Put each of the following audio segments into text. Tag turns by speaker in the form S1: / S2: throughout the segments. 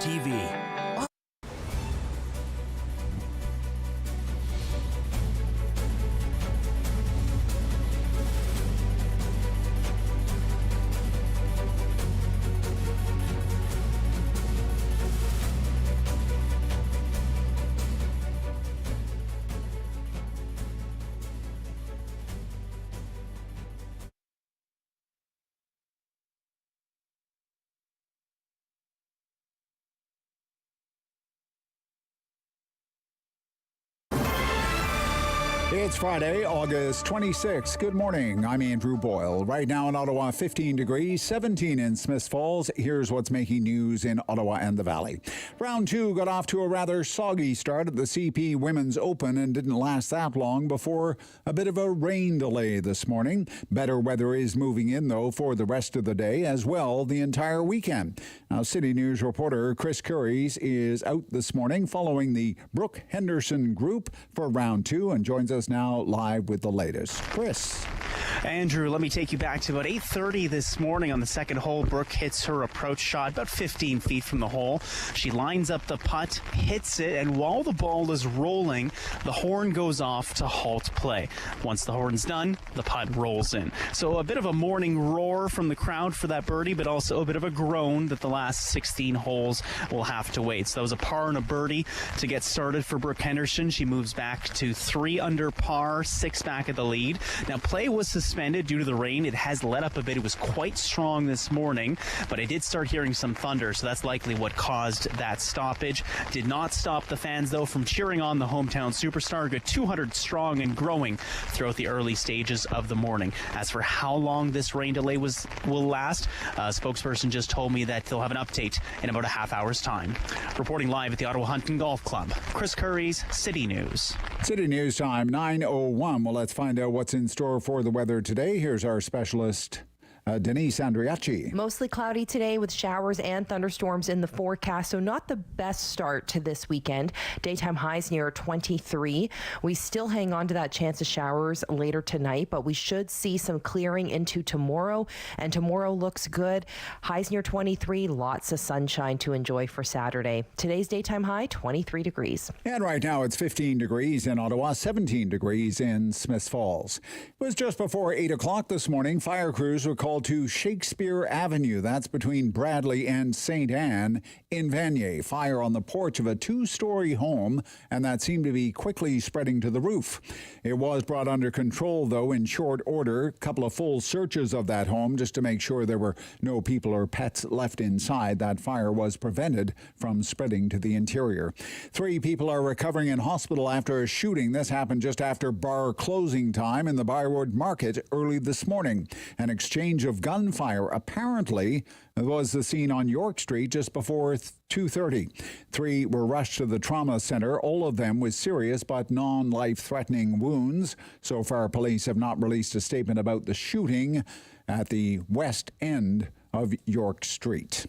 S1: TV.
S2: It's Friday, August 26th. Good morning. I'm Andrew Boyle. Right now in Ottawa, 15 degrees, 17 in Smiths Falls. Here's what's making news in Ottawa and the Valley. Round 2 got off to a rather soggy start at the CP Women's Open and didn't last that long before a bit of a rain delay this morning. Better weather is moving in, though, for the rest of the day as well the entire weekend. Now, City News reporter Chris Curries is out this morning following the Brooke Henderson group for round 2 and joins us now live with the latest. Chris.
S3: Andrew, let me take you back to about 8:30 this morning on the second hole. Brooke hits her approach shot about 15 feet from the hole. She lines up the putt, hits it, and while the ball is rolling, the horn goes off to halt play. Once the horn's done, the putt rolls in. So a bit of a morning roar from the crowd for that birdie, but also a bit of a groan that the last 16 holes will have to wait. So that was a par and a birdie to get started for Brooke Henderson. She moves back to 3 under par, 6 back at the lead. Now, play was suspended due to the rain. It has let up a bit. It was quite strong this morning, but I did start hearing some thunder, so that's likely what caused that stoppage. Did not stop the fans, though, from cheering on the hometown superstar. Good 200 strong and growing throughout the early stages of the morning. As for how long this rain delay will last, a spokesperson just told me that they'll have an update in about a half hour's time. Reporting live at the Ottawa Hunting Golf Club, Chris Curries, City News.
S2: City News time, 9:01. Well, let's find out what's in store for the weather today. Here's our specialist, Denise Andriacci.
S4: Mostly cloudy today with showers and thunderstorms in the forecast, so not the best start to this weekend. Daytime highs near 23. We still hang on to that chance of showers later tonight, but we should see some clearing into tomorrow, and tomorrow looks good. Highs near 23, lots of sunshine to enjoy for Saturday. Today's daytime high, 23 degrees.
S2: And right now it's 15 degrees in Ottawa, 17 degrees in Smiths Falls. It was just before 8 o'clock this morning. Fire crews were called to Shakespeare Avenue. That's between Bradley and St. Anne in Vanier. Fire on the porch of a 2-story home, and that seemed to be quickly spreading to the roof. It was brought under control, though, in short order. A couple of full searches of that home just to make sure there were no people or pets left inside. That fire was prevented from spreading to the interior. 3 people are recovering in hospital after a shooting. This happened just after bar closing time in the Bywood Market early this morning. An exchange of gunfire apparently was the scene on York Street just before 2:30. 3 were rushed to the trauma center, all of them with serious but non-life-threatening wounds. So far, police have not released a statement about the shooting at the west end of York Street.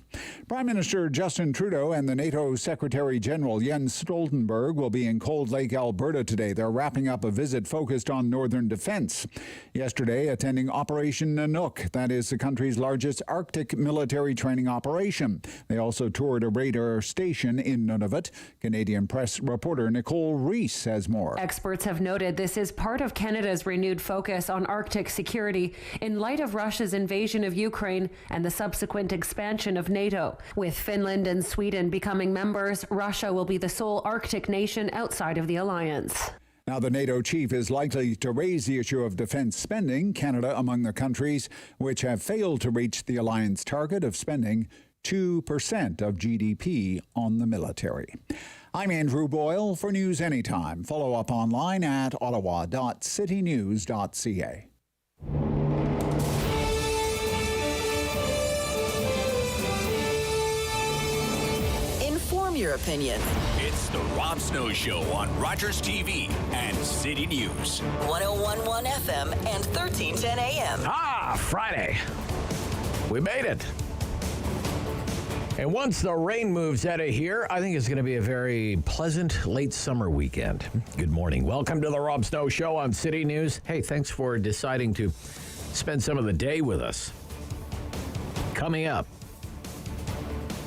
S2: Prime Minister Justin Trudeau and the NATO Secretary General Jens Stoltenberg will be in Cold Lake, Alberta today. They're wrapping up a visit focused on northern defense. Yesterday, attending Operation Nanook, that is the country's largest Arctic military training operation. They also toured a radar station in Nunavut. Canadian press reporter Nicole Reese has more.
S5: Experts have noted this is part of Canada's renewed focus on Arctic security in light of Russia's invasion of Ukraine and the subsequent expansion of NATO. With Finland and Sweden becoming members, Russia will be the sole Arctic nation outside of the alliance.
S2: Now, the NATO chief is likely to raise the issue of defense spending, Canada among the countries which have failed to reach the alliance target of spending 2% of GDP on the military. I'm Andrew Boyle for News Anytime. Follow up online at ottawa.citynews.ca.
S6: Inform your opinion.
S1: It's the Rob Snow Show on Rogers TV and City News.
S6: 101.1 FM and 1310 AM.
S7: Friday. We made it. And once the rain moves out of here, I think it's going to be a very pleasant late summer weekend. Good morning. Welcome to the Rob Snow Show on City News. Hey, thanks for deciding to spend some of the day with us. Coming up,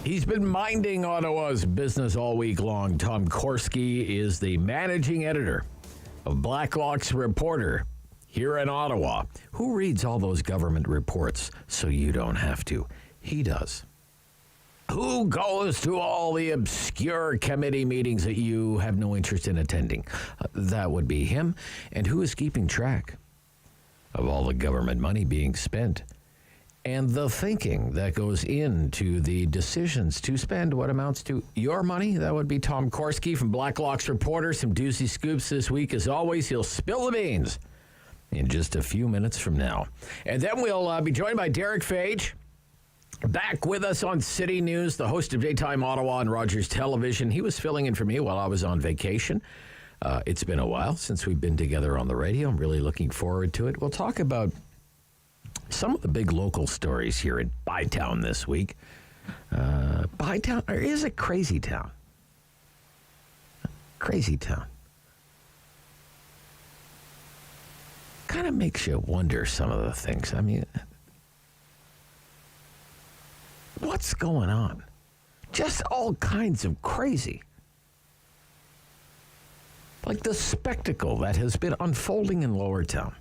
S7: He's been minding Ottawa's business all week long. Tom Korski is the managing editor of Blacklock's Reporter here in Ottawa. Who reads all those government reports so you don't have to? He does. Who goes to all the obscure committee meetings that you have no interest in attending? That would be him. And who is keeping track of all the government money being spent and the thinking that goes into the decisions to spend what amounts to your money? That would be Tom Korski from Blacklock's Reporter. Some doozy scoops this week. As always, he'll spill the beans in just a few minutes from now. And then we'll be joined by Derick Fage, back with us on City News, the host of Daytime Ottawa on Rogers Television. He was filling in for me while I was on vacation. It's been a while since we've been together on the radio. I'm really looking forward to it. We'll talk about some of the big local stories here in Bytown this week. Bytown, or is it Crazy Town? Crazy Town. Kind of makes you wonder some of the things. I mean, what's going on? Just all kinds of crazy. Like the spectacle that has been unfolding in Lower Town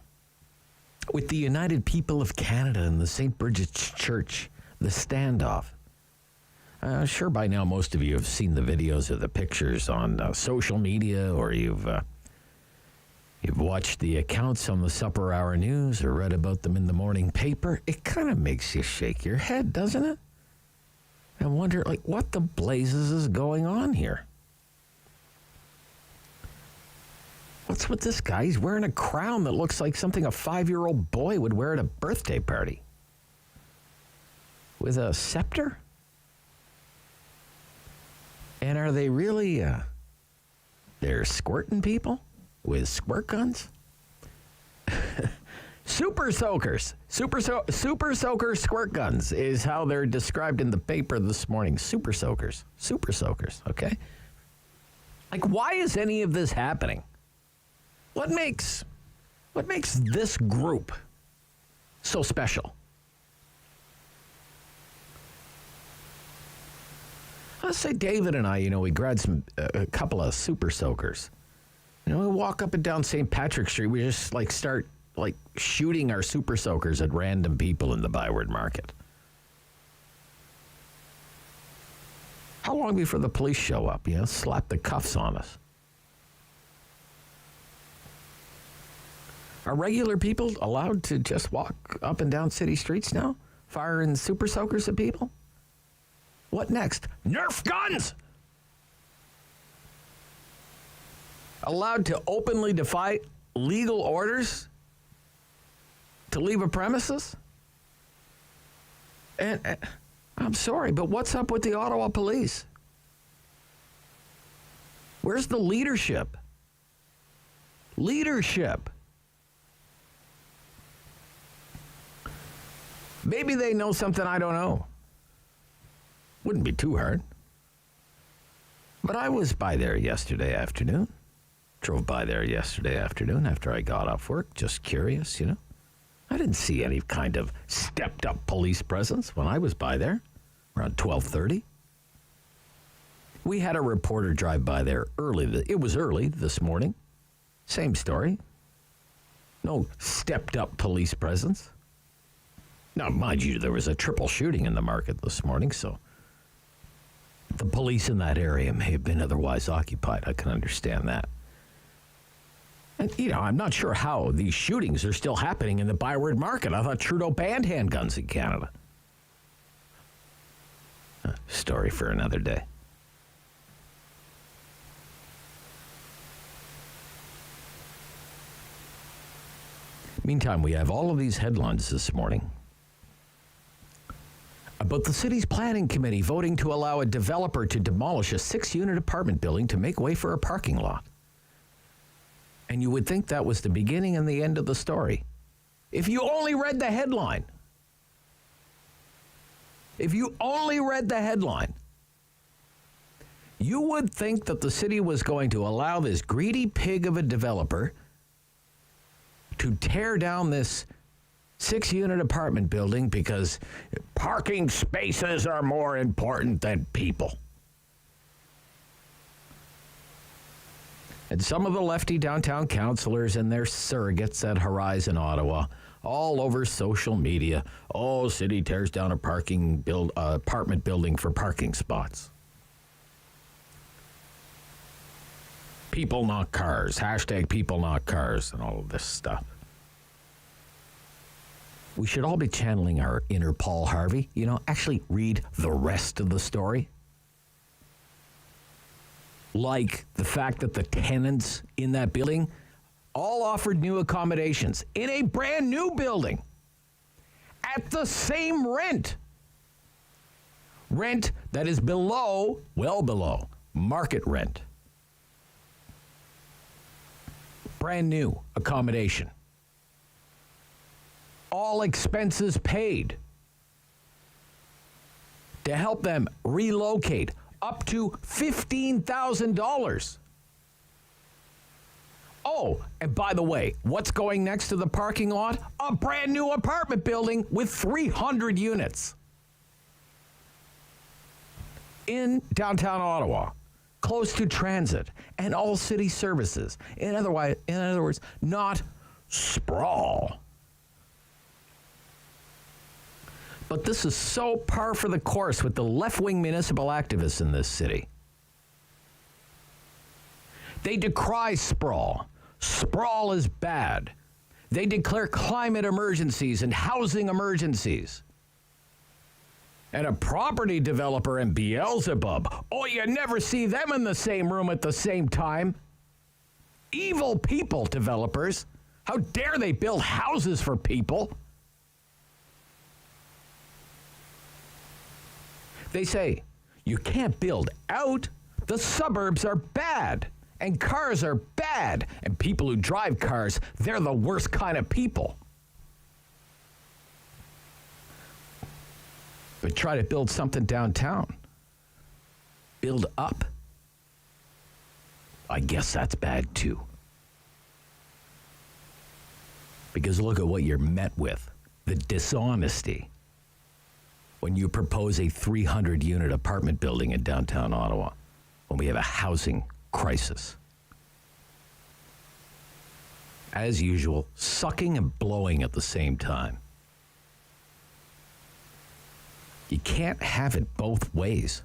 S7: with the United People of Canada and the St. Bridget's Church, the standoff. Sure, by now most of you have seen the videos or the pictures on social media, or you've watched the accounts on the Supper Hour News or read about them in the morning paper. It kind of makes you shake your head, doesn't it? And wonder, like, what the blazes is going on here? What's with this guy? He's wearing a crown that looks like something a 5-year-old boy would wear at a birthday party. With a scepter? And are they really, they're squirting people with squirt guns? Super soakers. Super soaker squirt guns is how they're described in the paper this morning. Super soakers. Super soakers, okay? Like, why is any of this happening? What makes this group so special? Let's say David and I, we grabbed a couple of super soakers. We walk up and down St. Patrick's Street. We just start shooting our super soakers at random people in the Byward Market. How long before the police show up? Slap the cuffs on us. Are regular people allowed to just walk up and down city streets now, firing super soakers at people? What next? Nerf guns! Allowed to openly defy legal orders to leave a premises? And I'm sorry, but what's up with the Ottawa police? Where's the leadership? Leadership. Maybe they know something I don't know. Wouldn't be too hard. But I was by there yesterday afternoon. Drove by there yesterday afternoon after I got off work, just curious, I didn't see any kind of stepped-up police presence when I was by there, around 12:30. We had a reporter drive by there early. It was early this morning. Same story. No stepped-up police presence. Now, mind you, there was a triple shooting in the market this morning, so the police in that area may have been otherwise occupied. I can understand that. And, I'm not sure how these shootings are still happening in the Byward Market. I thought Trudeau banned handguns in Canada. Story for another day. Meantime, we have all of these headlines this morning about the city's planning committee voting to allow a developer to demolish a 6-unit apartment building to make way for a parking lot. And you would think that was the beginning and the end of the story. If you only read the headline. If you only read the headline, you would think that the city was going to allow this greedy pig of a developer to tear down this 6-unit apartment building because parking spaces are more important than people. And some of the lefty downtown councillors and their surrogates at Horizon Ottawa, all over social media, oh, city tears down a apartment building for parking spots. People not cars, hashtag people not cars, and all of this stuff. We should all be channeling our inner Paul Harvey, actually read the rest of the story. Like the fact that the tenants in that building all offered new accommodations in a brand new building at the same rent. Rent that is well below market rent. Brand new accommodation. All expenses paid to help them relocate up to $15,000. Oh, and by the way, what's going next to the parking lot? A brand new apartment building with 300 units in downtown Ottawa, close to transit and all city services. In other words, not sprawl. But this is so par for the course with the left-wing municipal activists in this city. They decry sprawl. Sprawl is bad. They declare climate emergencies and housing emergencies. And a property developer and Beelzebub, oh, you never see them in the same room at the same time. Evil people, developers. How dare they build houses for people? They say, you can't build out. The suburbs are bad, and cars are bad, and people who drive cars, they're the worst kind of people. But try to build something downtown. Build up. I guess that's bad too. Because look at what you're met with. The dishonesty. When you propose a 300-unit apartment building in downtown Ottawa, when we have a housing crisis. As usual, sucking and blowing at the same time. You can't have it both ways.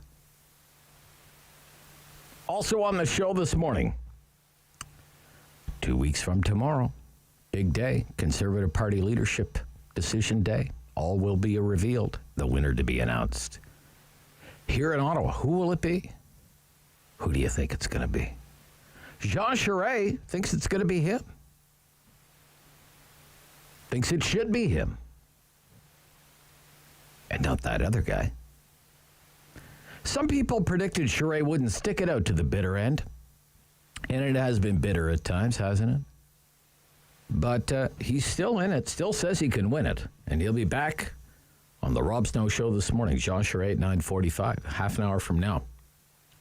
S7: Also on the show this morning, 2 weeks from tomorrow, big day, Conservative Party leadership decision day. All will be revealed, the winner to be announced. Here in Ottawa, who will it be? Who do you think it's going to be? Jean Charest thinks it's going to be him. Thinks it should be him. And not that other guy. Some people predicted Charest wouldn't stick it out to the bitter end. And it has been bitter at times, hasn't it? But he's still in it, still says he can win it. And he'll be back on the Rob Snow Show this morning. Jean Charest at 9:45, half an hour from now.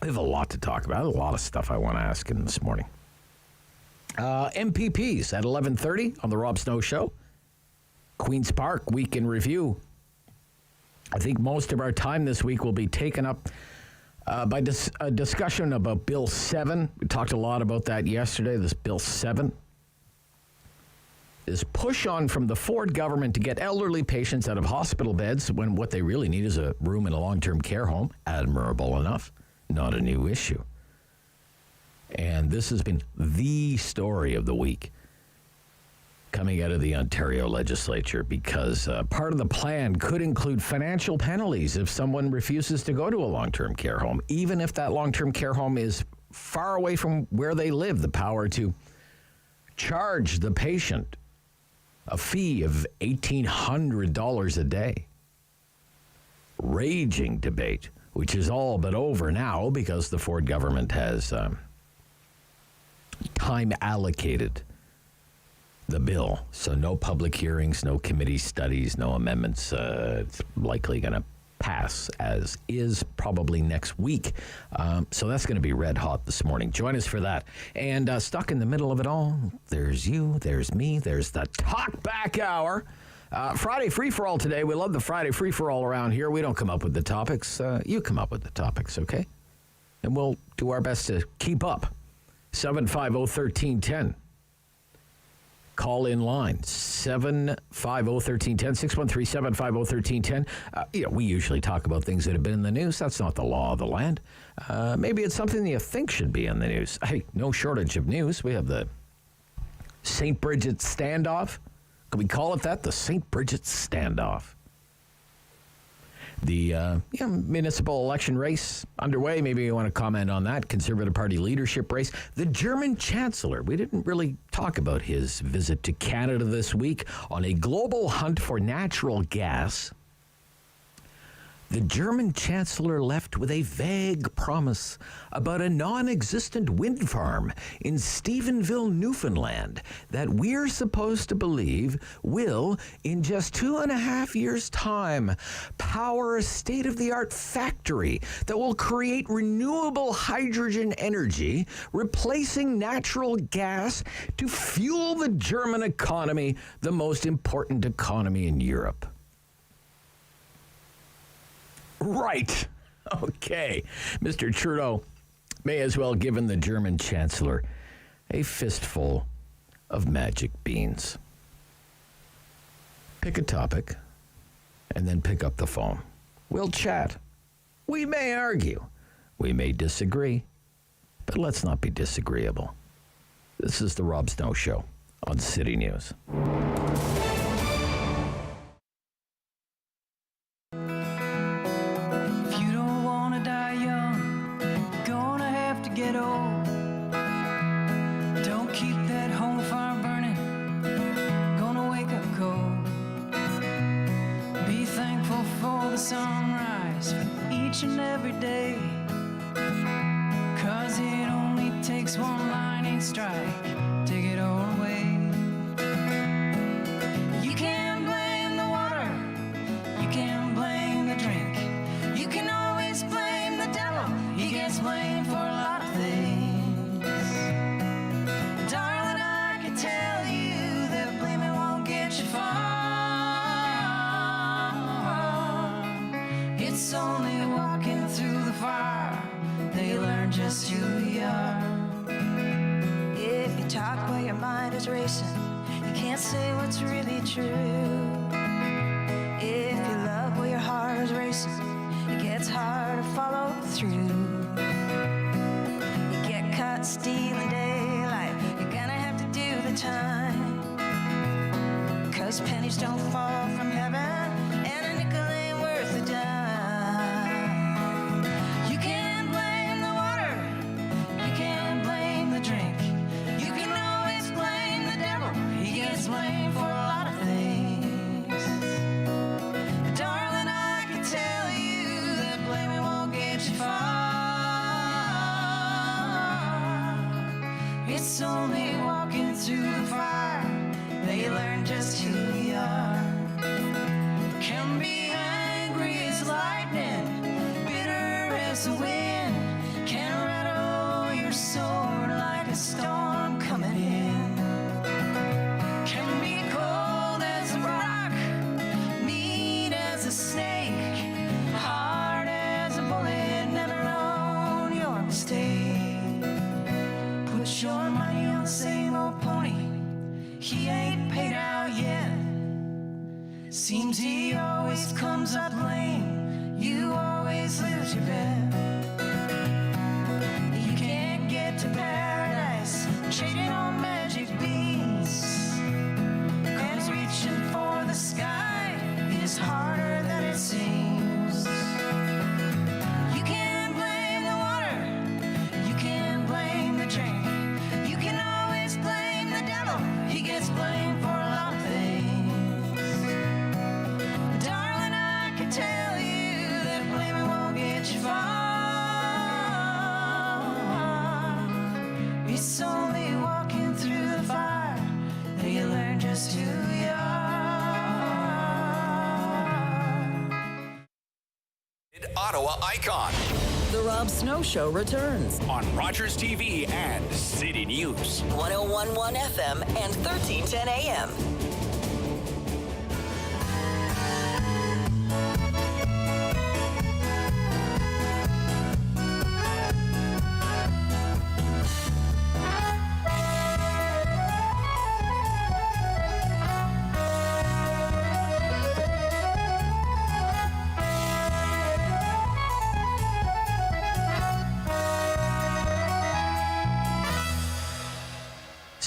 S7: We have a lot to talk about, a lot of stuff I want to ask him this morning. MPPs at 11:30 on the Rob Snow Show. Queen's Park Week in Review. I think most of our time this week will be taken up by a discussion about Bill 7. We talked a lot about that yesterday, this Bill 7. This push on from the Ford government to get elderly patients out of hospital beds when what they really need is a room in a long-term care home. Admirable enough. Not a new issue. And this has been the story of the week coming out of the Ontario legislature because part of the plan could include financial penalties if someone refuses to go to a long-term care home, even if that long-term care home is far away from where they live. The power to charge the patient a fee of $1,800 a day. Raging debate, which is all but over now because the Ford government has time allocated the bill. So no public hearings, no committee studies, no amendments. It's likely going to pass as is probably next week. So that's going to be red hot this morning. Join us for that. And stuck in the middle of it all, there's you, there's me, there's the Talk Back Hour. Friday free-for-all today. We love the Friday free-for-all around here. We don't come up with the topics. You come up with the topics, okay? And we'll do our best to keep up. 750-1310. Call in line, 750-1310, 613-750-1310. We usually talk about things that have been in the news. That's not the law of the land. Maybe it's something you think should be in the news. Hey, no shortage of news. We have the St. Bridget's standoff. Can we call it that? The St. Bridget's standoff. The municipal election race underway. Maybe you want to comment on that. Conservative Party leadership race. The German Chancellor. We didn't really talk about his visit to Canada this week on a global hunt for natural gas. The German Chancellor left with a vague promise about a non-existent wind farm in Stephenville, Newfoundland, that we're supposed to believe will, in just 2.5 years' time, power a state-of-the-art factory that will create renewable hydrogen energy, replacing natural gas to fuel the German economy, the most important economy in Europe. Right. Okay. Mr. Trudeau may as well give the German Chancellor a fistful of magic beans. Pick a topic and then pick up the phone. We'll chat. We may argue. We may disagree. But let's not be disagreeable. This is the Rob Snow Show on City News.
S8: Sunrise for each and every day, 'cause it only takes one lightning strike to get all away. You can't blame the water, you can't blame the drink, you can always blame the devil, he gets blamed for a lot of things. Darling, I can tell you that blaming won't get you far. It's only walking through the fire they learn just who we are. If you talk while your mind is racing, you can't say what's really true. If you love while your heart is racing, it gets hard to follow through. You get caught stealing daylight, you're gonna have to do the time. 'Cause pennies don't fall from heaven, and a nickel ain't worth a dime. Blame for a lot of things. But darling, I can tell you that blaming won't get you far. It's only walking through the fire they learn just who we are. Can be angry as lightning, bitter as the wind, can rattle your sword like a storm coming in. Can be cold as a rock, mean as a snake, hard as a bullet, never own your mistake. Put your money on the same old pony, he ain't paid out yet. Seems he always comes up lame, you always lose your bet. You can't get to paradise trading on magic beans. Reaching for the sky is harder than it seems. You can't blame the water, you can't blame the drink, you can always blame the devil, he gets blamed for a lot of things. Darling, I can tell you that blaming won't get you far. It's only walking through the fire that you learn just who you are.
S1: Ottawa icon.
S6: The Rob Snow Show returns
S1: On Rogers TV and City News.
S6: 101.1 FM and 1310 AM.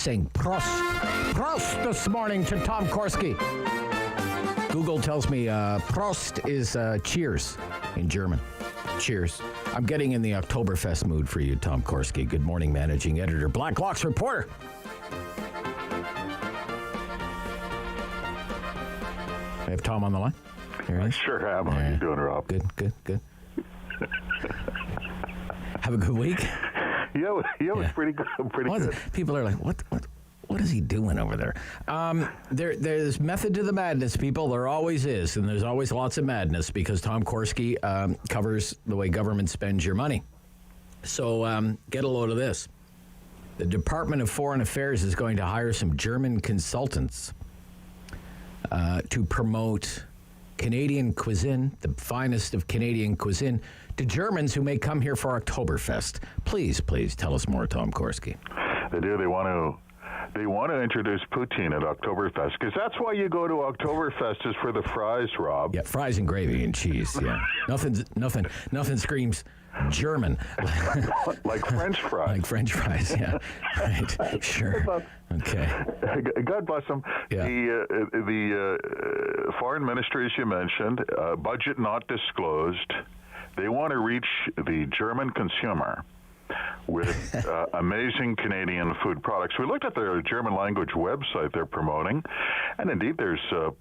S7: saying Prost this morning to Tom Korski. Google tells me Prost is cheers in German. Cheers. I'm getting in the Oktoberfest mood for you, Tom Korski. Good morning, managing editor, Blacklock's reporter. I have Tom on the line. Here he is.
S9: Sure have. How are you doing, Rob?
S7: Good. Have a good week?
S9: Yeah, it was pretty good. Good.
S7: People are like, what is he doing over there? There's method to the madness, people. There always is, and there's always lots of madness because Tom Korski covers the way government spends your money. So get a load of this. The Department of Foreign Affairs is going to hire some German consultants to promote Canadian cuisine, the finest of Canadian cuisine, to Germans who may come here for Oktoberfest. Please tell us more, Tom Korski.
S9: They do. They want to introduce poutine at Oktoberfest because that's why you go to Oktoberfest is for the fries, Rob.
S7: Yeah, fries and gravy and cheese. Yeah, nothing screams German
S9: like French fries.
S7: Like French fries. Yeah, right. Sure. Okay.
S9: God bless them.
S7: Yeah.
S9: The foreign ministry, as you mentioned, budget not disclosed. They want to reach the German consumer with amazing Canadian food products. We looked at their German language website they're promoting, and indeed there's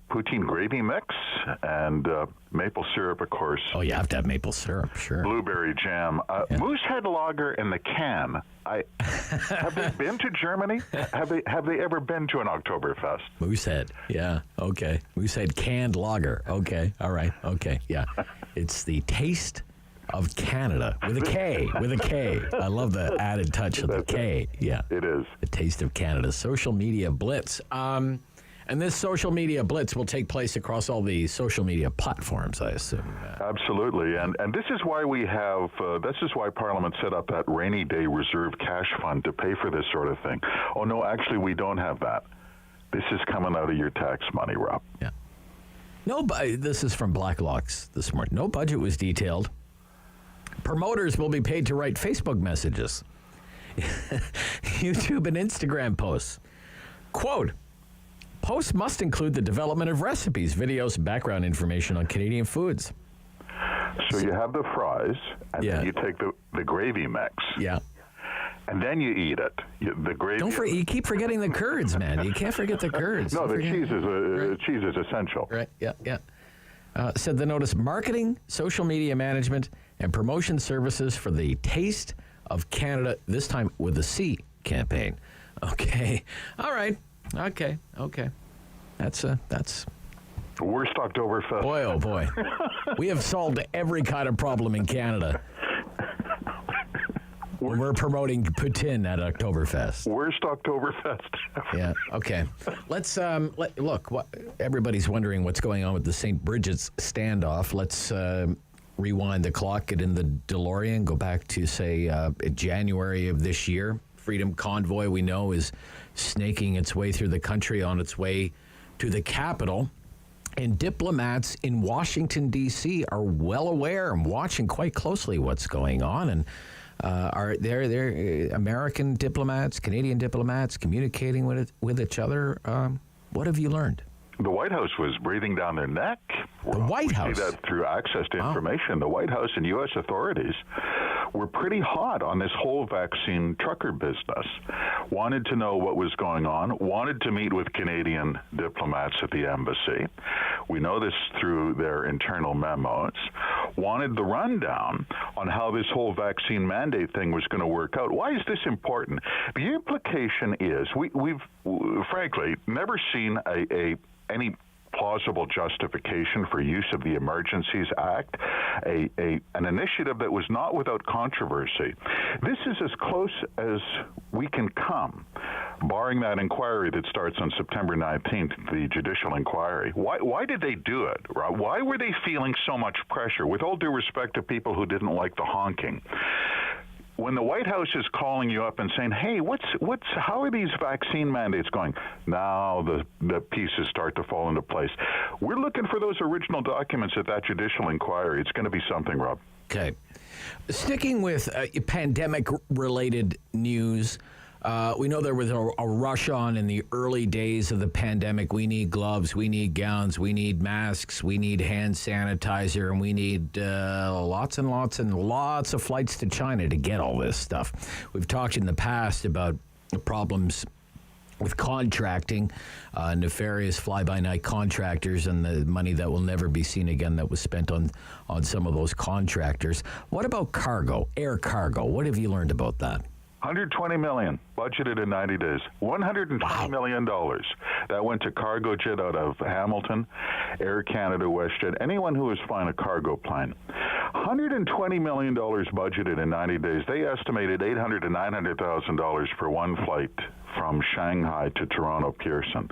S9: poutine gravy mix and maple syrup, of course.
S7: Oh, you have to have maple syrup, sure.
S9: Blueberry jam. Moosehead lager in the can. Have they been to Germany? Have they ever been to an Oktoberfest?
S7: Moosehead, yeah, okay. Moosehead canned lager, okay, all right, okay, yeah. It's the taste of Canada with a K. I love the added touch of the K. Yeah,
S9: it is.
S7: The taste of Canada. Social media blitz. And this social media blitz will take place across all the social media platforms, I assume.
S9: Absolutely, and this is why we have. This is why Parliament set up that rainy day reserve cash fund to pay for this sort of thing. Oh no, actually, we don't have that. This is coming out of your tax money, Rob.
S7: Yeah. This is from Blacklock's this morning. No budget was detailed. Promoters will be paid to write Facebook messages, YouTube and Instagram posts. Quote, posts must include the development of recipes, videos, and background information on Canadian foods.
S9: So you have the fries, and then you take the gravy mix.
S7: Yeah.
S9: And then you eat it. The gravy.
S7: You keep forgetting the curds, man. You can't forget the curds.
S9: No, the cheese is essential.
S7: Right, yeah. Said the notice, marketing, social media management, and promotion services for the Taste of Canada, this time with a C campaign. Okay. All right. Okay. That's
S9: Worst Oktoberfest.
S7: Boy, oh boy. We have solved every kind of problem in Canada. We're promoting poutine at Oktoberfest.
S9: Worst Oktoberfest.
S7: Yeah, okay. Let's, look, everybody's wondering what's going on with the St. Bridget's standoff. Let's rewind the clock, get in the DeLorean, go back to, say, January of this year. Freedom Convoy, we know, is snaking its way through the country on its way to the Capitol. And diplomats in Washington, D.C. are well aware and watching quite closely what's going on. And are there American diplomats, Canadian diplomats communicating with each other? What have you learned?
S9: The White House was breathing down their neck.
S7: The White House?
S9: We see that through access to information. The White House and U.S. authorities were pretty hot on this whole vaccine trucker business. Wanted to know what was going on, wanted to meet with Canadian diplomats at the embassy. We know this through their internal memos. Wanted the rundown on how this whole vaccine mandate thing was going to work out. Why is this important? The implication is we've frankly never seen any plausible justification for use of the Emergencies Act, an initiative that was not without controversy. This is as close as we can come, barring that inquiry that starts on September 19th, the judicial inquiry. Why did they do it, Rob? Why were they feeling so much pressure? With all due respect to people who didn't like the honking, when the White House is calling you up and saying, "Hey, how are these vaccine mandates going?" Now the pieces start to fall into place. We're looking for those original documents at that judicial inquiry. It's going to be something, Rob.
S7: Okay. Sticking with pandemic-related news, We know there was a rush on in the early days of the pandemic. We need gloves, we need gowns, we need masks, we need hand sanitizer, and we need lots and lots and lots of flights to China to get all this stuff. We've talked in the past about the problems with contracting, nefarious fly-by-night contractors, and the money that will never be seen again that was spent on some of those contractors. What about cargo, air cargo? What have you learned about that?
S9: $120 million budgeted in 90 days. $120 million. That went to Cargojet out of Hamilton, Air Canada, WestJet, anyone who was flying a cargo plane. $120 million budgeted in 90 days. They estimated $800,000 to $900,000 for one flight from Shanghai to Toronto Pearson.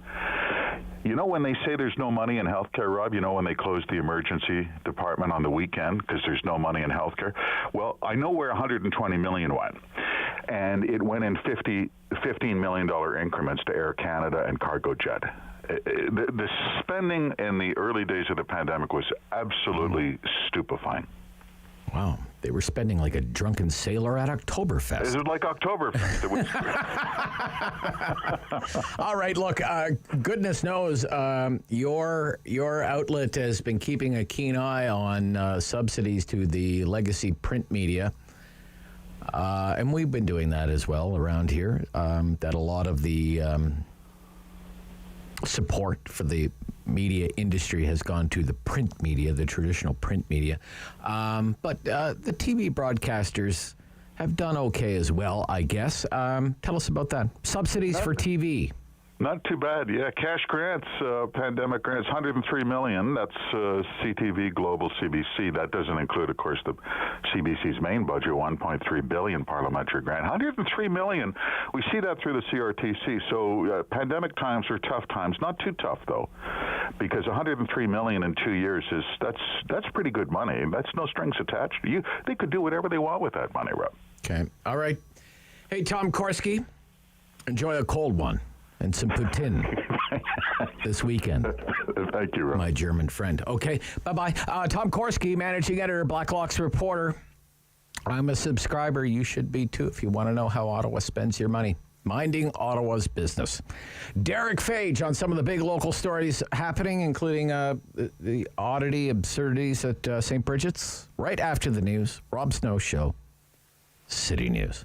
S9: You know when they say there's no money in healthcare, Rob, you know when they close the emergency department on the weekend because there's no money in healthcare? Well, I know where $120 million went. And it went in $15 million increments to Air Canada and Cargojet. The spending in the early days of the pandemic was absolutely stupefying.
S7: Wow. They were spending like a drunken sailor at Oktoberfest.
S9: It was like Oktoberfest.
S7: All right, look, goodness knows your outlet has been keeping a keen eye on subsidies to the legacy print media. And we've been doing that as well around here, that a lot of the support for the media industry has gone to the print media, the traditional print media. But the TV broadcasters have done okay as well, I guess. Tell us about that. Subsidies for TV.
S9: Not too bad, yeah. Cash grants, pandemic grants, $103 million. That's CTV, Global, CBC. That doesn't include, of course, the CBC's main budget, $1.3 billion parliamentary grant. $103 million. We see that through the CRTC. So pandemic times are tough times. Not too tough, though, because $103 million in 2 years that's pretty good money. That's no strings attached. They could do whatever they want with that money, Rob.
S7: Okay. All right. Hey, Tom Korski, enjoy a cold one. And some poutine this weekend.
S9: Thank you, Rob.
S7: My German friend. Okay, bye-bye. Tom Korski, managing editor, Blacklock's reporter. I'm a subscriber. You should be, too, if you want to know how Ottawa spends your money. Minding Ottawa's business. Derick, Fage on some of the big local stories happening, including the oddity, absurdities at St. Bridget's. Right after the news, Rob Snow Show, City News.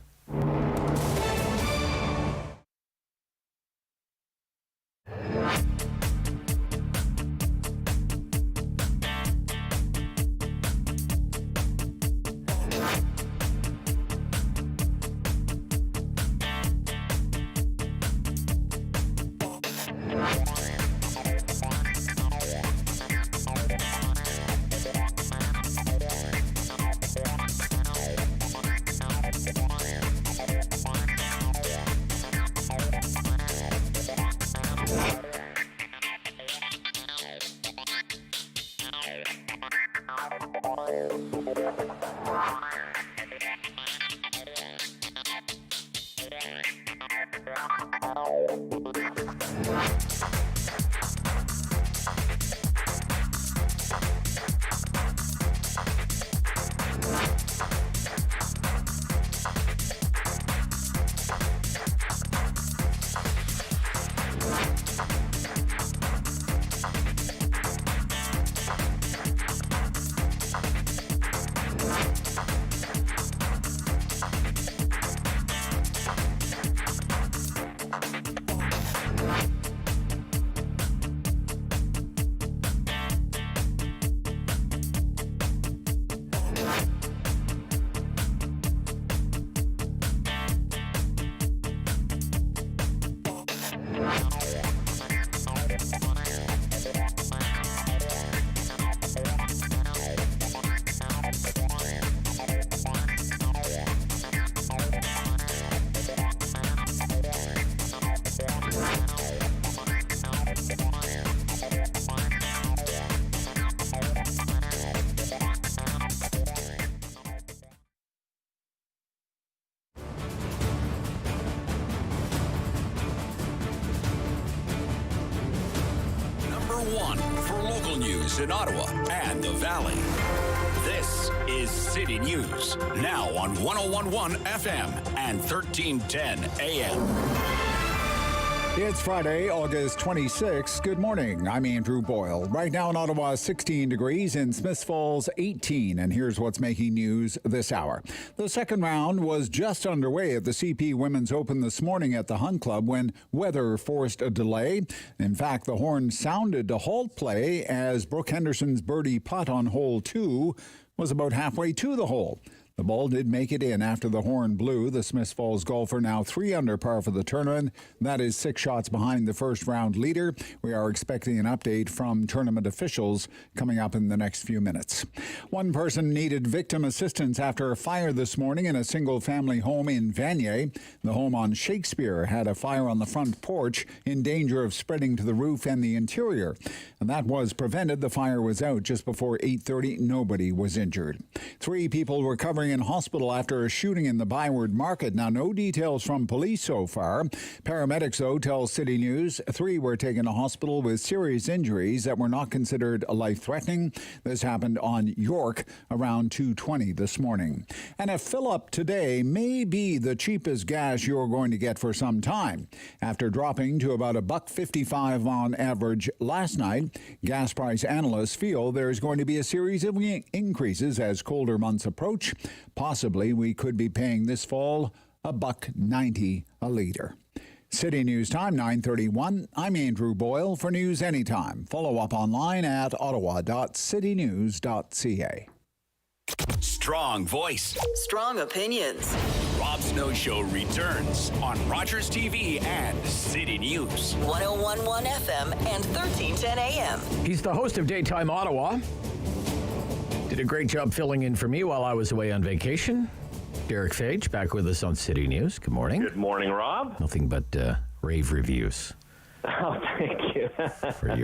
S1: One for local news in Ottawa and the Valley. This is City News. Now on 101.1 FM and 1310 AM.
S2: It's Friday, August 26th. Good morning. I'm Andrew Boyle. Right now in Ottawa, 16 degrees. In Smiths Falls, 18. And here's what's making news this hour. The second round was just underway at the CP Women's Open this morning at the Hunt Club when weather forced a delay. In fact, the horn sounded to halt play as Brooke Henderson's birdie putt on hole 2 was about halfway to the hole. The ball did make it in after the horn blew. The Smiths Falls golfer now 3 under par for the tournament. That is 6 shots behind the first round leader. We are expecting an update from tournament officials coming up in the next few minutes. One person needed victim assistance after a fire this morning in a single-family home in Vanier. The home on Shakespeare had a fire on the front porch in danger of spreading to the roof and the interior. And that was prevented. The fire was out just before 8:30. Nobody was injured. 3 people recovering in hospital after a shooting in the Byward Market. Now, no details from police so far. Paramedics, though, tell City News 3 were taken to hospital with serious injuries that were not considered life-threatening. This happened on York around 2:20 this morning. And a fill-up today may be the cheapest gas you're going to get for some time. After dropping to about $1.55 on average last night, gas price analysts feel there's going to be a series of increases as colder months approach. Possibly we could be paying this fall $1.90 a litre. City News Time, 9:31. I'm Andrew Boyle for News Anytime. Follow up online at ottawa.citynews.ca.
S1: Strong voice.
S6: Strong opinions.
S1: Rob Snow Show returns on Rogers TV and City News.
S6: 101.1 FM and 1310 AM.
S7: He's the host of Daytime Ottawa. Did a great job filling in for me while I was away on vacation. Derick Fage back with us on City News. Good morning.
S10: Good morning, Rob.
S7: Nothing but rave reviews.
S10: Oh, thank you.
S7: for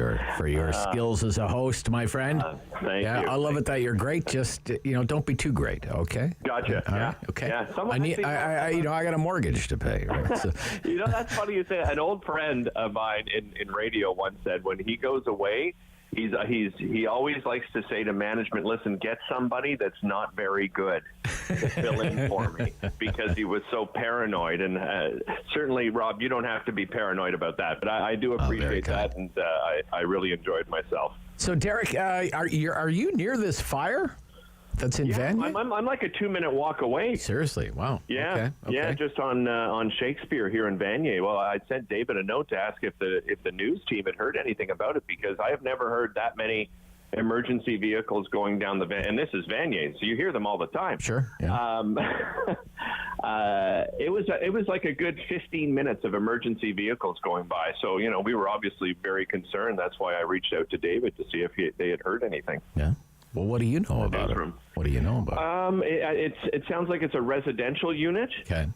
S7: your skills as a host, my friend.
S10: Thank you.
S7: I love it that you're great. Just don't be too great, okay?
S10: Gotcha.
S7: All
S10: yeah.
S7: right? Okay.
S10: Yeah.
S7: I got a mortgage to pay. Right? So.
S10: That's funny you say. An old friend of mine in radio once said when he goes away, he always likes to say to management, listen, get somebody that's not very good to fill in for me, because he was so paranoid. And certainly, Rob, you don't have to be paranoid about that, but I do appreciate that, and I really enjoyed myself.
S7: So, Derick, are you near this fire that's in Vanier?
S10: I'm like a 2-minute walk away.
S7: Seriously? Wow.
S10: Yeah.
S7: Okay.
S10: Yeah, just on Shakespeare here in Vanier. Well, I sent David a note to ask if the news team had heard anything about it, because I have never heard that many emergency vehicles going down the and this is Vanier, so you hear them all the time.
S7: Sure. Yeah.
S10: It was like a good 15 minutes of emergency vehicles going by. So we were obviously very concerned. That's why I reached out to David to see if they had heard anything.
S7: Yeah. Well, what do you know about it? What do you know about it?
S10: It sounds like it's a residential unit.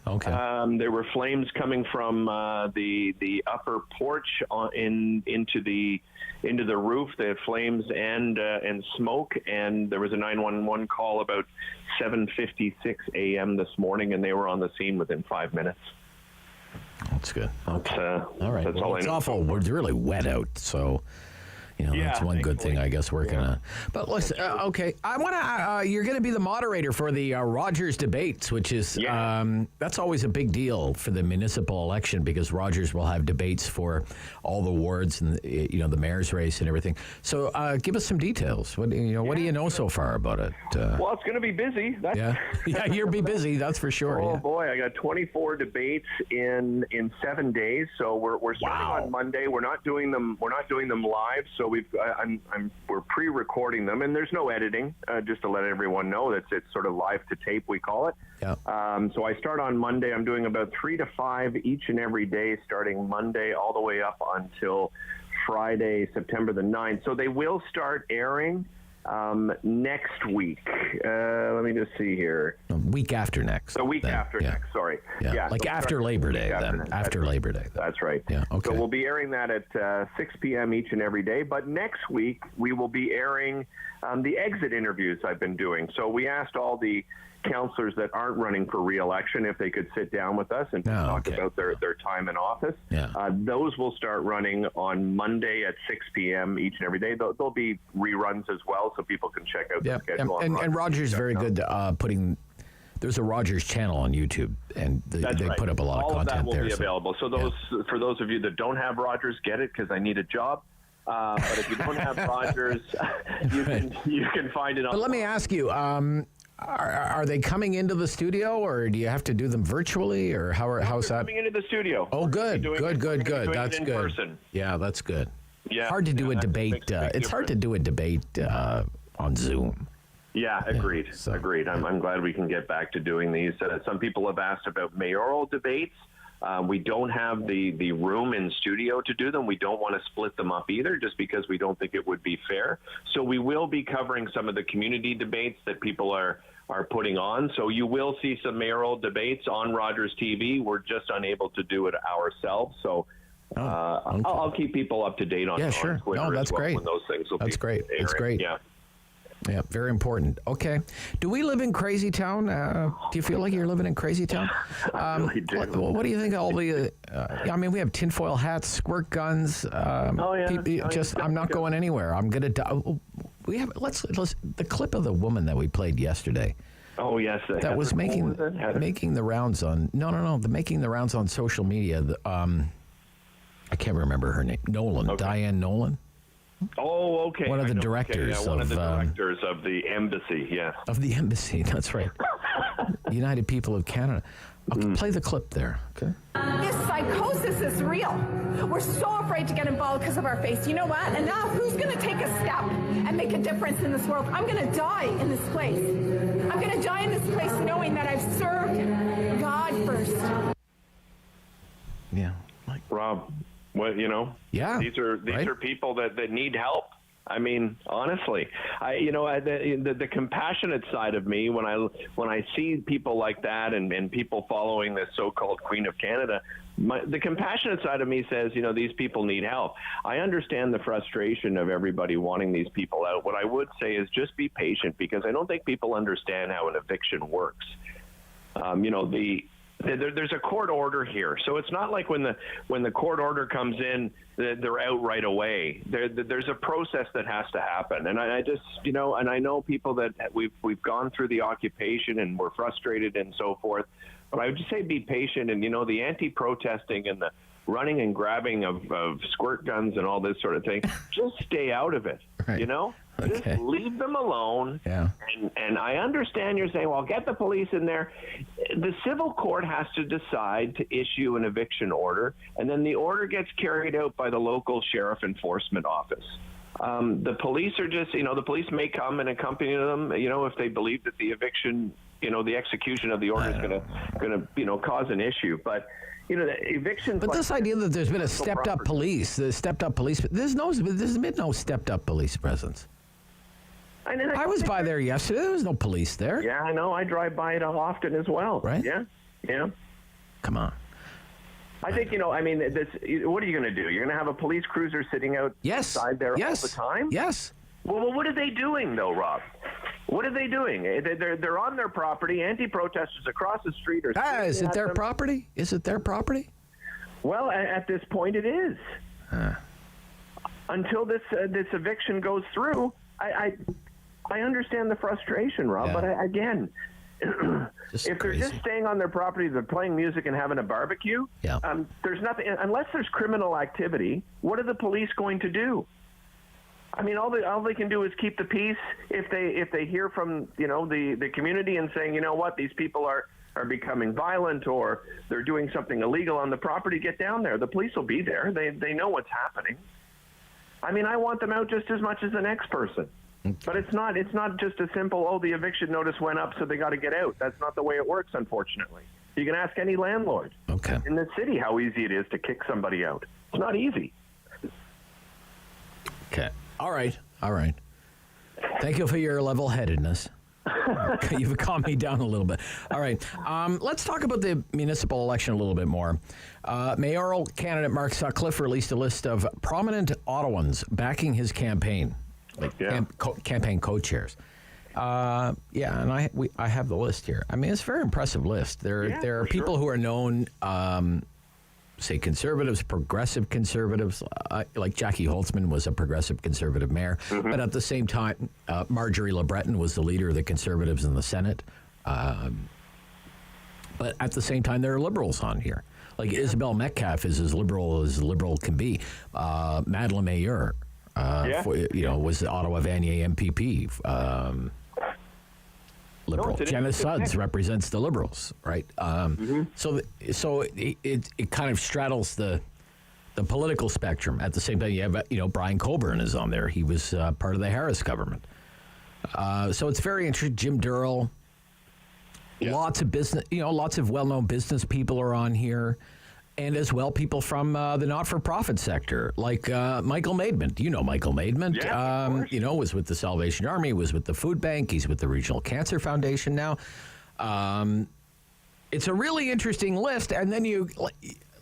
S7: Okay.
S10: There were flames coming from the upper porch into the roof. They had flames and smoke, and there was a 911 call about 7:56 a.m. this morning, and they were on the scene within 5 minutes.
S7: That's good. Okay. All right.
S10: That's all I know.
S7: It's awful. It's really wet out, so. That's one good thing, I guess, working on. But listen, okay, I want to. You're going to be the moderator for the Rogers debates, which is that's always a big deal for the municipal election, because Rogers will have debates for all the wards and the mayor's race and everything. So give us some details. What do you know so far about it?
S10: Well, it's going to be busy.
S7: You'll be busy. That's for sure.
S10: Oh boy, I got 24 debates in 7 days. So we're starting on Monday. We're not doing them live. So we're pre-recording them, and there's no editing, just to let everyone know that it's sort of live to tape, we call it.
S7: Yeah.
S10: So I start on Monday. I'm doing about 3 to 5 each and every day, starting Monday all the way up until Friday, September the 9th. So they will start airing next week. Let me just see here.
S7: Week after next.
S10: The week after next, sorry.
S7: Yeah, like after Labor Day then. After Labor Day.
S10: That's right.
S7: Yeah, okay.
S10: So we'll be airing that at 6 p.m. each and every day. But next week, we will be airing the exit interviews I've been doing. So we asked all the councillors that aren't running for re-election if they could sit down with us and talk about their time in office. Those will start running on Monday at 6 p.m. each and every day. There'll be reruns as well, so people can check out the schedule.
S7: And Roger's very good putting... There's a Rogers channel on YouTube, and they put up a lot of content there.
S10: All of that will be available. So for those of you that don't have Rogers, get it, because I need a job. But if you don't have Rogers, you can find it on...
S7: But let me ask you... Are they coming into the studio, or do you have to do them virtually, or how's that?
S10: Coming into the studio.
S7: Oh, good. That's good.
S10: Person.
S7: Yeah, that's good.
S10: Yeah,
S7: hard to do a debate. It's hard to do a debate on Zoom.
S10: Yeah, agreed. Agreed. I'm glad we can get back to doing these. Some people have asked about mayoral debates. We don't have the room in studio to do them. We don't want to split them up either, just because we don't think it would be fair. So we will be covering some of the community debates that people are putting on. So you will see some mayoral debates on Rogers TV. We're just unable to do it ourselves. So I'll keep people up to date on, on Twitter.
S7: No, that's great.
S10: When those things will
S7: that's
S10: be
S7: great.
S10: airing.
S7: It's great. Yeah, very important. Okay. Do we live in Crazy Town? Do you feel like you're living in Crazy Town?
S10: I really do.
S7: What do you think of all the... I mean, we have tinfoil hats, squirt guns. I'm not going anywhere. I'm going to... We have... Let's the clip of the woman that we played yesterday.
S10: Oh, yes.
S7: That was making the rounds on... No. Making the rounds on social media. I can't remember her name. Diane Nolan.
S10: Oh, okay.
S7: One of the directors.
S10: Okay. One of the directors of the embassy, yes.
S7: Of the embassy, that's right. United People of Canada. I'll play the clip there, okay?
S11: This psychosis is real. We're so afraid to get involved because of our face. You know what? Enough. Who's going to take a step and make a difference in this world? I'm going to die in this place. I'm going to die in this place knowing that I've served God first.
S7: Yeah.
S10: Rob, these are people that need help. I mean, honestly, the compassionate side of me, when I see people like that and people following this so-called Queen of Canada, the compassionate side of me says, these people need help. I understand the frustration of everybody wanting these people out. What I would say is just be patient, because I don't think people understand how an eviction works. There's a court order here, so it's not like when the court order comes in, they're out right away. There's a process that has to happen, and I just and I know people that we've gone through the occupation and we're frustrated and so forth. But I would just say be patient, and the anti-protesting and the running and grabbing of squirt guns and all this sort of thing, just stay out of it.
S7: Right. Okay.
S10: Just leave them alone.
S7: Yeah.
S10: And I understand you're saying, well, get the police in there. The civil court has to decide to issue an eviction order, and then the order gets carried out by the local sheriff enforcement office. The police are just, the police may come and accompany them, if they believe that the eviction, the execution of the order is going to cause an issue. But the eviction.
S7: But this idea that there's been a stepped-up police, there's been no stepped-up police presence. I was by there yesterday. There was no police there.
S10: Yeah, I know. I drive by it often as well.
S7: Right?
S10: Yeah.
S7: Come on.
S10: I think, what are you going to do? You're going to have a police cruiser sitting outside there all the time?
S7: Yes.
S10: Well, what are they doing, though, Rob? What are they doing? They're on their property. Anti-protesters across the street are...
S7: Is it their property? Is it their property?
S10: Well, at this point, it is. Until this eviction goes through, I understand the frustration, Rob, but again, if they're just staying on their property, they're playing music and having a barbecue, there's nothing, unless there's criminal activity, what are the police going to do? I mean, all they can do is keep the peace. If they hear from, the community and saying, you know what, these people are becoming violent or they're doing something illegal on the property, get down there. The police will be there. They know what's happening. I mean, I want them out just as much as the next person. Okay. But it's not just a simple, the eviction notice went up, so they got to get out. That's not the way it works, unfortunately. You can ask any landlord in the city how easy it is to kick somebody out. It's not easy.
S7: Okay. All right. Thank you for your level-headedness. You've calmed me down a little bit. All right. Let's talk about the municipal election a little bit more. Mayoral candidate Mark Sutcliffe released a list of prominent Ottawans backing his campaign. campaign co-chairs. And I have the list here. I mean, it's a very impressive list. There are people who are known, say conservatives, progressive conservatives, like Jackie Holtzman was a progressive conservative mayor, but at the same time, Marjorie Le Breton was the leader of the Conservatives in the Senate. But at the same time, there are liberals on here. Like Isabel Metcalf is as liberal can be. Madeleine Mayer, was the Ottawa Vanier MPP. Liberal. Jenna Sudds represents the Liberals, right? So it kind of straddles the political spectrum. At the same time, you have Brian Coburn is on there. He was part of the Harris government. So it's very interesting. Jim Durrell. Lots of business, lots of well-known business people are on here, and as well people from the not-for-profit sector, like Michael Maidment. You know Michael Maidment. Was with the Salvation Army, was with the Food Bank. He's with the Regional Cancer Foundation now. It's a really interesting list, and then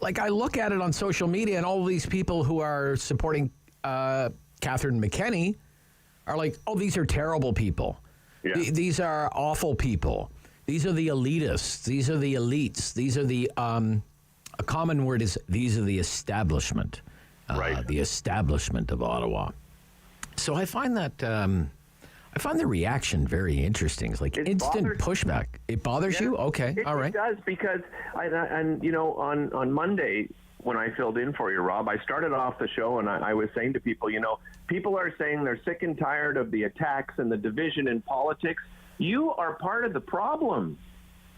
S7: I look at it on social media, and all of these people who are supporting Catherine McKenney are like, oh, these are terrible people. Yeah. These are awful people. These are the elitists. These are the elites. These are the, a common word is, these are the establishment. The establishment of Ottawa. So I find that, I find the reaction very interesting. It's like instant pushback. It bothers you? Okay, all right. It
S10: does, because, on Monday, when I filled in for you, Rob, I started off the show and I was saying to people, people are saying they're sick and tired of the attacks and the division in politics. You are part of the problem.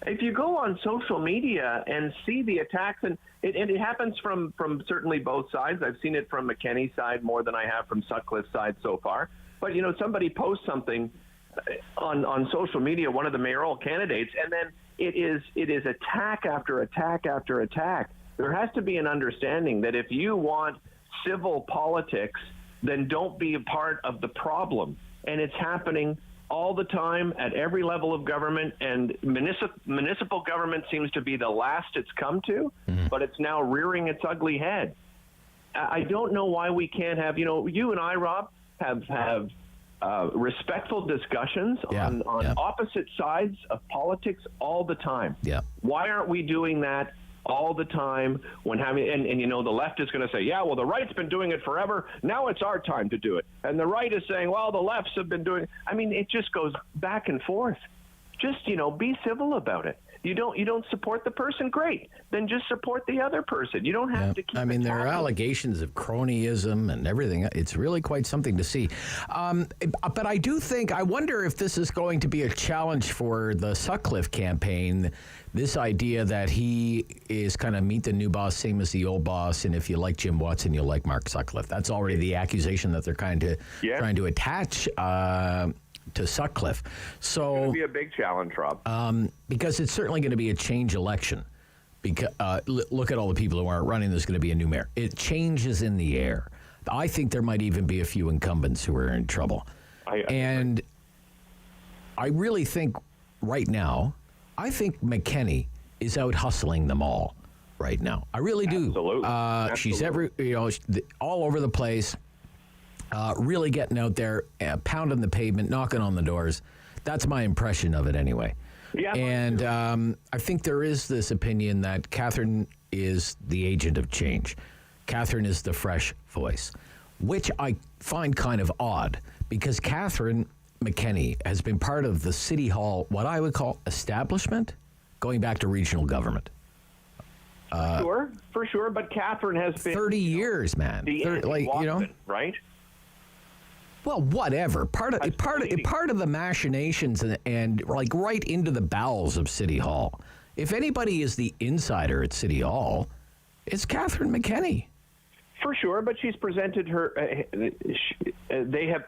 S10: If you go on social media and see the attacks, and it happens from certainly both sides. I've seen it from McKenney's side more than I have from Sutcliffe's side so far. But, somebody posts something on social media, one of the mayoral candidates, and then it is attack after attack after attack. There has to be an understanding that if you want civil politics, then don't be a part of the problem. And it's happening all the time at every level of government, and municipal government seems to be the last it's come to, but it's now rearing its ugly head. I don't know why we can't have, you and I, Rob, have respectful discussions on opposite sides of politics all the time. Yeah. Why aren't we doing that all the time when having, and the left is going to say, yeah, well, the right's been doing it forever. Now it's our time to do it. And the right is saying, well, the lefts have been doing it. I mean, it just goes back and forth. Just, be civil about it. You don't support the person, great. Then just support the other person. You don't have to keep
S7: there are allegations of cronyism and everything. It's really quite something to see. But I wonder if this is going to be a challenge for the Sutcliffe campaign, this idea that he is kind of meet the new boss, same as the old boss, and if you like Jim Watson, you'll like Mark Sutcliffe. That's already the accusation that they're trying to attach to Sutcliffe. So
S10: it's going to be a big challenge, Rob.
S7: Because it's certainly going to be a change election. Because look at all the people who aren't running. There's going to be a new mayor. It changes in the air. I think there might even be a few incumbents who are in trouble. And I really think right now, I think McKenney is out hustling them all right now. I really do.
S10: Absolutely.
S7: She's all over the place. Really getting out there, pounding the pavement, knocking on the doors. That's my impression of it anyway. Yeah, and I think there is this opinion that Catherine is the agent of change. Catherine is the fresh voice, which I find kind of odd because Catherine McKenney has been part of the City Hall, what I would call establishment, going back to regional government.
S10: For sure, but Catherine has been
S7: 30 years, man.
S10: Right?
S7: Well, whatever. Part of the machinations and like right into the bowels of City Hall. If anybody is the insider at City Hall, it's Catherine McKenney.
S10: For sure, but she's presented her. They have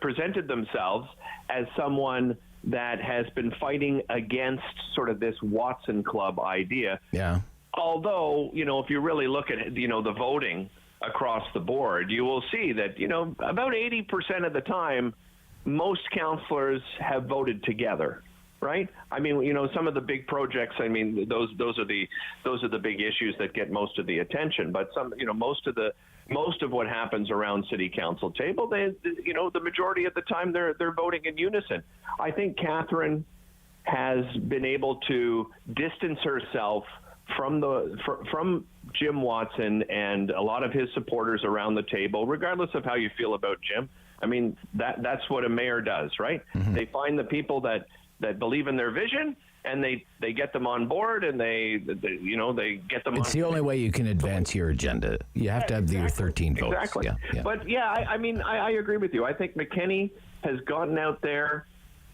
S10: presented themselves as someone that has been fighting against sort of this Watson Club idea.
S7: Yeah.
S10: Although, if you really look at the voting across the board, you will see that, about 80% of the time, most councillors have voted together. right? I mean, some of the big projects, I mean, those are the big issues that get most of the attention. But most of what happens around city council table, the majority of the time they're voting in unison. I think Catherine has been able to distance herself from Jim Watson and a lot of his supporters around the table, regardless of how you feel about Jim. I mean, that's what a mayor does, right? Mm-hmm. They find the people that believe in their vision, and they get them on board, and they get them. It's
S7: the only way you can advance your agenda. You have to have your 13 votes.
S10: Exactly.
S7: Yeah.
S10: But I agree with you. I think McKinney has gotten out there,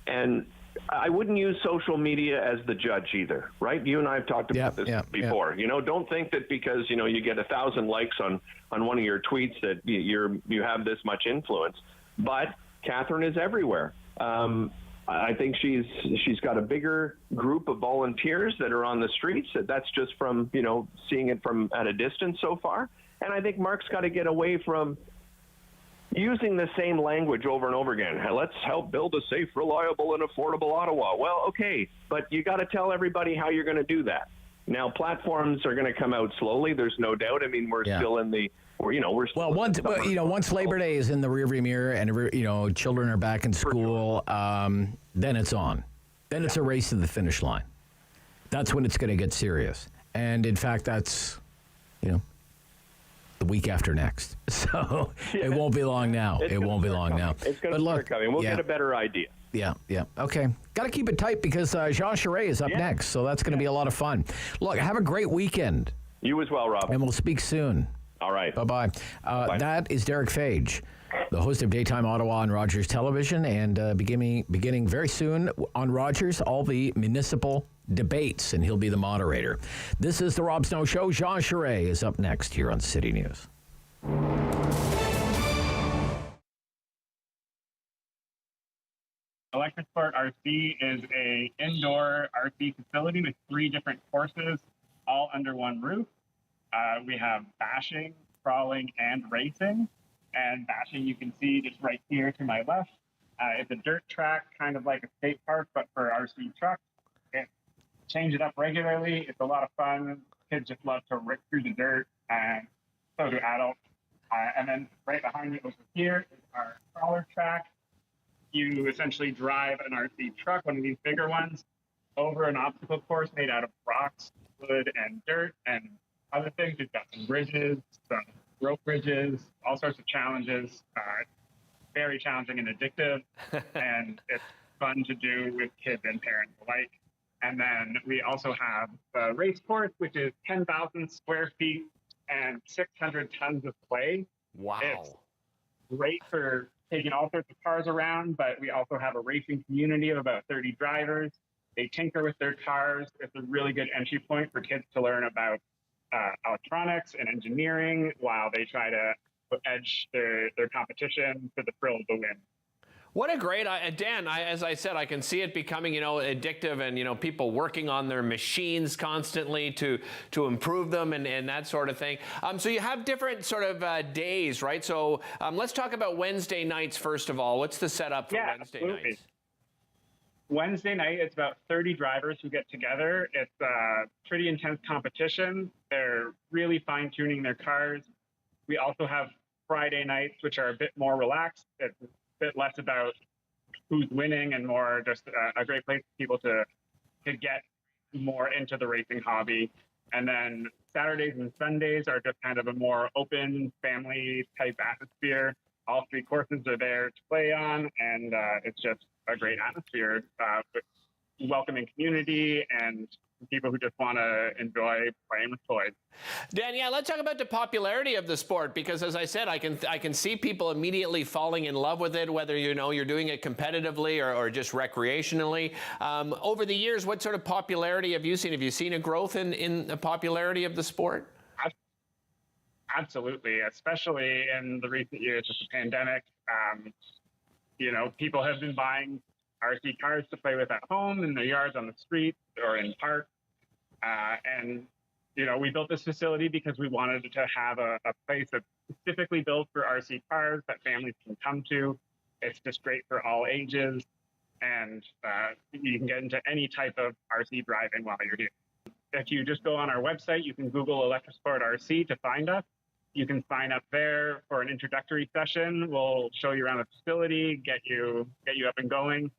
S10: and I wouldn't use social media as the judge either, right? You and I have talked about this before. Yeah. Don't think that because you get 1,000 likes on one of your tweets that you have this much influence. But Catherine is everywhere. I think she's got a bigger group of volunteers that are on the streets. That's just from seeing it from at a distance so far. And I think Mark's got to get away from using the same language over and over again. Let's help build a safe, reliable, and affordable Ottawa. Well, okay, but you got to tell everybody how you're going to do that. Now, platforms are going to come out slowly. There's no doubt. I mean, we're still in the. We're still
S7: once Labor Day is in the rearview mirror and children are back in school, then it's on. Then it's a race to the finish line. That's when it's going to get serious. And in fact, that's the week after next. So it won't be long now. It won't be long now.
S10: It's going to start coming. We'll get a better idea.
S7: Yeah. Okay. Got to keep it tight because Jean Charest is up next, so that's going to be a lot of fun. Look, have a great weekend.
S10: You as well, Rob.
S7: And we'll speak soon.
S10: All right.
S7: Bye-bye. That is Derick Fage, the host of Daytime Ottawa on Rogers Television, and beginning very soon on Rogers, all the municipal debates, and he'll be the moderator. This is the Rob Snow Show. Jean Charest is up next here on City News.
S12: Electric Sport RC is a indoor RC facility with 3 different courses, all under one roof. We have bashing, crawling, and racing. And bashing, you can see just right here to my left. It's a dirt track, kind of like a skate park, but for RC trucks. Change it up regularly. It's a lot of fun. Kids just love to rip through the dirt, and so do adults. And then right behind me over here is our crawler track. You essentially drive an RC truck, one of these bigger ones, over an obstacle course made out of rocks, wood, and dirt, and other things. We've got some bridges, some rope bridges, all sorts of challenges. Very challenging and addictive, and it's fun to do with kids and parents alike. And then we also have the race course, which is 10,000 square feet and 600 tons of clay.
S13: Wow.
S12: It's great for taking all sorts of cars around, but we also have a racing community of about 30 drivers. They tinker with their cars. It's a really good entry point for kids to learn about electronics and engineering while they try to edge their competition for the thrill of the win.
S13: What a great, Dan, as I said, I can see it becoming, addictive and, people working on their machines constantly to improve them and that sort of thing. So you have different sort of days, right? So let's talk about Wednesday nights, first of all. What's the setup for Wednesday nights?
S12: Wednesday night, it's about 30 drivers who get together. It's a pretty intense competition. They're really fine-tuning their cars. We also have Friday nights, which are a bit more relaxed. It's a bit less about who's winning and more just a great place for people to get more into the racing hobby. And then Saturdays and Sundays are just kind of a more open family-type atmosphere. All 3 courses are there to play on, and it's just a great atmosphere with welcoming community and people who just want to enjoy playing with toys.
S13: Dan, let's talk about the popularity of the sport, because as I said, I can see people immediately falling in love with it, whether you're doing it competitively or just recreationally. Over the years, what sort of popularity have you seen? Have you seen a growth in the popularity of the sport?
S12: Absolutely, especially in the recent years with the pandemic. People have been buying RC cars to play with at home, in their yards, on the street, or in parks. We built this facility because we wanted to have a place that's specifically built for RC cars that families can come to. It's just great for all ages. and you can get into any type of RC driving while you're here. If you just go on our website, you can Google Electrosport RC to find us. You can sign up there for an introductory session. We'll show you around the facility, get you up and going.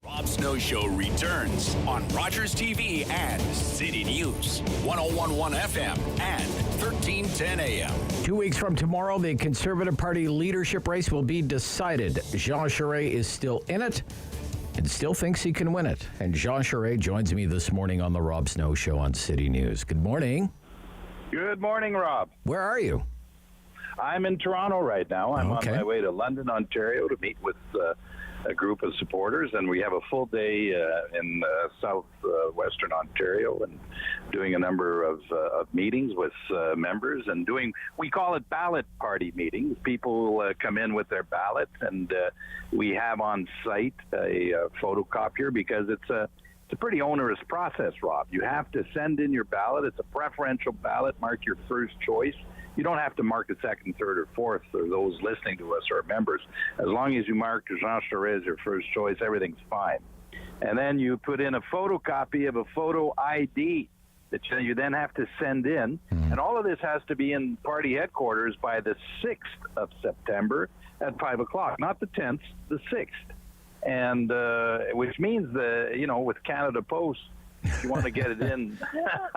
S1: Rob Snow Show returns on Rogers TV and City News, 101.1 FM and 1310 AM.
S7: 2 weeks from tomorrow, the Conservative Party leadership race will be decided. Jean Charest is still in it and still thinks he can win it. And Jean Charest joins me this morning on the Rob Snow Show on City News. Good morning.
S14: Good morning, Rob.
S7: Where are you?
S14: I'm in Toronto right now. I'm on my way to London, Ontario to meet with a group of supporters, and we have a full day in southwestern Ontario and doing a number of meetings with members and we call it ballot party meetings. People come in with their ballots, and we have on site a photocopier because it's a pretty onerous process, Rob. You have to send in your ballot. It's a preferential ballot. Mark your first choice. You don't have to mark the second, third, or fourth, or those listening to us or members. As long as you mark Jean Charest as your first choice, everything's fine. And then you put in a photocopy of a photo ID that you then have to send in. And all of this has to be in party headquarters by the 6th of September at 5 o'clock, not the 10th, the 6th. And which means, with Canada Post, if you want to get it in,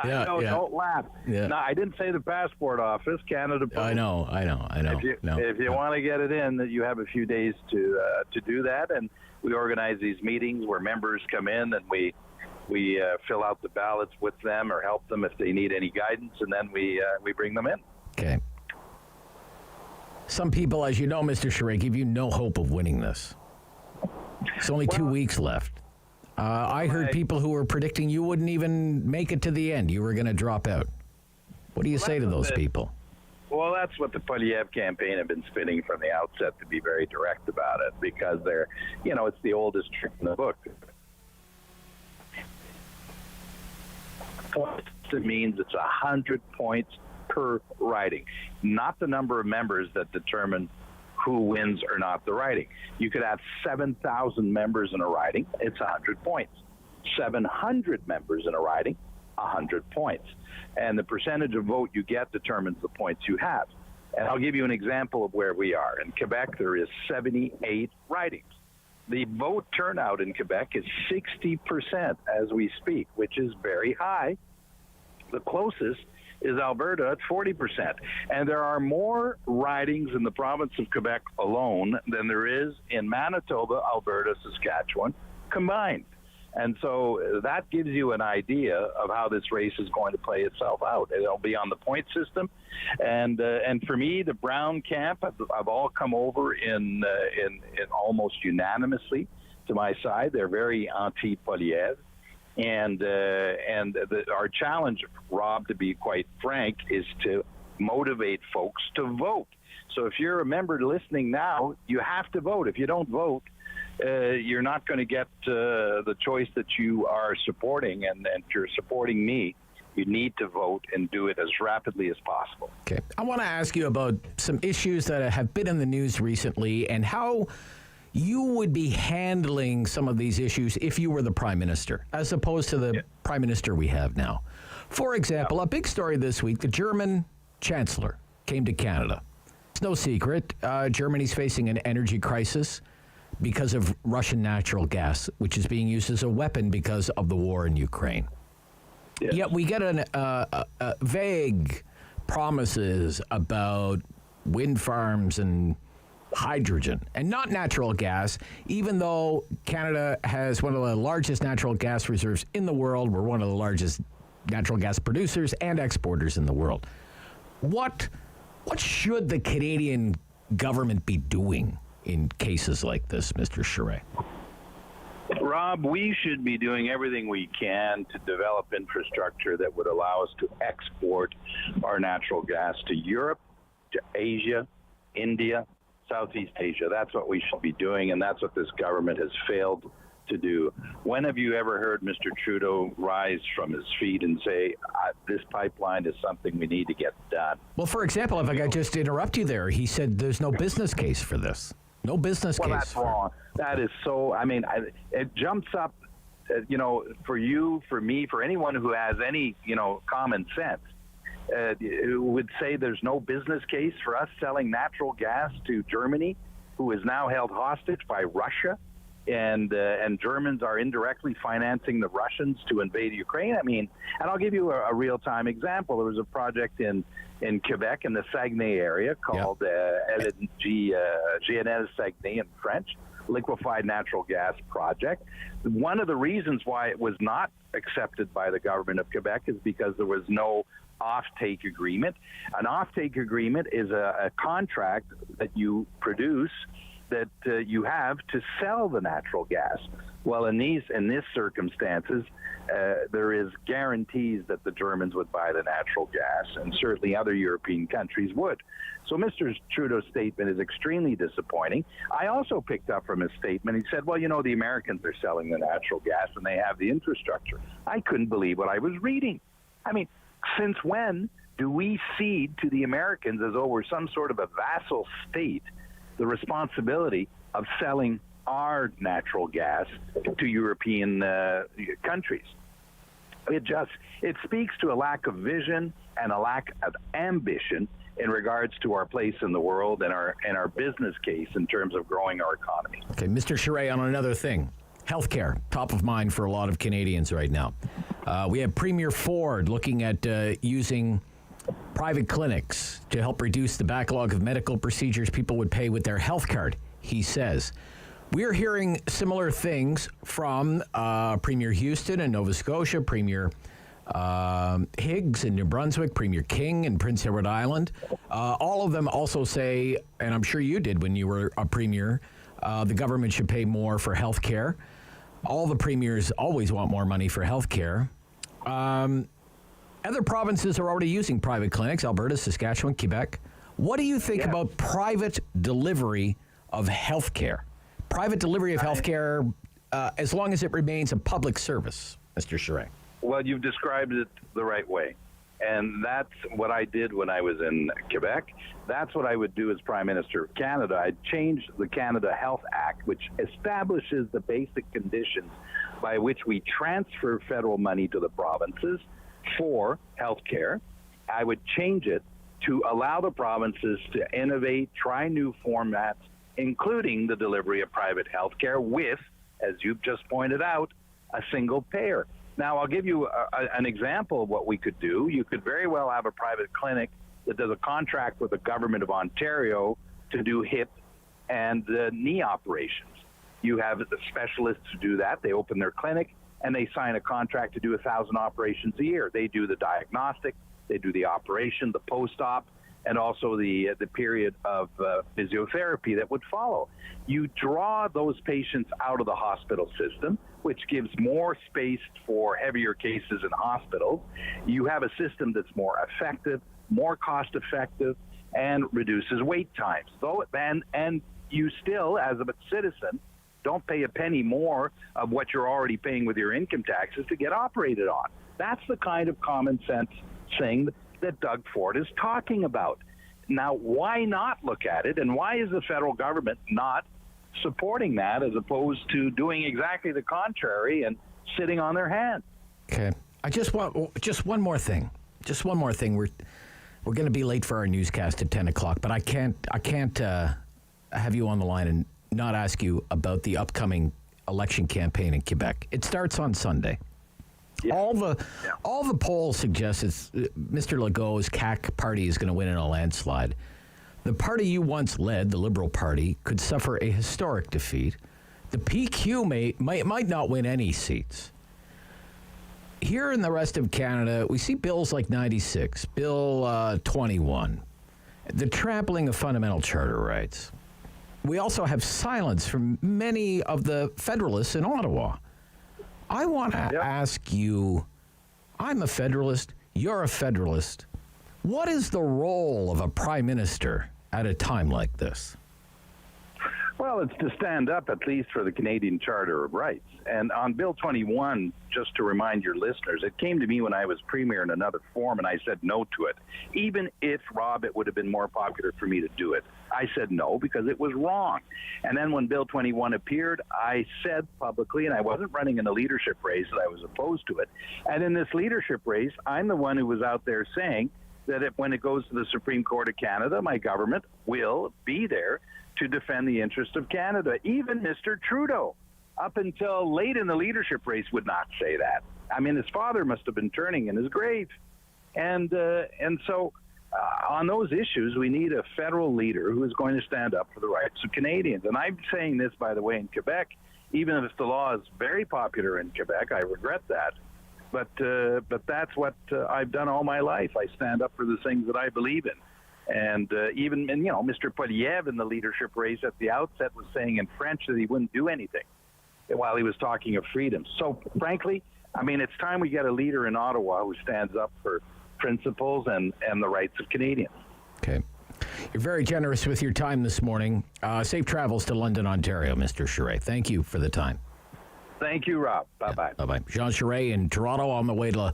S14: don't laugh. Yeah. No, I didn't say the passport office, Canada Post.
S7: I know.
S14: If you want to get it in, that you have a few days to do that, and we organize these meetings where members come in and we fill out the ballots with them or help them if they need any guidance, and then we bring them in.
S7: Okay. Some people, as you know, Mr. Charest, give you no hope of winning this. It's only 2 weeks left. I heard people who were predicting you wouldn't even make it to the end. You were going to drop out. What do you say to those people?
S14: Well, that's what the Polyev campaign have been spinning from the outset, to be very direct about it, because they're, it's the oldest trick in the book. It means it's 100 points per riding, not the number of members that determine who wins or not the riding. You could have 7,000 members in a riding, it's 100 points. 700 members in a riding, 100 points. And the percentage of vote you get determines the points you have. And I'll give you an example of where we are. In Quebec, there is 78 ridings. The vote turnout in Quebec is 60% as we speak, which is very high. The closest is Alberta at 40%. And there are more ridings in the province of Quebec alone than there is in Manitoba, Alberta, Saskatchewan combined. And so that gives you an idea of how this race is going to play itself out. It'll be on the point system. And for me, the Brown camp have all come over in almost unanimously to my side. They're very anti-Polyev. And our challenge, Rob, to be quite frank, is to motivate folks to vote. So if you're a member listening now, you have to vote. If you don't vote, you're not going to get the choice that you are supporting. And if you're supporting me, you need to vote and do it as rapidly as possible.
S7: Okay. I want to ask you about some issues that have been in the news recently and how you would be handling some of these issues if you were the prime minister, as opposed to the prime minister we have now. For example, a big story this week, the German chancellor came to Canada. It's no secret, Germany's facing an energy crisis because of Russian natural gas, which is being used as a weapon because of the war in Ukraine. Yes. Yet we get vague promises about wind farms and hydrogen and not natural gas, even though Canada has one of the largest natural gas reserves in the world. We're one of the largest natural gas producers and exporters in the world. What should the Canadian government be doing in cases like this, Mr. Charest?
S14: Rob, we should be doing everything we can to develop infrastructure that would allow us to export our natural gas to Europe, to Asia, India, Southeast Asia. That's what we should be doing, and that's what this government has failed to do. When have you ever heard Mr. Trudeau rise from his feet and say, this pipeline is something we need to get done?
S7: Well, for example, if I could just interrupt you there, he said there's no business case for this. No business case.
S14: Well, that's wrong. That is so. I mean, it jumps up. For you, for me, for anyone who has any, common sense, would say there's no business case for us selling natural gas to Germany, who is now held hostage by Russia, and Germans are indirectly financing the Russians to invade Ukraine. I mean, and I'll give you a real-time example. There was a project in Quebec in the Saguenay area called GNL Saguenay in French, liquefied natural gas project. One of the reasons why it was not accepted by the government of Quebec is because there was no offtake agreement. An offtake agreement is a contract that you produce that you have to sell the natural gas. Well, in these circumstances, there is guarantees that the Germans would buy the natural gas, and certainly other European countries would. So Mr. Trudeau's statement is extremely disappointing. I also picked up from his statement, he said, well, the Americans are selling the natural gas and they have the infrastructure. I couldn't believe what I was reading. I mean, since when do we cede to the Americans as though we're some sort of a vassal state the responsibility of selling our natural gas to European countries? It speaks to a lack of vision and a lack of ambition in regards to our place in the world and our business case in terms of growing our economy.
S7: Okay, Mr. Charest, on another thing. Healthcare, top of mind for a lot of Canadians right now. We have Premier Ford looking at using private clinics to help reduce the backlog of medical procedures people would pay with their health card, he says. We're hearing similar things from Premier Houston in Nova Scotia, Premier Higgs in New Brunswick, Premier King in Prince Edward Island. All of them also say, and I'm sure you did when you were a premier, the government should pay more for health care. All the premiers always want more money for health care. Other provinces are already using private clinics, Alberta, Saskatchewan, Quebec. What do you think about private delivery of health care? Private delivery of health care, as long as it remains a public service, Mr. Charest.
S14: Well, you've described it the right way. And that's what I did when I was in Quebec. That's what I would do as Prime Minister of Canada. I'd change the Canada Health Act, which establishes the basic conditions by which we transfer federal money to the provinces for health care. I would change it to allow the provinces to innovate, try new formats, including the delivery of private health care with, as you've just pointed out, a single payer. Now, I'll give you an example of what we could do. You could very well have a private clinic that does a contract with the government of Ontario to do hip and knee operations. You have the specialists who do that. They open their clinic, and they sign a contract to do 1,000 operations a year. They do the diagnostic, they do the operation, the post-op, and also the period of physiotherapy that would follow. You draw those patients out of the hospital system, which gives more space for heavier cases in hospitals. You have a system that's more effective, more cost-effective, and reduces wait times. And you still, as a citizen, don't pay a penny more of what you're already paying with your income taxes to get operated on. That's the kind of common sense thing that Doug Ford is talking about. Now, why not look at it, and why is the federal government not supporting that as opposed to doing exactly the contrary and sitting on their hands?
S7: Okay. I just want one more thing. Just one more thing. We're going to be late for our newscast at 10 o'clock, but I can't have you on the line and not ask you about the upcoming election campaign in Quebec. It starts on Sunday. Yeah. All the polls suggest is Mr. Legault's CAQ party is going to win in a landslide. The party you once led, the Liberal Party, could suffer a historic defeat. The PQ might not win any seats. Here in the rest of Canada, we see bills like 96, Bill 21, the trampling of fundamental charter rights. We also have silence from many of the Federalists in Ottawa. I want to ask you, I'm a Federalist, you're a Federalist. What is the role of a Prime Minister at a time like this?
S14: Well, it's to stand up at least for the Canadian Charter of Rights. And on Bill 21, just to remind your listeners, it came to me when I was premier in another forum, and I said no to it. Even if, Rob, it would have been more popular for me to do it, I said no because it was wrong. And then when Bill 21 appeared, I said publicly, and I wasn't running in a leadership race, that I was opposed to it. And in this leadership race, I'm the one who was out there saying that when it goes to the Supreme Court of Canada, my government will be there to defend the interest of Canada. Even Mr. Trudeau, up until late in the leadership race, would not say that. I mean, his father must have been turning in his grave. And so on those issues, we need a federal leader who is going to stand up for the rights of Canadians. And I'm saying this, by the way, in Quebec, even if the law is very popular in Quebec, I regret that. But that's what I've done all my life. I stand up for the things that I believe in. And Mr. Poilievre in the leadership race at the outset was saying in French that he wouldn't do anything while he was talking of freedom. So, frankly, I mean, it's time we get a leader in Ottawa who stands up for principles and the rights of Canadians.
S7: Okay. You're very generous with your time this morning. Safe travels to London, Ontario, Mr. Charest. Thank you for the time.
S14: Thank you, Rob. Bye-bye.
S7: Bye-bye. Jean Charest in Toronto on the way to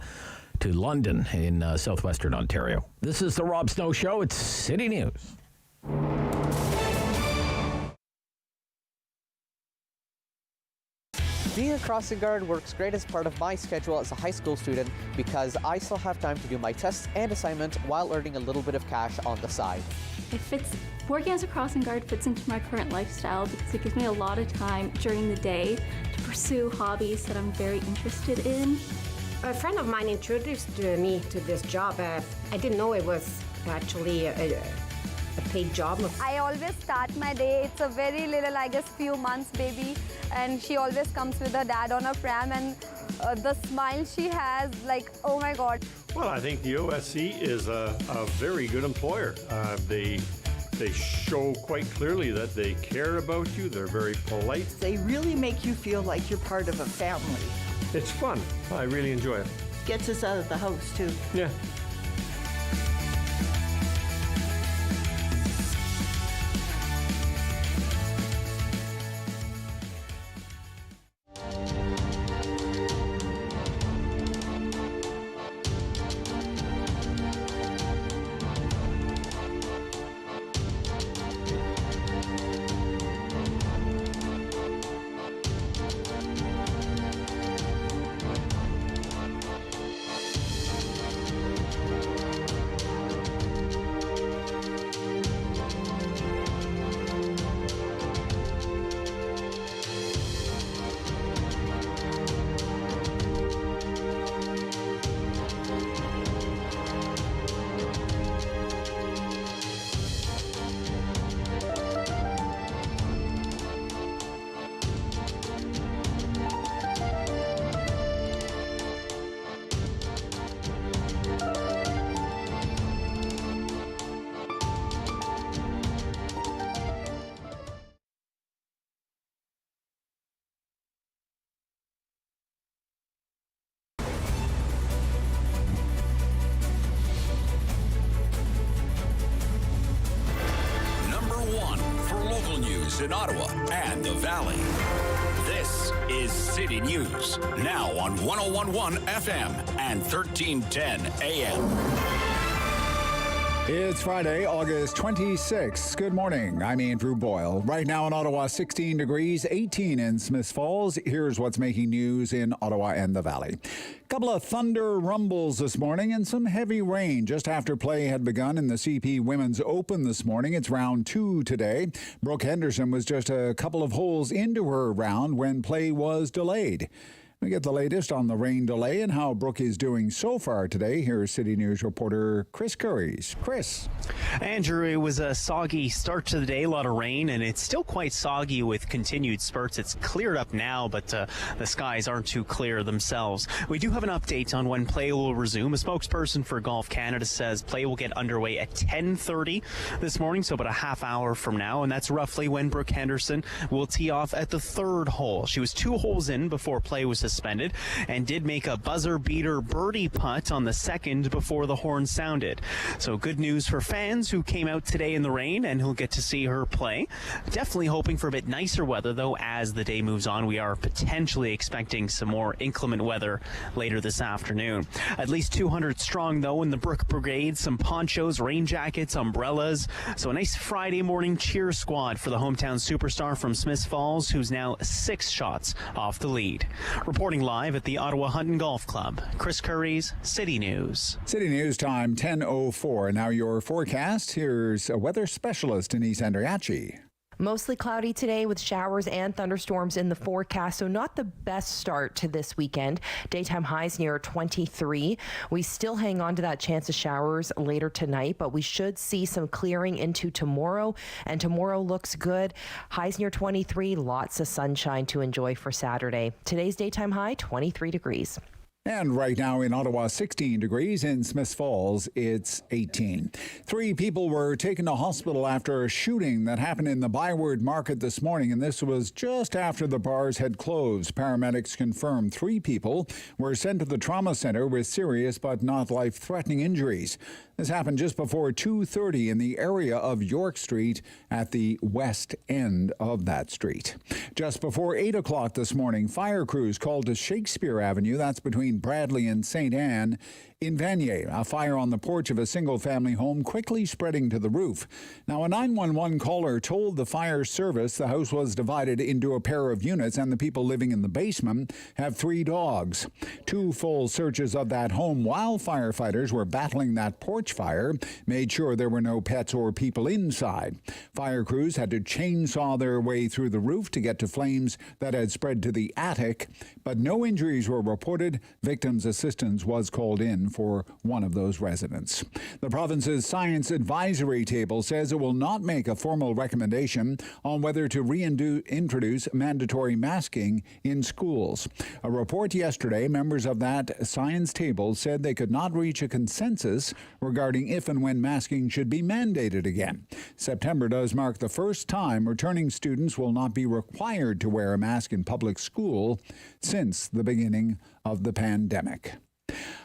S7: London in southwestern Ontario. This is the Rob Snow Show. It's City News.
S15: Being a crossing guard works great as part of my schedule as a high school student because I still have time to do my tests and assignments while earning a little bit of cash on the side.
S16: Working as a crossing guard fits into my current lifestyle because it gives me a lot of time during the day to pursue hobbies that I'm very interested in.
S17: A friend of mine introduced me to this job. I didn't know it was actually a paid job.
S18: I always start my day. It's a very little, I guess, few months baby, and she always comes with her dad on a pram, and the smile she has, like, oh my God.
S19: Well, I think the OSC is a very good employer. They show quite clearly that they care about you. They're very polite.
S20: They really make you feel like you're part of a family.
S19: It's fun. I really enjoy it.
S20: Gets us out of the house, too.
S19: Yeah.
S1: In Ottawa and the Valley. This is City News, now on 101.1 FM and 1310 AM.
S2: It's Friday, August 26th. Good morning. I'm Andrew Boyle. Right now in Ottawa, 16 degrees, 18 in Smiths Falls. Here's what's making news in Ottawa and the Valley. Couple of thunder rumbles this morning and some heavy rain just after play had begun in the CP Women's Open this morning. It's round 2 today. Brooke Henderson was just a couple of holes into her round when play was delayed. We get the latest on the rain delay and how Brooke is doing so far today. Here's City News reporter Chris Curries. Chris.
S3: Andrew, it was a soggy start to the day, a lot of rain, and it's still quite soggy with continued spurts. It's cleared up now, but the skies aren't too clear themselves. We do have an update on when play will resume. A spokesperson for Golf Canada says play will get underway at 10:30 this morning, so about a half hour from now, and that's roughly when Brooke Henderson will tee off at the third hole. She was 2 holes in before play was suspended and did make a buzzer-beater birdie putt on the second before the horn sounded. So good news for fans who came out today in the rain and who'll get to see her play. Definitely hoping for a bit nicer weather, though, as the day moves on. We are potentially expecting some more inclement weather later this afternoon. At least 200 strong, though, in the Brook Brigade. Some ponchos, rain jackets, umbrellas. So a nice Friday morning cheer squad for the hometown superstar from Smiths Falls, who's now 6 shots off the lead. Reporting live at the Ottawa Hunt and Golf Club, Chris Curry's City News.
S2: City News time, 10:04. Now your forecast. Here's a weather specialist, Denise Andriachi.
S4: Mostly cloudy today with showers and thunderstorms in the forecast, so not the best start to this weekend. Daytime highs near 23. We still hang on to that chance of showers later tonight, but we should see some clearing into tomorrow, and tomorrow looks good. Highs near 23, lots of sunshine to enjoy for Saturday. Today's daytime high, 23 degrees.
S2: And right now in Ottawa, 16 degrees. In Smiths Falls, it's 18. 3 people were taken to hospital after a shooting that happened in the Byward Market this morning, and this was just after the bars had closed. Paramedics confirmed 3 people were sent to the trauma center with serious but not life-threatening injuries. This happened just before 2:30 in the area of York Street at the west end of that street. Just before 8 o'clock this morning, fire crews called to Shakespeare Avenue, that's between Bradley and St. Anne, in Vanier. A fire on the porch of a single-family home quickly spreading to the roof. Now, a 911 caller told the fire service the house was divided into a pair of units and the people living in the basement have 3 dogs. 2 full searches of that home while firefighters were battling that porch fire made sure there were no pets or people inside. Fire crews had to chainsaw their way through the roof to get to flames that had spread to the attic, but no injuries were reported. Victims' assistance was called in for one of those residents. The province's Science Advisory Table says it will not make a formal recommendation on whether to reintroduce mandatory masking in schools. A report yesterday, members of that science table said they could not reach a consensus regarding if and when masking should be mandated again. September does mark the first time returning students will not be required to wear a mask in public school since the beginning of the pandemic.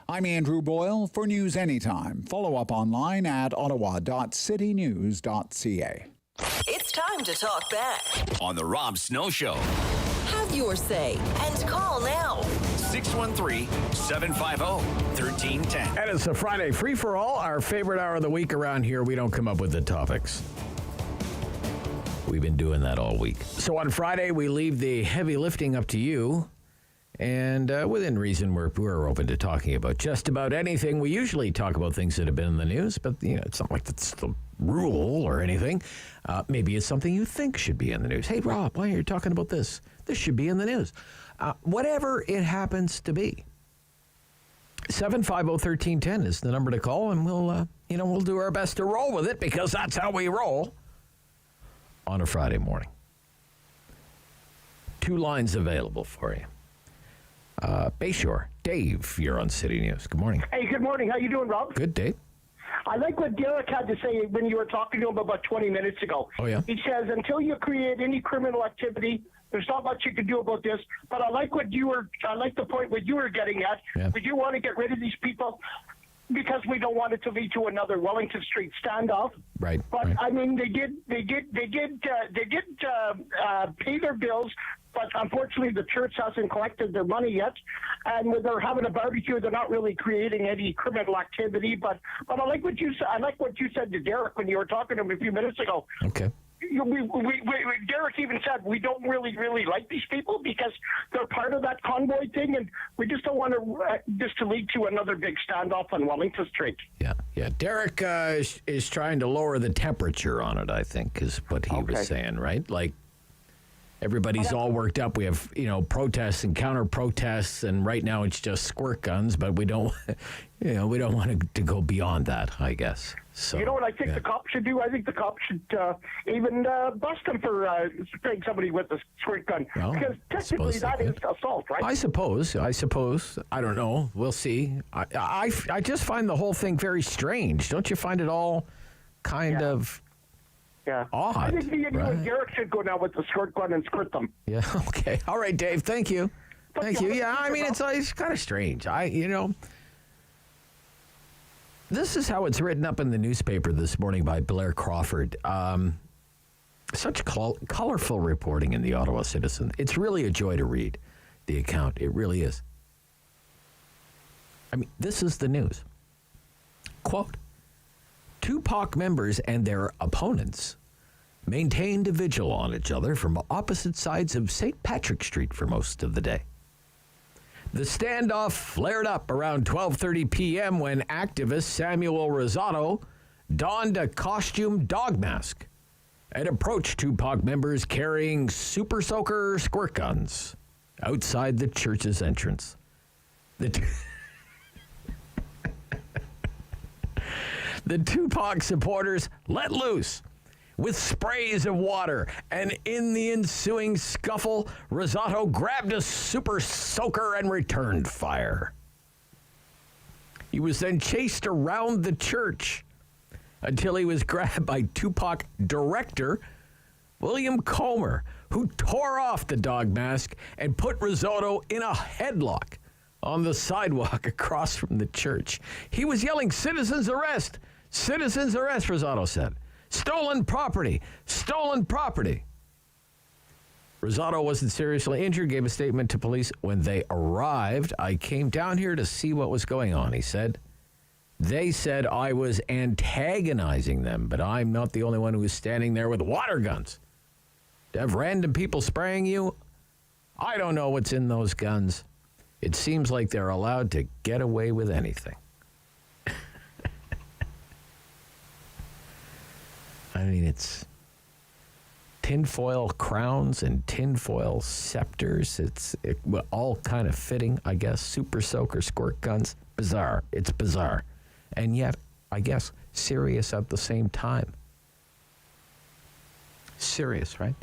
S2: I'm Andrew Boyle for News Anytime. Follow up online at ottawa.citynews.ca.
S6: It's time to talk back
S1: On the Rob Snow Show.
S6: Have your say and call now.
S1: 613-750-1310.
S7: And it's a Friday free-for-all, our favorite hour of the week around here. We don't come up with the topics. We've been doing that all week. So on Friday, we leave the heavy lifting up to you. And within reason, we're open to talking about just about anything. We usually talk about things that have been in the news, but it's not like that's the rule or anything. Maybe it's something you think should be in the news. Hey, Rob, why are you talking about this? This should be in the news. Whatever it happens to be. 750-1310 is the number to call, and we'll do our best to roll with it because that's how we roll on a Friday morning. 2 lines available for you. Bayshore, Dave, you're on City News. Good morning.
S21: Hey, good morning. How you doing, Rob?
S7: Good, Dave.
S21: I like what Derick had to say when you were talking to him about 20 minutes ago.
S7: Oh, yeah?
S21: He says, until you create any criminal activity, there's not much you can do about this. But I like the point what you were getting at.
S7: Yeah.
S21: We do want to get rid of these people because we don't want it to lead to another Wellington Street standoff.
S7: Right.
S21: But
S7: right.
S21: I mean, they did pay their bills. But unfortunately, the church hasn't collected their money yet, and when they're having a barbecue, they're not really creating any criminal activity. But I like what you said. I like what you said to Derick when you were talking to him a few minutes ago.
S7: Okay.
S21: Derick even said we don't really like these people because they're part of that convoy thing, and we just don't want this to lead to another big standoff on Wellington Street.
S7: Yeah. Derick is trying to lower the temperature on it, I think, is what he was saying, right? Like, everybody's all worked up. We have, protests and counter protests, and right now it's just squirt guns. But we don't, we don't want to go beyond that, I guess. So,
S21: you know what I think the cops should do? I think the cops should even bust them for spraying somebody with a squirt gun, because technically that is assault, right?
S7: I suppose. I don't know. We'll see. I just find the whole thing very strange. Don't you find it all kind of?
S21: Yeah.
S7: Odd,
S21: I think you and Derick should go now with the squirt gun and squirt them.
S7: Yeah, okay. All right, Dave, thank you. Thank you. Yeah, I mean, it's kind of strange. This is how it's written up in the newspaper this morning by Blair Crawford. Such colorful reporting in the Ottawa Citizen. It's really a joy to read the account. It really is. I mean, this is the news. Quote, Tupac members and their opponents maintained a vigil on each other from opposite sides of St. Patrick Street for most of the day. The standoff flared up around 12:30 p.m. when activist Samuel Rosado donned a costume dog mask and approached Tupac members carrying Super Soaker squirt guns outside the church's entrance. The Tupac supporters let loose with sprays of water, and in the ensuing scuffle, Rosado grabbed a Super Soaker and returned fire. He was then chased around the church until he was grabbed by Tupac director William Comer, who tore off the dog mask and put Rosado in a headlock on the sidewalk across from the church. He was yelling, "Citizens arrest! Citizens arrest," Rosado said. "Stolen property! Stolen property!" Rosado wasn't seriously injured, gave a statement to police when they arrived. "I came down here to see what was going on," he said. "They said I was antagonizing them, but I'm not the only one who was standing there with water guns. To have random people spraying you, I don't know what's in those guns. It seems like they're allowed to get away with anything." I mean, it's tinfoil crowns and tinfoil scepters. It's all kind of fitting, I guess. Super Soaker squirt guns. Bizarre. It's bizarre. And yet, I guess, serious at the same time. Serious, right?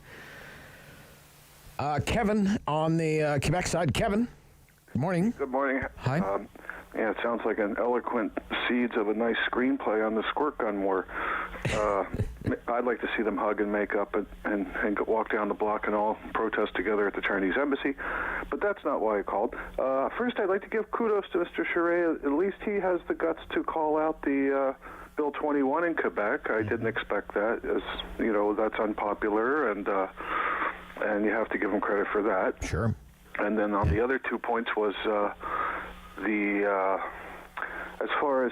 S7: Kevin on the Quebec side. Kevin, good morning.
S5: Good morning.
S7: Hi.
S5: Yeah, it sounds like an eloquent seeds of a nice screenplay on the squirt gun war. I'd like to see them hug and make up and walk down the block and all protest together at the Chinese embassy. But that's not why I called. First, I'd like to give kudos to Mr. Charest. At least he has the guts to call out the Bill 21 in Quebec. I didn't expect that. As you know, that's unpopular, and you have to give him credit for that.
S7: Sure.
S5: And then on the other 2 points was as far as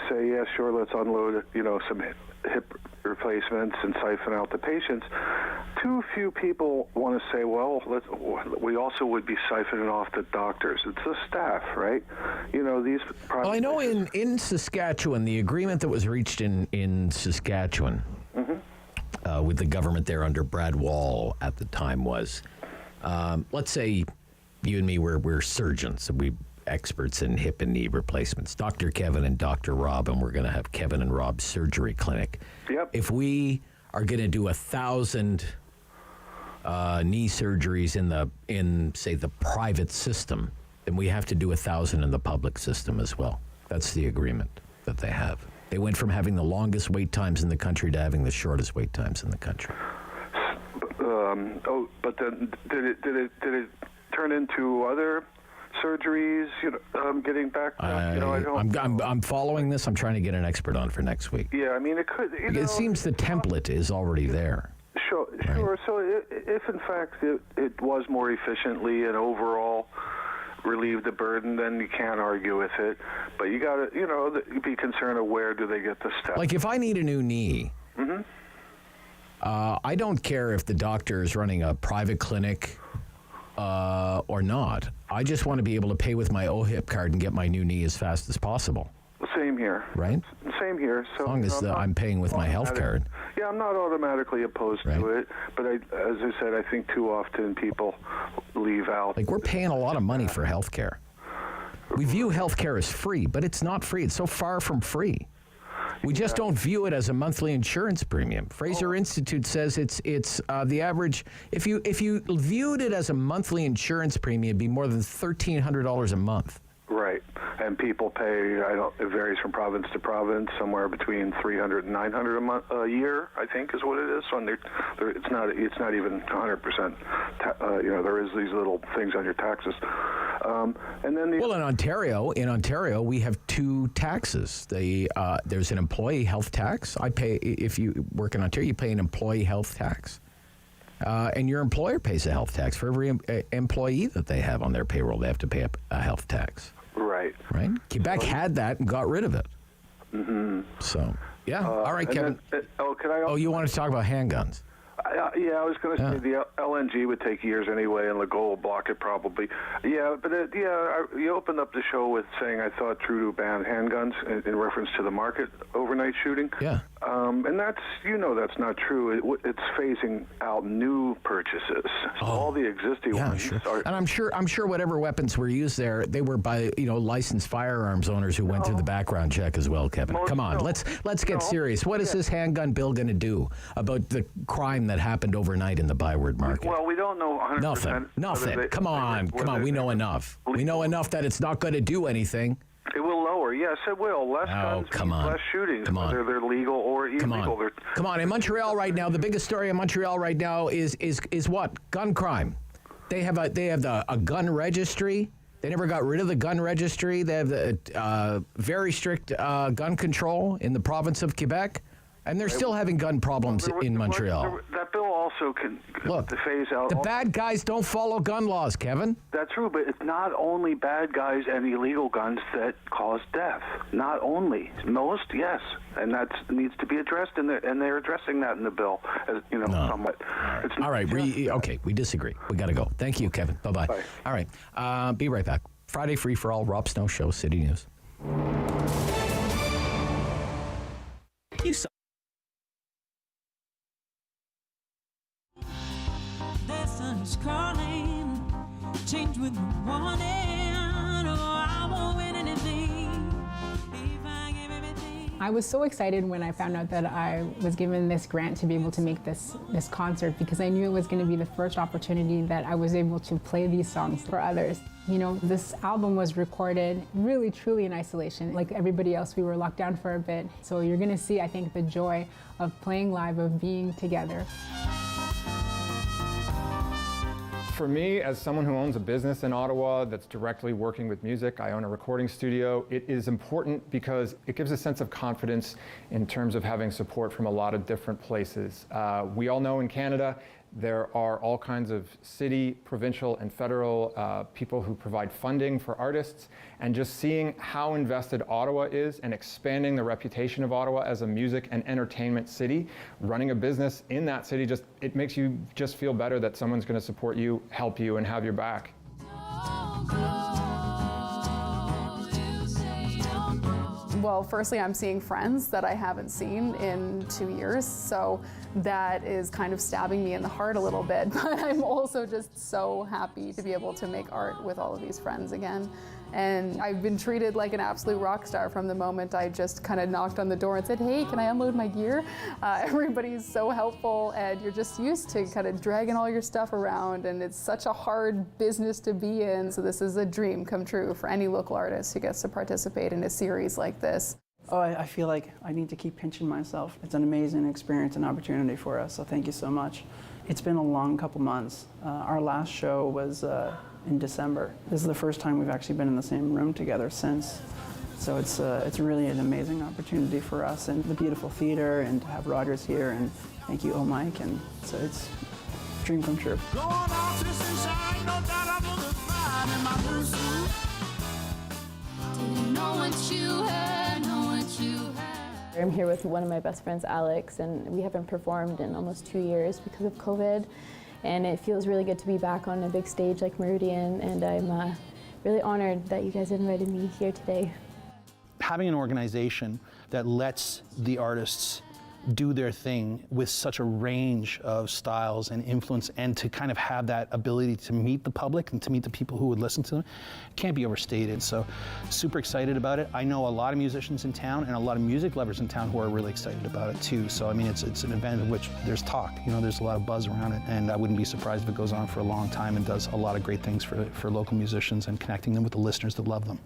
S5: say, yeah, sure, let's unload, some hip replacements and siphon out the patients. Too few people want to say, well, we also would be siphoning off the doctors. It's the staff, right? These.
S7: Well, I know in Saskatchewan, the agreement that was reached in Saskatchewan with the government there under Brad Wall at the time was, let's say you and me, we're surgeons, and we experts in hip and knee replacements. Dr. Kevin and Dr. Rob, and we're going to have Kevin and Rob's surgery clinic.
S5: Yep.
S7: If we are going to do 1,000 knee surgeries in say the private system, then we have to do 1,000 in the public system as well. That's the agreement that they have. They went from having the longest wait times in the country to having the shortest wait times in the country.
S5: But then did it turn into other surgeries? Getting back. I don't.
S7: I'm following this. I'm trying to get an expert on for next week.
S5: Yeah, I mean, it could.
S7: It seems the template is already there.
S5: Sure.
S7: Right?
S5: Sure. So if in fact it was more efficiently and overall relieve the burden, then you can't argue with it. But you got to, be concerned of where do they get the steps.
S7: Like if I need a new knee, I don't care if the doctor is running a private clinic or not. I just want to be able to pay with my OHIP card and get my new knee as fast as possible.
S5: Same here.
S7: Right?
S5: Same here. So,
S7: as long as I'm paying with my health card.
S5: Yeah, I'm not automatically opposed to it, but as I said, I think too often people leave out.
S7: Like we're paying a lot of money for health care. We view health care as free, but it's not free. It's so far from free. We just don't view it as a monthly insurance premium. Fraser Institute says it's the average. If you viewed it as a monthly insurance premium, it'd be more than $1,300 a month.
S5: Right. and people pay. It varies from province to province, somewhere between $300 and $900 a year, I think, is what it is. So it's not even 100%. There is these little things on your taxes, and then
S7: in Ontario, we have two taxes. There's an employee health tax. I pay if you work in Ontario, you pay an employee health tax. And your employer pays a health tax. For every employee that they have on their payroll, they have to pay a health tax.
S5: Right.
S7: Right? Quebec had that and got rid of it.
S5: Mm-hmm.
S7: So, yeah. All right, Kevin. You want to talk about handguns?
S5: I was going to say the LNG would take years anyway, and Legault will block it probably. Yeah, but you opened up the show with saying I thought Trudeau banned handguns in reference to the Market overnight shooting.
S7: Yeah.
S5: And that's not true. It's phasing out new purchases. So all the existing ones.
S7: Sure. And I'm sure whatever weapons were used there, they were by licensed firearms owners who went through the background check as well. Kevin, come on, let's get serious. What is this handgun bill going to do about the crime that happened overnight in the Byward Market?
S5: Well, we don't know 100%.
S7: Nothing. Come on. We know enough. We know enough that it's not going to do anything.
S5: It will lower. Yes, it will. Less guns, less shootings, whether they're legal or illegal.
S7: Come on. In Montreal right now, the biggest story in Montreal right now is what? Gun crime. They have a gun registry. They never got rid of the gun registry. They have the very strict gun control in the province of Quebec. And they're still having gun problems in Montreal.
S5: That bill also can phase out.
S7: The bad guys don't follow gun laws, Kevin.
S5: That's true, but it's not only bad guys and illegal guns that cause death. Not only. Most, yes. And that needs to be addressed, and they're addressing that in the bill, somewhat.
S7: All right. We disagree. We got to go. Thank you, Kevin. Bye-bye.
S5: Bye.
S7: All right. Be right back. Friday Free for All, Rob Snow Show, City News.
S8: Calling, change with warning. I won't win anything if I give everything.
S22: I was so excited when I found out that I was given this grant to be able to make this concert, because I knew it was going to be the first opportunity that I was able to play these songs for others. This album was recorded really, truly in isolation. Like everybody else, we were locked down for a bit. So you're going to see, I think, the joy of playing live, of being together.
S23: For me, as someone who owns a business in Ottawa that's directly working with music, I own a recording studio, it is important because it gives a sense of confidence in terms of having support from a lot of different places. We all know in Canada, there are all kinds of city, provincial, and federal people who provide funding for artists, and just seeing how invested Ottawa is and expanding the reputation of Ottawa as a music and entertainment city, running a business in that city, it makes you just feel better that someone's going to support you, help you, and have your back.
S24: Well, firstly, I'm seeing friends that I haven't seen in 2 years, so that is kind of stabbing me in the heart a little bit, but I'm also just so happy to be able to make art with all of these friends again. And I've been treated like an absolute rock star from the moment I just kind of knocked on the door and said, hey, can I unload my gear? Everybody's so helpful, and you're just used to kind of dragging all your stuff around, and it's such a hard business to be in. So this is a dream come true for any local artist who gets to participate in a series like this.
S25: Oh, I feel like I need to keep pinching myself. It's an amazing experience and opportunity for us, so thank you so much. It's been a long couple months. Our last show was in December. This is the first time we've actually been in the same room together since. So it's really an amazing opportunity for us, and the beautiful theater, and to have Rogers here, and thank you, Oh Mike, and so it's a dream come true.
S26: I'm here with one of my best friends, Alex, and we haven't performed in almost 2 years because of COVID. And it feels really good to be back on a big stage like Meridian, and I'm really honored that you guys invited me here today.
S27: Having an organization that lets the artists do their thing with such a range of styles and influence, and to kind of have that ability to meet the public and to meet the people who would listen to them, can't be overstated. So super excited about it. I know a lot of musicians in town and a lot of music lovers in town who are really excited about it too. So I mean, it's an event in which there's talk, there's a lot of buzz around it, and I wouldn't be surprised if it goes on for a long time and does a lot of great things for local musicians and connecting them with the listeners that love them.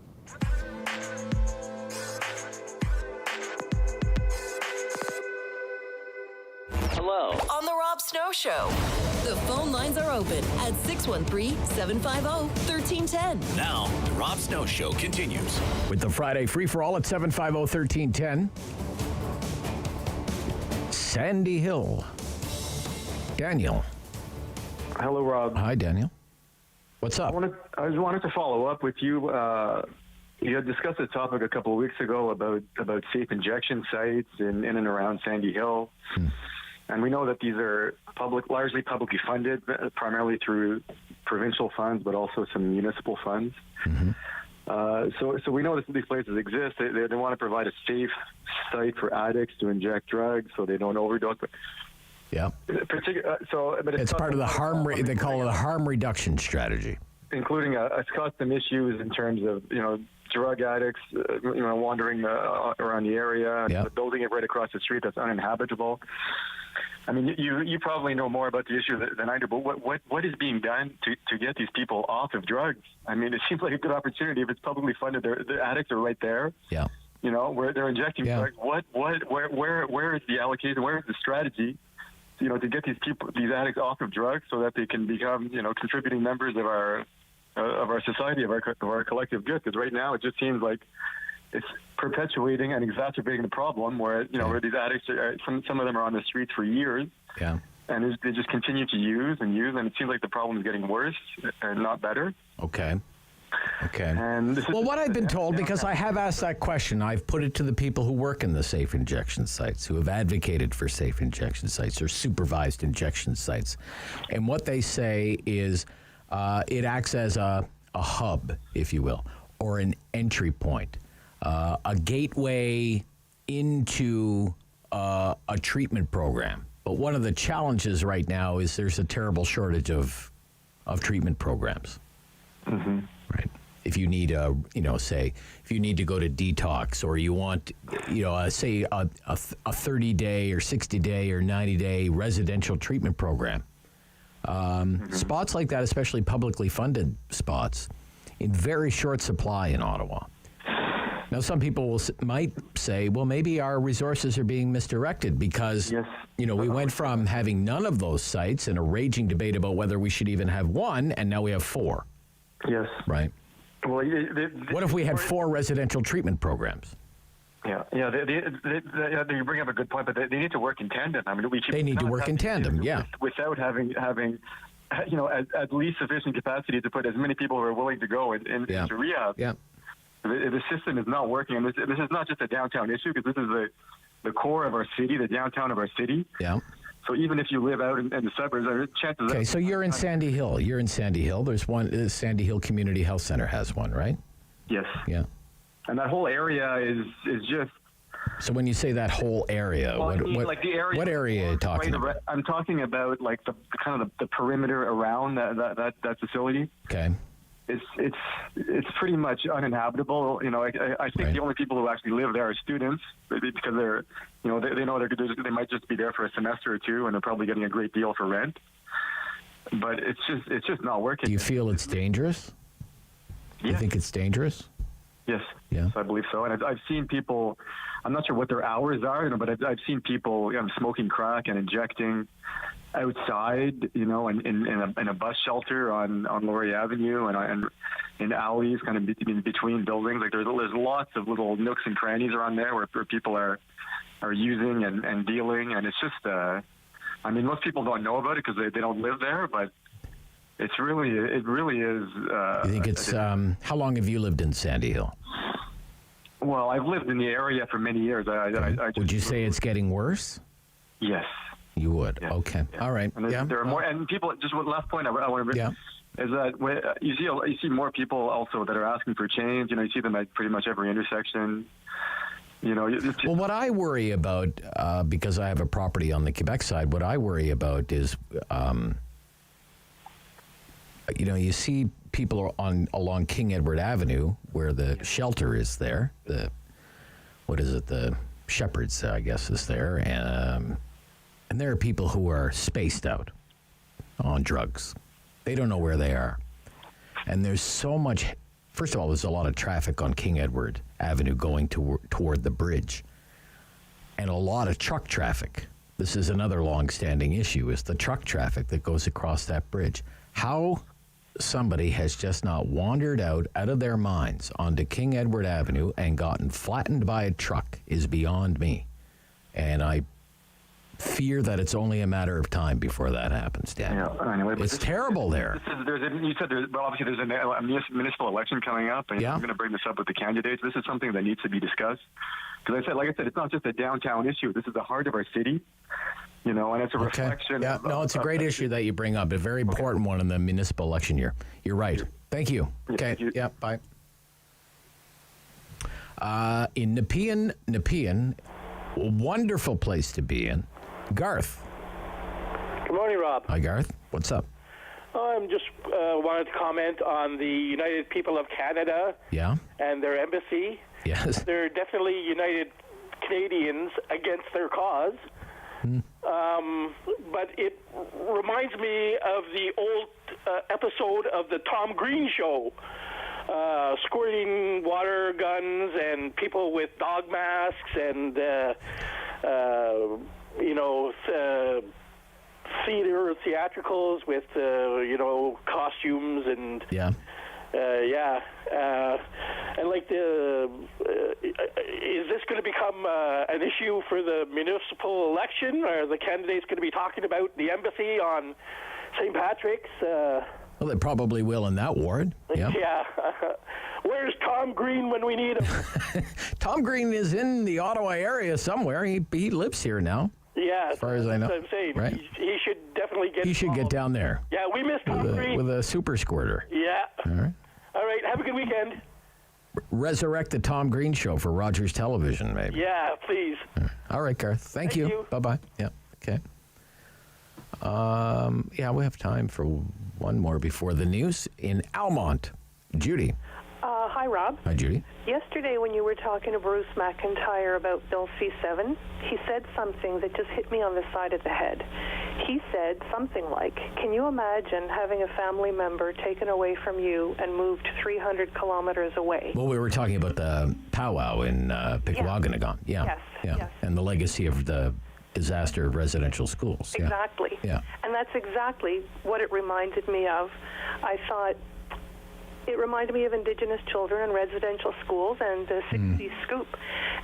S6: Snow Show. The phone lines are open at 613-750-1310.
S1: Now, the Rob Snow Show continues.
S7: With the Friday free-for-all at 750-1310. Sandy Hill. Daniel.
S9: Hello, Rob.
S7: Hi, Daniel. What's up?
S9: I just wanted to follow up with you. You had discussed a topic a couple of weeks ago about safe injection sites in and around Sandy Hill. And we know that these are largely publicly funded, primarily through provincial funds, but also some municipal funds. So we know that these places exist. They want to provide a safe site for addicts to inject drugs so they don't overdose.
S7: Yeah. But it's part of the harm. They call it a harm reduction strategy,
S9: including a custom issues in terms of drug addicts, wandering around the area, and building it right across the street that's uninhabitable. I mean, you probably know more about the issue than I do, but what is being done to get these people off of drugs? I mean, it seems like a good opportunity if it's publicly funded. The addicts are right there.
S7: Yeah.
S9: Where they're injecting drugs. Where is the allocation? Where is the strategy? To get these addicts off of drugs so that they can become, contributing members of our society, of our collective good. Because right now it just seems like it's perpetuating and exacerbating the problem where where these addicts are, some of them are on the streets for years.
S7: Yeah.
S9: And they just continue to use, and it seems like the problem is getting worse and not better.
S7: Okay.
S9: And
S7: what I've been told, because I have asked that question, I've put it to the people who work in the safe injection sites, who have advocated for safe injection sites or supervised injection sites. And what they say is it acts as a hub, if you will, or an entry point, a gateway into a treatment program. But one of the challenges right now is there's a terrible shortage of treatment programs.
S9: Mm-hmm.
S7: Right. If you need if you need to go to detox, or you want, say a 30-day or 60-day or 90-day residential treatment program. Spots like that, especially publicly funded spots, in very short supply in Ottawa. Now, some people might say, well, maybe our resources are being misdirected because, we went from having none of those sites and a raging debate about whether we should even have one, and now we have 4.
S9: Yes.
S7: Right.
S9: Well,
S7: what if we had 4 residential treatment programs?
S9: Yeah. You bring up a good point, but they need to work in tandem. I mean,
S7: they need to work in tandem. Yeah.
S9: Without having at least sufficient capacity to put as many people who are willing to go into rehab.
S7: Yeah.
S9: The system is not working, and this is not just a downtown issue, because this is the core of our city, the downtown of our city.
S7: Yeah.
S9: So even if you live out in the suburbs, chances.
S7: Okay, so you're in Sandy Hill. You're in Sandy Hill. There's one. The Sandy Hill Community Health Center has one, right?
S9: Yes.
S7: Yeah.
S9: And that whole area is just.
S7: So when you say that whole area, what area are you talking about?
S9: I'm talking about like the kind of the perimeter around that facility.
S7: Okay.
S9: It's pretty much uninhabitable. I think the only people who actually live there are students, because they're, they know they might just be there for a semester or two, and they're probably getting a great deal for rent. But it's just not working.
S7: Do you feel it's dangerous?
S9: Yeah.
S7: You think it's dangerous?
S9: Yes.
S7: Yeah.
S9: Yes, I believe so. And I've seen people. I'm not sure what their hours are, but I've seen people smoking crack and injecting outside, in a bus shelter on Laurier Avenue and in alleys, kind of between buildings. Like there's lots of little nooks and crannies around there where people are using and dealing, and it's just. Most people don't know about it because they don't live there, but it really is.
S7: You think it's? How long have you lived in Sandy Hill?
S9: Well, I've lived in the area for many years.
S7: Would you say it's getting worse?
S9: Yes.
S7: You would.
S9: Yeah.
S7: Okay.
S9: Yeah.
S7: All right.
S9: And there are more, and people. Just one last point I want to bring is that you see more people also that are asking for change. You see them at pretty much every intersection.
S7: Well, what I worry about, because I have a property on the Quebec side, what I worry about is, you see people along King Edward Avenue where the shelter is there. The Shepherd's, I guess, is there, and there are people who are spaced out on drugs. They don't know where they are, and there's so much. First of all, there's a lot of traffic on King Edward Avenue going toward the bridge, and a lot of truck traffic this is another long-standing issue, is the truck traffic that goes across that bridge. How somebody has just not wandered out of their minds onto King Edward Avenue and gotten flattened by a truck is beyond me. And I fear that it's only a matter of time before that happens, Daniel.
S9: Yeah, anyway,
S7: it's terrible there.
S9: You said obviously there's a municipal election coming up, and I'm going to bring this up with the candidates. This is something that needs to be discussed. Because like I said, it's not just a downtown issue. This is the heart of our city, and it's a reflection.
S7: Yeah, it's a great issue that you bring up. A very important one in the municipal election year. You're right. Thank you. Okay. Yeah, bye. In Nepean, a wonderful place to be in. Garth.
S10: Good morning, Rob.
S7: Hi, Garth. What's up?
S10: I'm just wanted to comment on the United People of Canada and their embassy.
S7: Yes.
S10: They're definitely United Canadians against their cause. But it reminds me of the old episode of the Tom Green Show. Squirting water guns and people with dog masks and, theatricals with, costumes and...
S7: Yeah.
S10: And like is this going to become an issue for the municipal election? Are the candidates going to be talking about the embassy on St. Patrick's?
S7: Well, they probably will in that ward. Yeah.
S10: Yeah. Where's Tom Green when we need him?
S7: Tom Green is in the Ottawa area somewhere. He lives here now.
S10: Yeah.
S7: As far as I know.
S10: That's what I'm saying.
S7: Right?
S10: He should definitely get
S7: He should get down there.
S10: Yeah, we miss Tom Green.
S7: With a super squirter.
S10: Yeah.
S7: All right.
S10: All right. Have a good weekend.
S7: Resurrect the Tom Green Show for Rogers Television, maybe.
S10: Yeah, please.
S7: All right, Garth. Thank you. Bye-bye. Yeah, okay. We have time for one more before the news. In Almont, Judy.
S11: Hi, Rob.
S7: Hi, Judy.
S11: Yesterday when you were talking to Bruce McIntyre about Bill C-7, he said something that just hit me on the side of the head. He said something like, can you imagine having a family member taken away from you and moved 300 kilometers away?
S7: Well, we were talking about the powwow in Pikwaganagon. Yeah.
S11: Yes.
S7: And the legacy of the disaster of residential schools.
S11: Exactly.
S7: Yeah.
S11: And that's exactly what it reminded me of. I thought, it reminded me of Indigenous children in residential schools and the 60s scoop.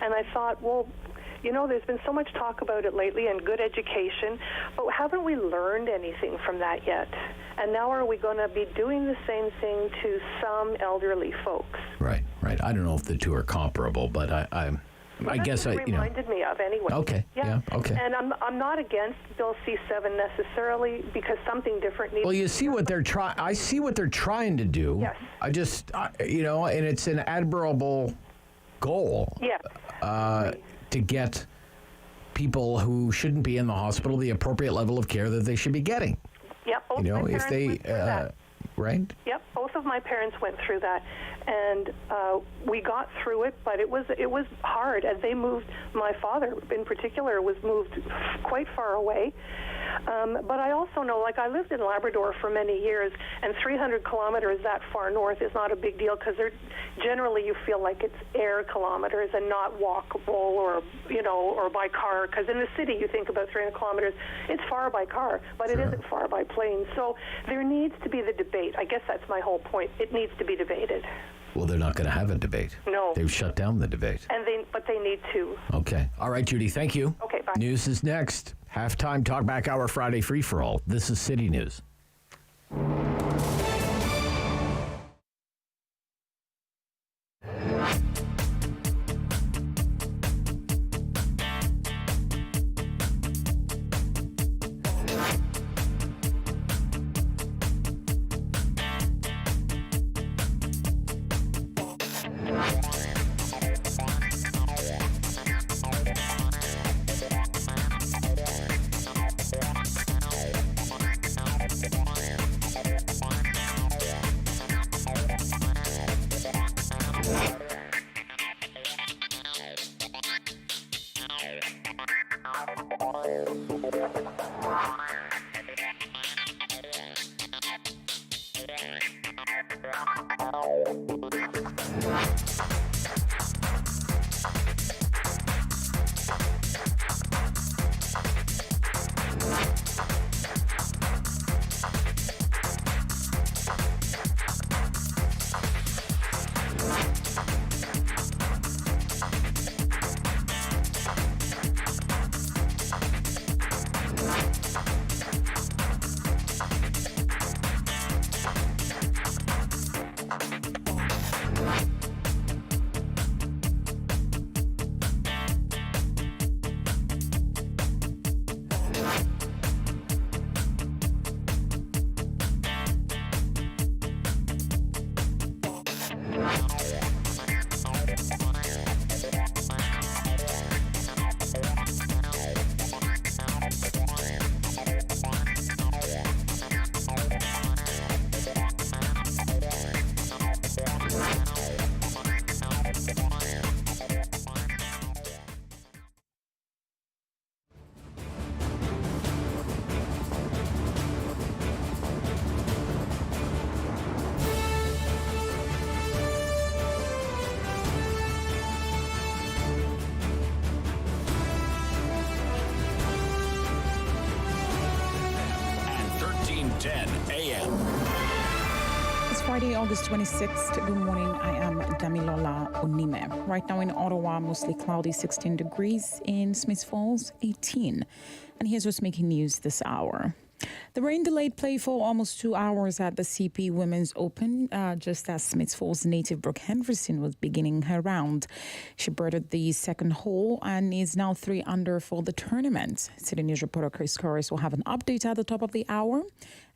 S11: And I thought, well, there's been so much talk about it lately and good education, but haven't we learned anything from that yet? And now are we going to be doing the same thing to some elderly folks?
S7: Right. I don't know if the two are comparable, but I guess
S11: it reminded me of anyway.
S7: Okay. Yeah. Okay.
S11: And I'm not against Bill C-7 necessarily because something different needs.
S7: Well, you see what they're trying. I see what they're trying to do.
S11: Yes.
S7: I just, and it's an admirable goal.
S11: Yeah.
S7: To get people who shouldn't be in the hospital the appropriate level of care that they should be getting.
S11: Yep. Both my
S7: if they,
S11: went through that.
S7: Right.
S11: Yep. Both of my parents went through that, and we got through it. But it was hard as they moved. My father, in particular, was moved quite far away. But I also know, like I lived in Labrador for many years, and 300 kilometers that far north is not a big deal because generally you feel like it's air kilometers and not walkable or by car. Because in the city you think about 300 kilometers, it's far by car, but it isn't far by plane. So there needs to be the debate. I guess that's my whole point. It needs to be debated.
S7: Well, they're not going to have a debate.
S11: No.
S7: They've shut down the debate.
S11: But they need to.
S7: Okay. All right, Judy, thank you.
S11: Okay, bye.
S7: News is next. Halftime Talkback Hour Friday free-for-all. This is City News.
S1: 1310 AM.
S12: It's Friday, August 26th. Good morning. I am Damilola Onime. Right now in Ottawa, mostly cloudy, 16 degrees. In Smith Falls, 18. And here's what's making news this hour. The rain delayed play for almost 2 hours at the CP Women's Open, just as Smith Falls native Brooke Henderson was beginning her round. She birded the second hole and is now 3 under for the tournament. City News reporter Korski will have an update at the top of the hour,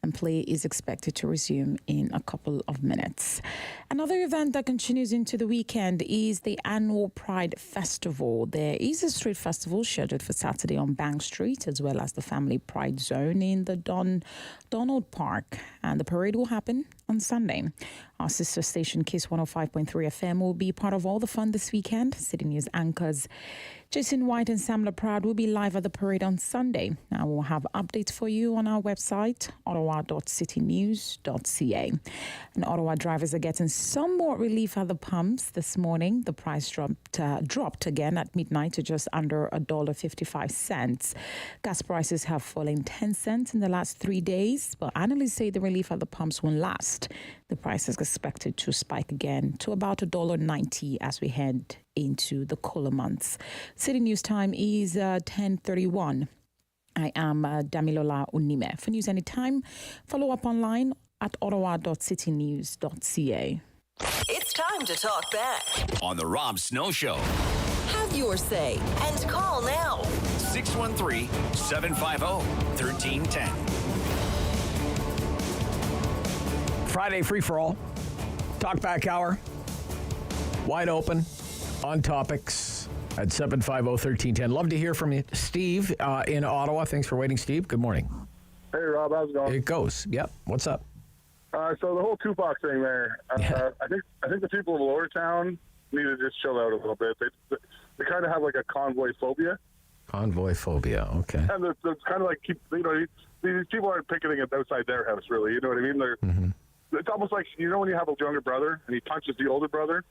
S12: and play is expected to resume in a couple of minutes. Another event that continues into the weekend is the annual Pride Festival. There is a street festival scheduled for Saturday on Bank Street, as well as the Family Pride Zone in the Donald Park, and the parade will happen on Sunday. Our sister station, Kiss 105.3 FM, will be part of all the fun this weekend. City News anchors Jason White and Sam LaPrade will be live at the parade on Sunday. Now we'll have updates for you on our website, ottawa.citynews.ca. And Ottawa drivers are getting some more relief at the pumps this morning. The price dropped again at midnight to just under $1.55. Gas prices have fallen 10 cents in the last 3 days, but analysts say the relief at the pumps won't last. The price is expected to spike again to about $1.90 as we head into the cooler months. City News time is 10:31. I am Damilola Onime. For news anytime, follow up online at ottawa.citynews.ca.
S6: It's time to talk back
S1: On the Rob Snow Show.
S6: Have your say and call now.
S1: 613-750-1310.
S7: Friday free-for-all. Talk back hour. Wide open. On topics at 750-1310. Love to hear from you. Steve in Ottawa. Thanks for waiting, Steve. Good morning.
S13: Hey, Rob. How's it going?
S7: It goes. Yep. What's up?
S13: So the whole Tupac thing there, I think the people of Lower Town need to just chill out a little bit. They kind of have like a convoy phobia.
S7: Convoy phobia. Okay.
S13: And it's kind of like, these people aren't picketing it outside their house, really. You know what I mean? It's almost like, when you have a younger brother and he punches the older brother,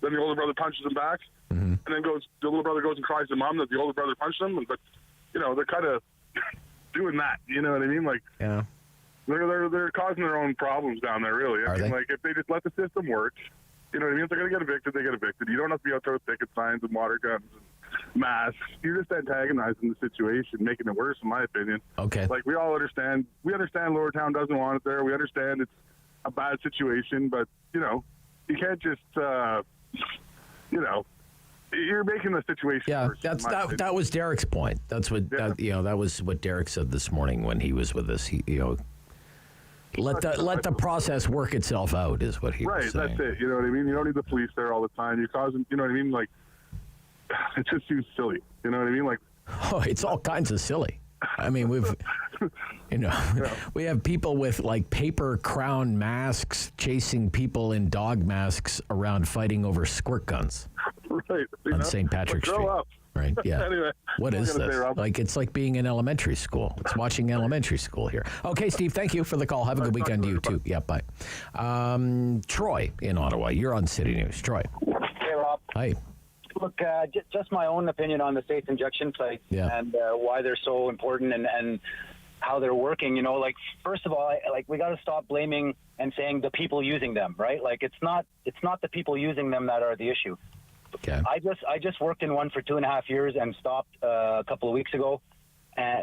S13: then the older brother punches him back, and then the little brother goes and cries to mom that the older brother punched him. But, they're kind of doing that. You know what I mean? Like,
S7: yeah.
S13: They're causing their own problems down there, really.
S7: Are they?
S13: Like, if they just let the system work, you know what I mean? If they're going to get evicted, they get evicted. You don't have to be out there with picket signs and water guns and masks. You're just antagonizing the situation, making it worse, in my opinion.
S7: Okay.
S13: Like, we all understand. We understand Lower Town doesn't want it there. We understand it's a bad situation, but, you can't just, you're making the situation worse.
S7: That was Derick's point. That's what that was what Derick said this morning when he was with us. Let the process work itself out is what he was saying.
S13: That's it. You know what I mean? You don't need the police there all the time. You're causing. You know what I mean? Like, it just seems silly. You know what I mean? Like,
S7: it's all kinds of silly. I mean, we have people with like paper crown masks chasing people in dog masks around fighting over squirt guns.
S13: Right.
S7: On St. Patrick's Street.
S13: Up.
S7: Right. Yeah.
S13: Anyway,
S7: what is this? It's like being in elementary school. It's watching elementary school here. Okay, Steve, thank you for the call. Have a good weekend to you too. Yeah, bye. Troy in Ottawa. You're on City News. Troy.
S14: Hey, Rob.
S7: Hi.
S14: Look, just my own opinion on the safe injection sites and why they're so important and how they're working. First of all, we got to stop blaming and saying the people using them, right? Like, it's not the people using them that are the issue.
S7: Okay.
S14: I just worked in one for 2.5 years and stopped a couple of weeks ago,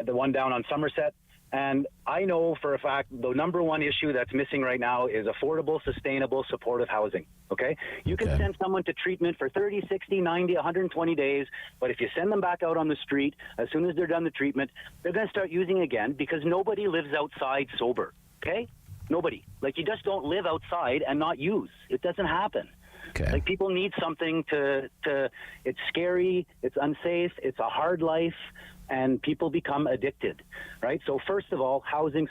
S14: the one down on Somerset. And I know for a fact the number one issue that's missing right now is affordable, sustainable, supportive housing, okay? You can send someone to treatment for 30, 60, 90, 120 days, but if you send them back out on the street, as soon as they're done the treatment, they're going to start using again because nobody lives outside sober, okay? Nobody. Like, you just don't live outside and not use. It doesn't happen.
S7: Okay.
S14: Like, people need something to it's scary, it's unsafe, it's a hard life, and people become addicted, right? So first of all, housing,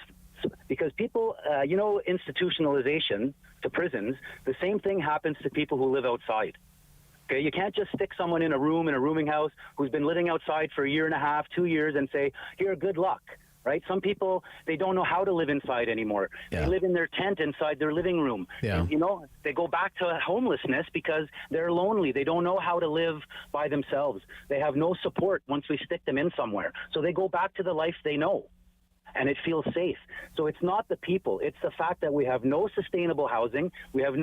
S14: because people, institutionalization to prisons, the same thing happens to people who live outside. Okay, you can't just stick someone in a rooming house who's been living outside for 1.5 years, 2 years and say, here, good luck. Right? Some people, they don't know how to live inside anymore.
S7: Yeah.
S14: They live in their tent inside their living room.
S7: Yeah.
S14: They go back to homelessness because they're lonely. They don't know how to live by themselves. They have no support once we stick them in somewhere. So they go back to the life they know. and it feels safe. So it's not the people. It's the fact that we have no sustainable housing. We have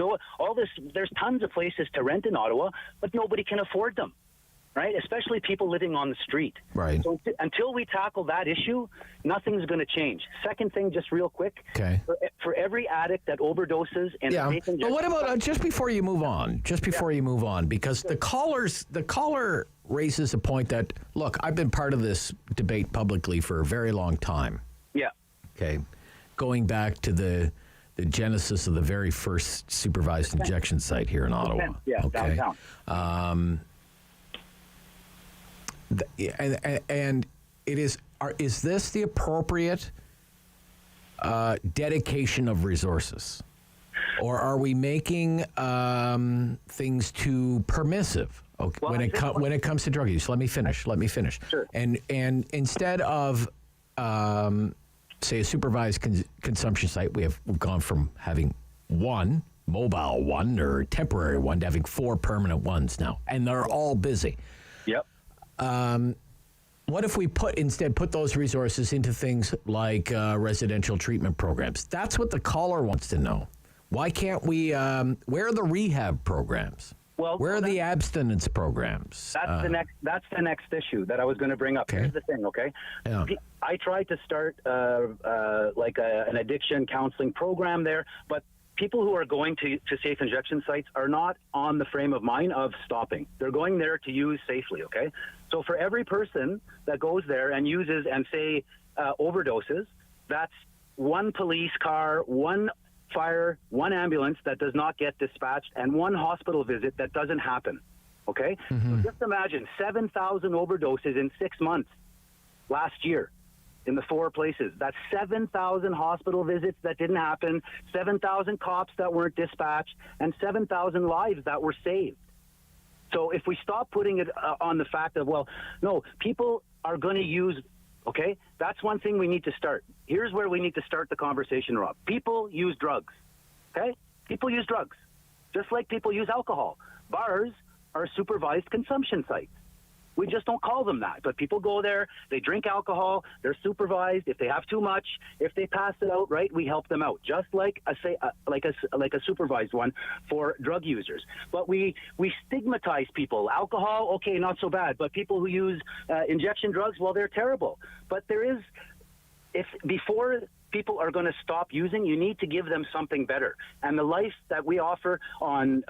S14: there's tons of places to rent in Ottawa, but nobody can afford them, right? Especially people living on the street.
S7: Right.
S14: So until we tackle that issue, nothing's going to change. Second thing, just real quick.
S7: Okay.
S14: For every addict that overdoses and
S7: but what about just before you move on? Because the caller raises a point that, look, I've been part of this debate publicly for a very long time.
S14: Yeah.
S7: Okay. Going back to the genesis of the very first supervised injection site here in Ottawa.
S14: Yeah,
S7: okay.
S14: Downtown.
S7: And it is this the appropriate dedication of resources, or are we making things too permissive? Okay,
S14: Well,
S7: when it comes to drug use, let me finish.
S14: Sure.
S7: And instead of say a supervised consumption site, we've gone from having one mobile one or temporary one to having 4 permanent ones now, and they're all busy.
S14: Yep.
S7: What if we instead put those resources into things like residential treatment programs? That's what the caller wants to know. Why can't we? Where are the rehab programs? Where are the abstinence programs?
S14: That's the next issue that I was going to bring up.
S7: Okay.
S14: Here's the thing, okay?
S7: Yeah.
S14: I tried to start an addiction counseling program there, but people who are going to safe injection sites are not on the frame of mind of stopping. They're going there to use safely, okay? So for every person that goes there and uses and say overdoses, that's one police car, one fire, one ambulance that does not get dispatched, and one hospital visit that doesn't happen, okay? So just imagine 7,000 overdoses in 6 months last year in the 4 places. That's 7,000 hospital visits that didn't happen, 7,000 cops that weren't dispatched, and 7,000 lives that were saved. So if we stop putting it on the fact of, well, no, people are going to use, okay, that's one thing we need to start. Here's where we need to start the conversation, Rob. People use drugs, okay? People use drugs, just like people use alcohol. Bars are supervised consumption sites. We just don't call them that, but people go there, they drink alcohol, they're supervised. If they have too much, if they pass it out, right, we help them out, just like a supervised one for drug users. But we stigmatize people. Alcohol, okay, not so bad, but people who use injection drugs, well, they're terrible. But there is, before people are going to stop using, you need to give them something better. And the life that we offer on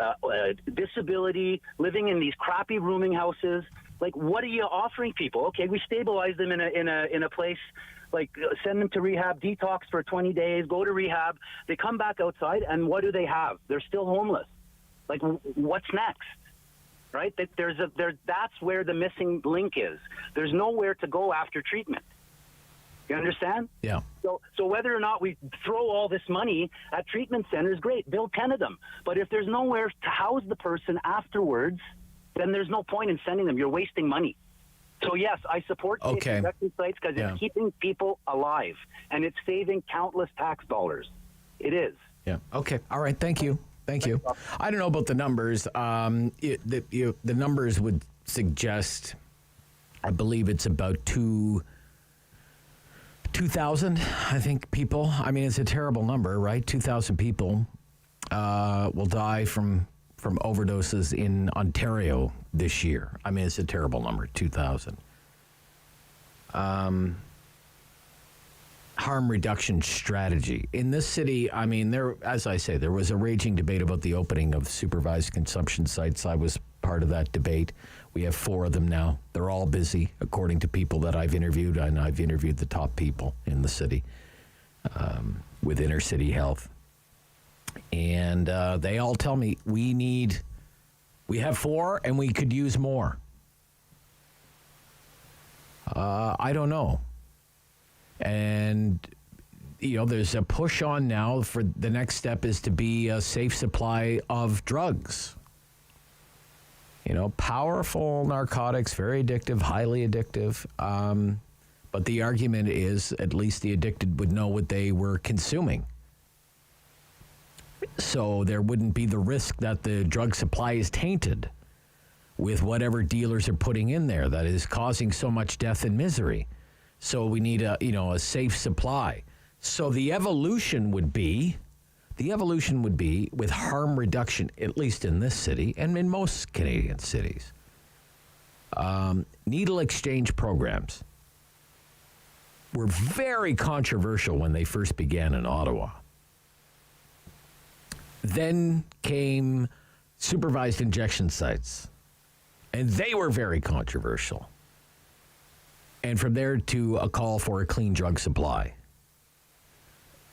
S14: disability, living in these crappy rooming houses, like, what are you offering people? Okay, we stabilize them in a place, like send them to rehab, detox for 20 days, go to rehab. They come back outside, and what do they have? They're still homeless. Like, what's next? Right? That's where the missing link is. There's nowhere to go after treatment. You understand?
S7: Yeah.
S14: So whether or not we throw all this money at treatment centers, great, build 10 of them. But if there's nowhere to house the person afterwards, then there's no point in sending them. You're wasting money. So yes, I support safe injection sites because it's keeping people alive, and it's saving countless tax dollars. It is.
S7: Yeah. Okay. All right. Thank you. I don't know about the numbers. The numbers would suggest, I believe it's about 2,000, I think, people. I mean, it's a terrible number, right? 2,000 people will die from overdoses in Ontario this year. I mean, it's a terrible number, 2,000. Harm reduction strategy. In this city, I mean, as I say, there was a raging debate about the opening of supervised consumption sites. I was part of that debate. We have 4 of them now. They're all busy, according to people that I've interviewed, and I've interviewed the top people in the city with inner city health. And they all tell me we have 4 and we could use more. I don't know. And, there's a push on now for the next step is to be a safe supply of drugs. Powerful narcotics, very addictive, highly addictive. But the argument is at least the addicted would know what they were consuming. So there wouldn't be the risk that the drug supply is tainted with whatever dealers are putting in there that is causing so much death and misery. So we need a safe supply. So the evolution would be with harm reduction, at least in this city and in most Canadian cities. Needle exchange programs were very controversial when they first began in Ottawa. Then came supervised injection sites, and they were very controversial. And from there to a call for a clean drug supply.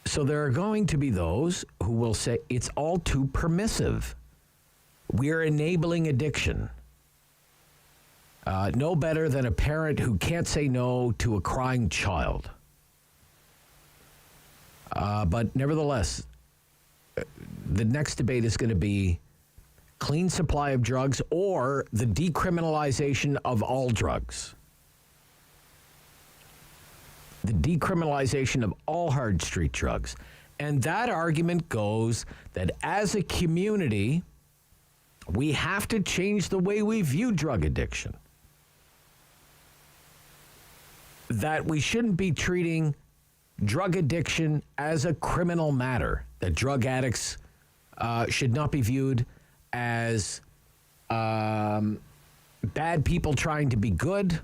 S7: So there are going to be those who will say it's all too permissive. We're enabling addiction. No better than a parent who can't say no to a crying child. But nevertheless, the next debate is going to be clean supply of drugs or the decriminalization of all drugs. The decriminalization of all hard street drugs. And that argument goes that as a community, we have to change the way we view drug addiction. That we shouldn't be treating drug addiction as a criminal matter. That drug addicts should not be viewed as bad people trying to be good,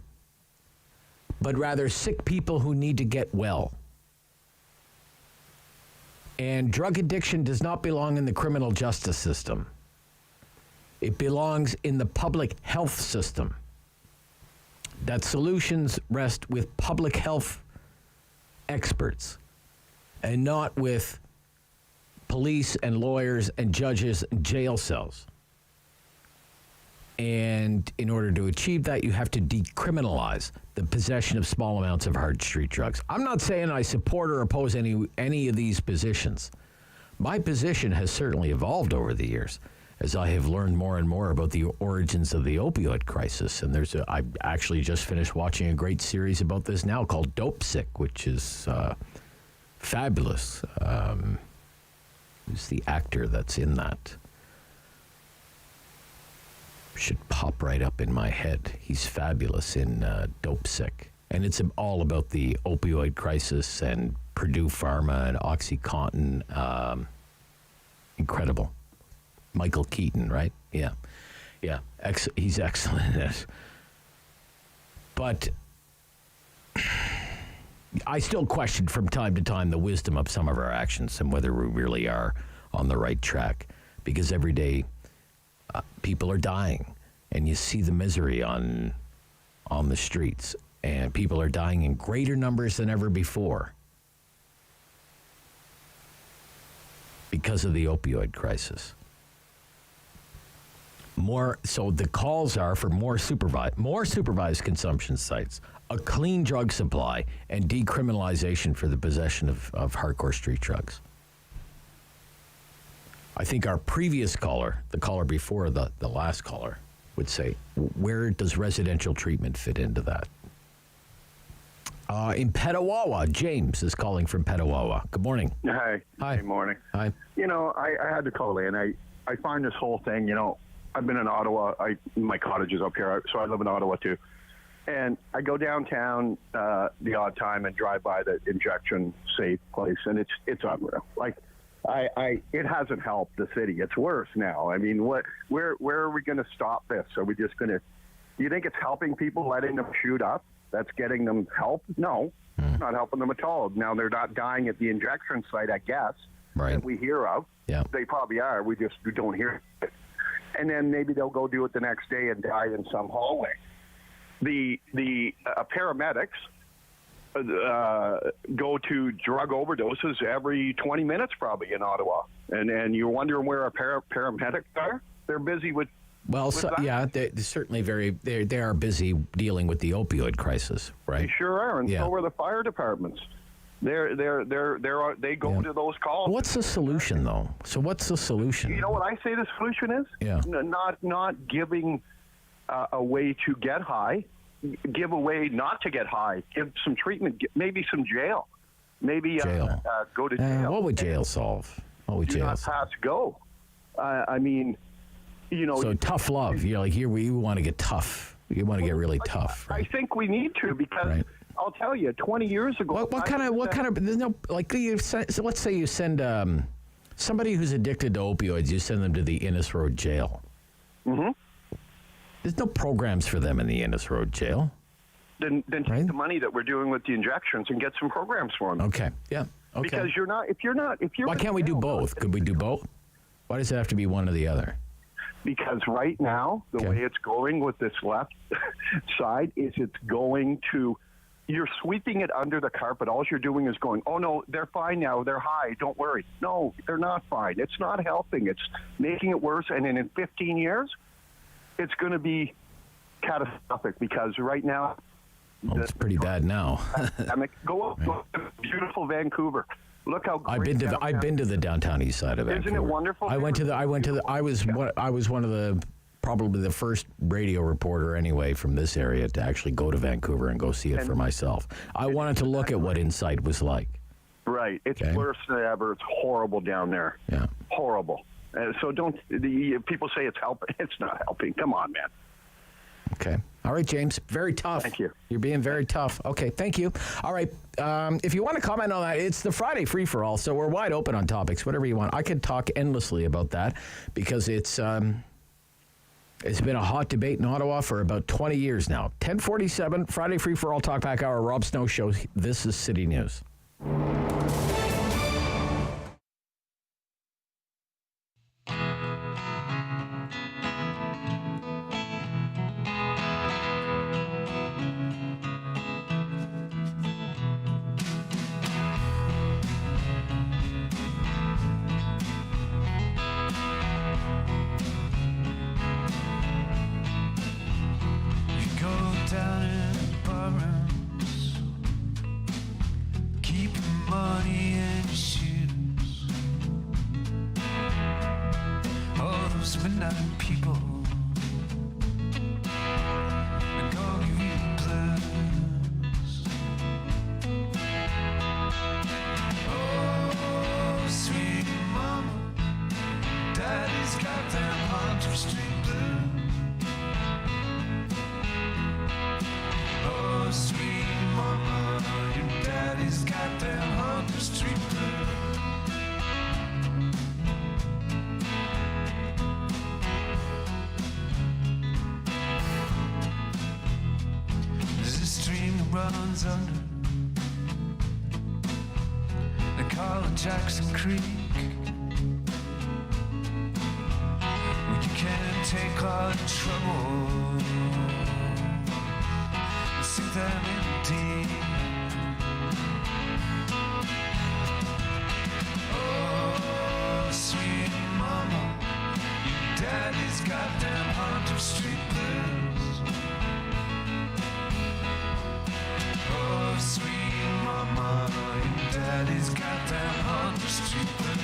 S7: but rather sick people who need to get well. And drug addiction does not belong in the criminal justice system. It belongs in the public health system. That solutions rest with public health experts and not with police and lawyers and judges and jail cells. And in order to achieve that, you have to decriminalize the possession of small amounts of hard street drugs. I'm not saying I support or oppose any of these positions. My position has certainly evolved over the years as I have learned more and more about the origins of the opioid crisis. And I actually just finished watching a great series about this now called Dope Sick, which is fabulous. Who's the actor that's in that? Should pop right up in my head. He's fabulous in Dope Sick. And it's all about the opioid crisis and Purdue Pharma and OxyContin. Incredible. Michael Keaton, right? Yeah. He's excellent in it. But I still question from time to time the wisdom of some of our actions and whether we really are on the right track. Because every day people are dying, and you see the misery on the streets, and people are dying in greater numbers than ever before because of the opioid crisis. So the calls are for more supervised consumption sites, a clean drug supply, and decriminalization for the possession of hardcore street drugs. I think our previous caller, the caller before the last caller, would say, where does residential treatment fit into that? In Petawawa, James is calling from Petawawa. Good morning.
S3: Hi. Good morning.
S7: Hi.
S3: I had to call in. I find this whole thing, I've been in Ottawa. My cottage is up here, so I live in Ottawa too. And I go downtown the odd time and drive by the injection safe place, and it's unreal. Like, it hasn't helped the city. It's worse now. I mean, where are we going to stop this? Are we just going to? Do you think it's helping people, letting them shoot up? That's getting them help? No, it's not helping them at all. Now they're not dying at the injection site, I guess, that we hear of.
S7: Yeah,
S3: probably are. We don't hear it. And then maybe they'll go do it the next day and die in some hallway. The paramedics go to drug overdoses every 20 minutes probably in Ottawa. And you're wondering where our paramedics are? They're busy with...
S7: Well, they're certainly they are busy dealing with the opioid crisis, right?
S3: They sure are, and so are the fire departments. They go to those calls.
S7: What's the solution, though? So what's the solution?
S3: You know what I say the solution is?
S7: Yeah.
S3: Not giving a way to get high. Give a way not to get high. Give some treatment. Maybe some jail. Maybe go to jail.
S7: What would jail solve? What would jail solve?
S3: Not pass go. I mean,
S7: So tough love. You're like, here we want to get tough. You want to get really tough. Right?
S3: I think we need to, because I'll tell you, 20 years ago.
S7: What kind of? There's no like. So let's say you send somebody who's addicted to opioids. You send them to the Innis Road jail.
S3: Mm-hmm.
S7: There's no programs for them in the Innis Road jail.
S3: Then take the money that we're doing with the injections and get some programs for them.
S7: Okay. Yeah. Okay.
S3: Because if you're
S7: Why can't we do both? Could we do both? Why does it have to be one or the other?
S3: Because right now, the way it's going with this left side is it's going to, you're sweeping it under the carpet. All you're doing is going, oh, no, they're fine now. They're high. Don't worry. No, they're not fine. It's not helping. It's making it worse. And then in 15 years, it's going to be catastrophic because right now,
S7: it's pretty bad now.
S3: Go up to beautiful Vancouver. Look how great
S7: I've been to the downtown east side of Vancouver.
S3: Isn't it wonderful?
S7: I was one of the probably the first radio reporter anyway from this area to actually go to Vancouver and go see it for myself. I wanted to look at what Inside was like.
S3: Right. It's worse than ever. It's horrible down there.
S7: Yeah.
S3: Horrible. So people say it's helping. It's not helping. Come on, man.
S7: Okay. All right, James. Very tough.
S3: Thank you.
S7: You're being very tough. Okay, thank you. All right. If you want to comment on that, it's the Friday free-for-all, so we're wide open on topics, whatever you want. I could talk endlessly about that because it's been a hot debate in Ottawa for about 20 years now. 10:47, Friday free-for-all talkback hour. Rob Snow Show. This is City News.
S4: runs under the Carl Jackson Creek. When you can't take all the trouble and see them empty. Oh, sweet mama, your daddy's got them Hunter Street blues. Oh, sweet mama, your daddy's got them Hunter Street blues.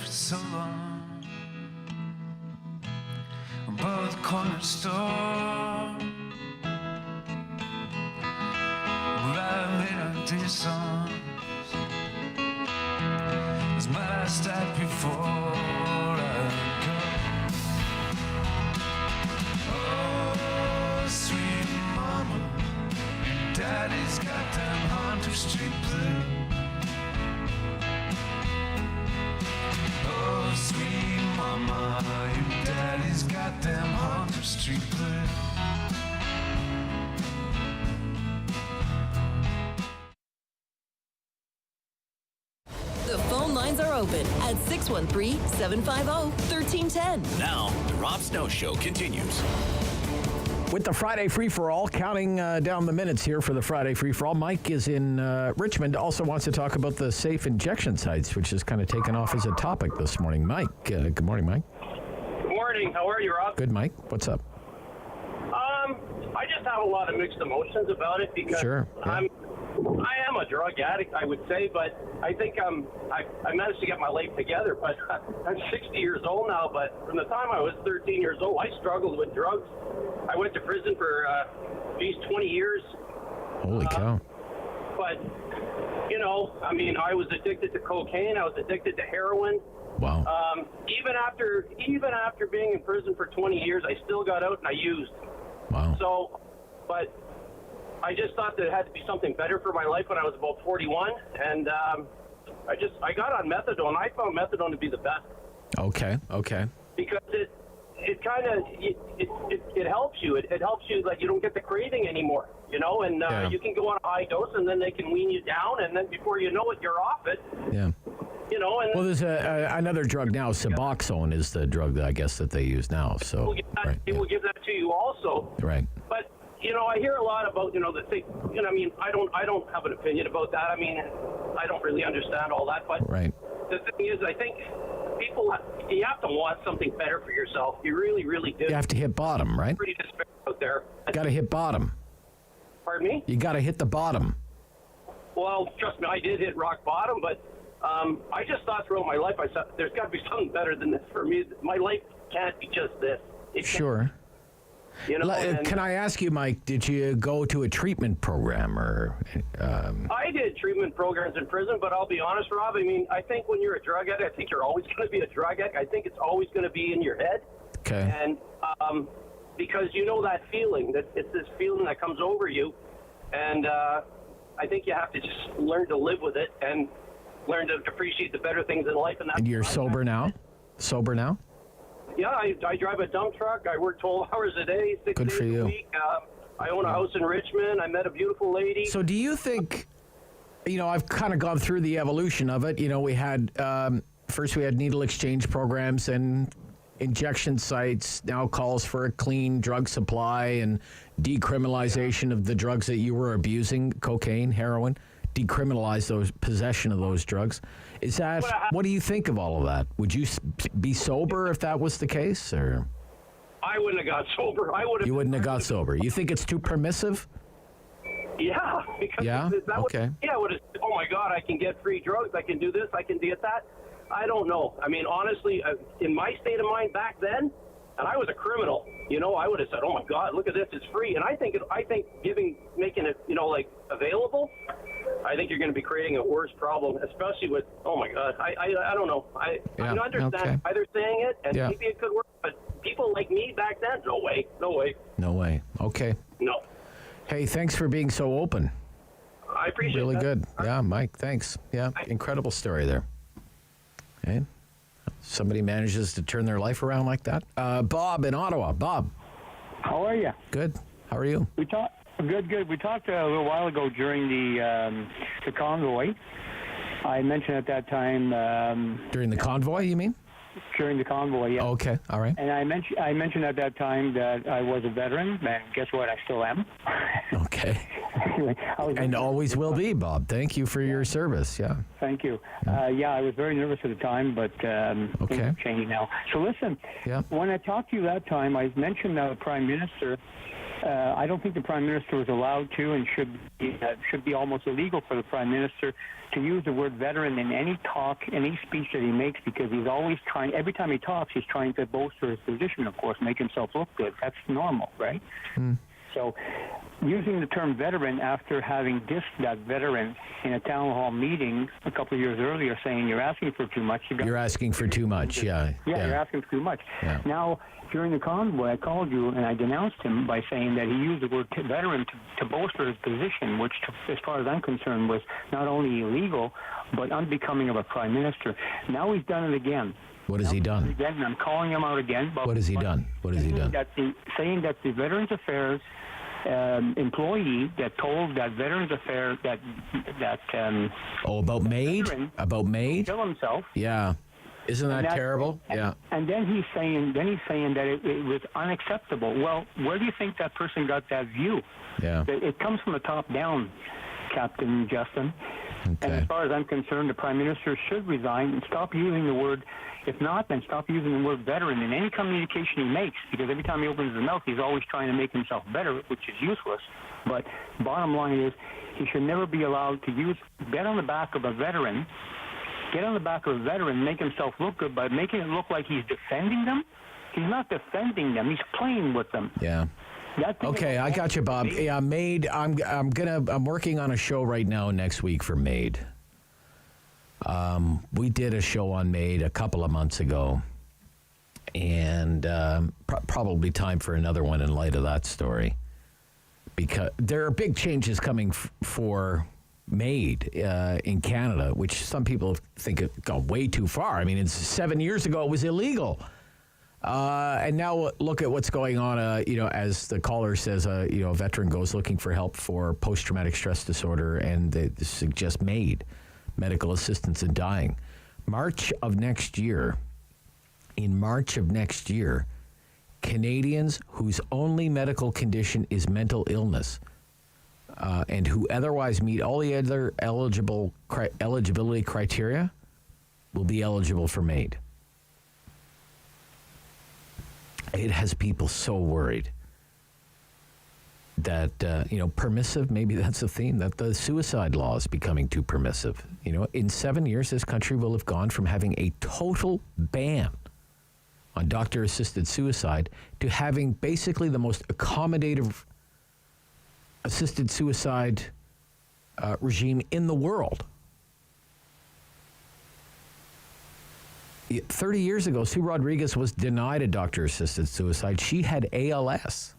S4: So long above the corner store where I made up these songs. It was my last act before I go. Oh, sweet mama, your daddy's got them Hunter Street blues. Oh, sweet mama, your daddy's got them Hunter Street blues.
S6: The phone lines are open at 613-750-1310.
S1: Now, the Rob Snow Show continues.
S7: With the Friday free-for-all, counting down the minutes here for the Friday free-for-all, Mike is in Richmond, also wants to talk about the safe injection sites, which has kind of taken off as a topic this morning. Mike, good morning, Mike.
S15: Good morning.
S2: morning. How are you, Rob?
S7: Good, Mike. What's up?
S2: I just have a lot of mixed emotions about it because
S7: Sure, yeah.
S2: I am a drug addict, I would say, but I think I managed to get my life together. But I'm 60 years old now. But from the time I was 13 years old, I struggled with drugs. I went to prison for at least 20 years.
S7: Holy cow.
S2: But you know, I mean, I was addicted to cocaine. I was addicted to heroin.
S7: Wow.
S2: Even after being in prison for 20 years, I still got out and I used.
S7: Wow.
S2: So, but I just thought there had to be something better for my life when I was about 41, and I got on methadone. I found methadone to be the best.
S7: Okay.
S2: Because it kind of it helps you. It helps you, like, you don't get the craving anymore, you know, and you can go on a high dose and then they can wean you down, and then before you know it, you're off it.
S7: Yeah.
S2: You know, and
S7: well, there's another drug now. Suboxone is the drug that I guess that they use now. So
S2: it will give that to you also.
S7: Right.
S2: But you know, I hear a lot about, you know, the thing. You know, I mean, I don't have an opinion about that. I mean, I don't really understand all that. But the thing is, I think people, you have to want something better for yourself. You really, really do.
S7: You have to hit bottom, right?
S2: Pretty despair out there.
S7: Got to hit bottom.
S2: Pardon me?
S7: You got to hit the bottom.
S2: Well, trust me, I did hit rock bottom, but I just thought throughout my life, I said, there's got to be something better than this for me. My life can't be just this.
S7: Sure.
S2: You know,
S7: can I ask you, Mike, did you go to a treatment program or?
S2: I did treatment programs in prison, but I'll be honest, Rob, I mean, I think when you're a drug addict, I think you're always going to be a drug addict. I think it's always going to be in your head.
S7: Okay.
S2: And because you know that feeling, that it's this feeling that comes over you, and I think you have to just learn to live with it and learn to appreciate the better things in life.
S7: And you're sober now? Sober now?
S2: Yeah, I drive a dump truck. I work 12 hours a day, 6
S7: Good
S2: days
S7: for you.
S2: a week. I own a house in Richmond. I met a beautiful lady.
S7: So do you think, you know, I've kind of gone through the evolution of it. You know, we had, first we had needle exchange programs and injection sites, now calls for a clean drug supply and decriminalization of the drugs that you were abusing, cocaine, heroin, decriminalize those possession of those drugs. Is that, what do you think of all of that? Would you be sober if that was the case, or?
S2: I wouldn't have got sober.
S7: You wouldn't have got sober. You think it's too permissive?
S2: Yeah. Because that
S7: okay.
S2: Oh my God, I can get free drugs. I can do this. I can get that. I don't know. I mean, honestly, in my state of mind back then, and I was a criminal, you know, I would have said, "Oh my God, look at this! It's free." And I think making it, you know, like available, I think you're going to be creating a worse problem, especially with. Oh my God, I don't know. I understand why they're saying it, and maybe it could work, but people like me back then, no way.
S7: No way. Okay.
S2: No.
S7: Hey, thanks for being so open.
S2: I appreciate it.
S7: Really good. Yeah, Mike, thanks. Yeah, incredible story there. Okay. Somebody manages to turn their life around like that. Bob in Ottawa. Bob.
S15: How are you?
S7: Good. How are you?
S15: Good. We talked a little while ago during the convoy. I mentioned at that time.
S7: During the convoy, you mean?
S15: During the convoy, yeah.
S7: Okay, all right.
S15: And I mentioned at that time that I was a veteran, and guess what? I still am.
S7: Okay. And always will be, Bob. Thank you for your service. Yeah.
S15: Thank you. I was very nervous at the time, but things are changing now. So listen, when I talked to you that time, I mentioned the Prime Minister. I don't think the Prime Minister was allowed to, and should be almost illegal for the Prime Minister to use the word veteran in any talk, any speech that he makes, because he's always trying, every time he talks, he's trying to bolster his position, of course, make himself look good. That's normal, right? So using the term veteran after having dissed that veteran in a town hall meeting a couple of years earlier, saying you're asking for too much.
S7: You're asking for too much, yeah.
S15: You're asking for too much.
S7: Yeah.
S15: Now, during the convoy, I called you and I denounced him by saying that he used the word veteran to bolster his position, which, as far as I'm concerned, was not only illegal, but unbecoming of a prime minister. Now he's done it again.
S7: What has he done?
S15: Again, I'm calling him out again.
S7: What has he done?
S15: Saying that the Veterans Affairs employee that told that Veterans Affairs
S7: about Maid? About Maid?
S15: Kill himself.
S7: Yeah. Isn't that terrible? Yeah.
S15: And then he's saying that it was unacceptable. Well, where do you think that person got that view?
S7: Yeah.
S15: It comes from the top down, Captain Justin.
S7: Okay.
S15: And as far as I'm concerned, the Prime Minister should resign and stop using the word If not, then stop using the word veteran in any communication he makes, because every time he opens his mouth, he's always trying to make himself better, which is useless. But bottom line is, he should never be allowed to get on the back of a veteran, make himself look good by making it look like he's defending them. He's not defending them. He's playing with them.
S7: Yeah. Okay, I got you, Bob. Yeah, Made. I'm working on a show right now next week for Made. We did a show on Made a couple of months ago, and probably time for another one in light of that story, because there are big changes coming for Made in Canada, which some people think have gone way too far. I mean, it's 7 years ago it was illegal. And now look at what's going on, as the caller says, a veteran goes looking for help for post-traumatic stress disorder, and they suggest Made, medical assistance in dying. In March of next year, Canadians whose only medical condition is mental illness and who otherwise meet all the other eligibility criteria will be eligible for Made. It has people so worried that, permissive, maybe that's the theme, that the suicide law is becoming too permissive. In 7 years, this country will have gone from having a total ban on doctor-assisted suicide to having basically the most accommodative assisted suicide regime in the world. 30 years ago, Sue Rodriguez was denied a doctor-assisted suicide. She had ALS.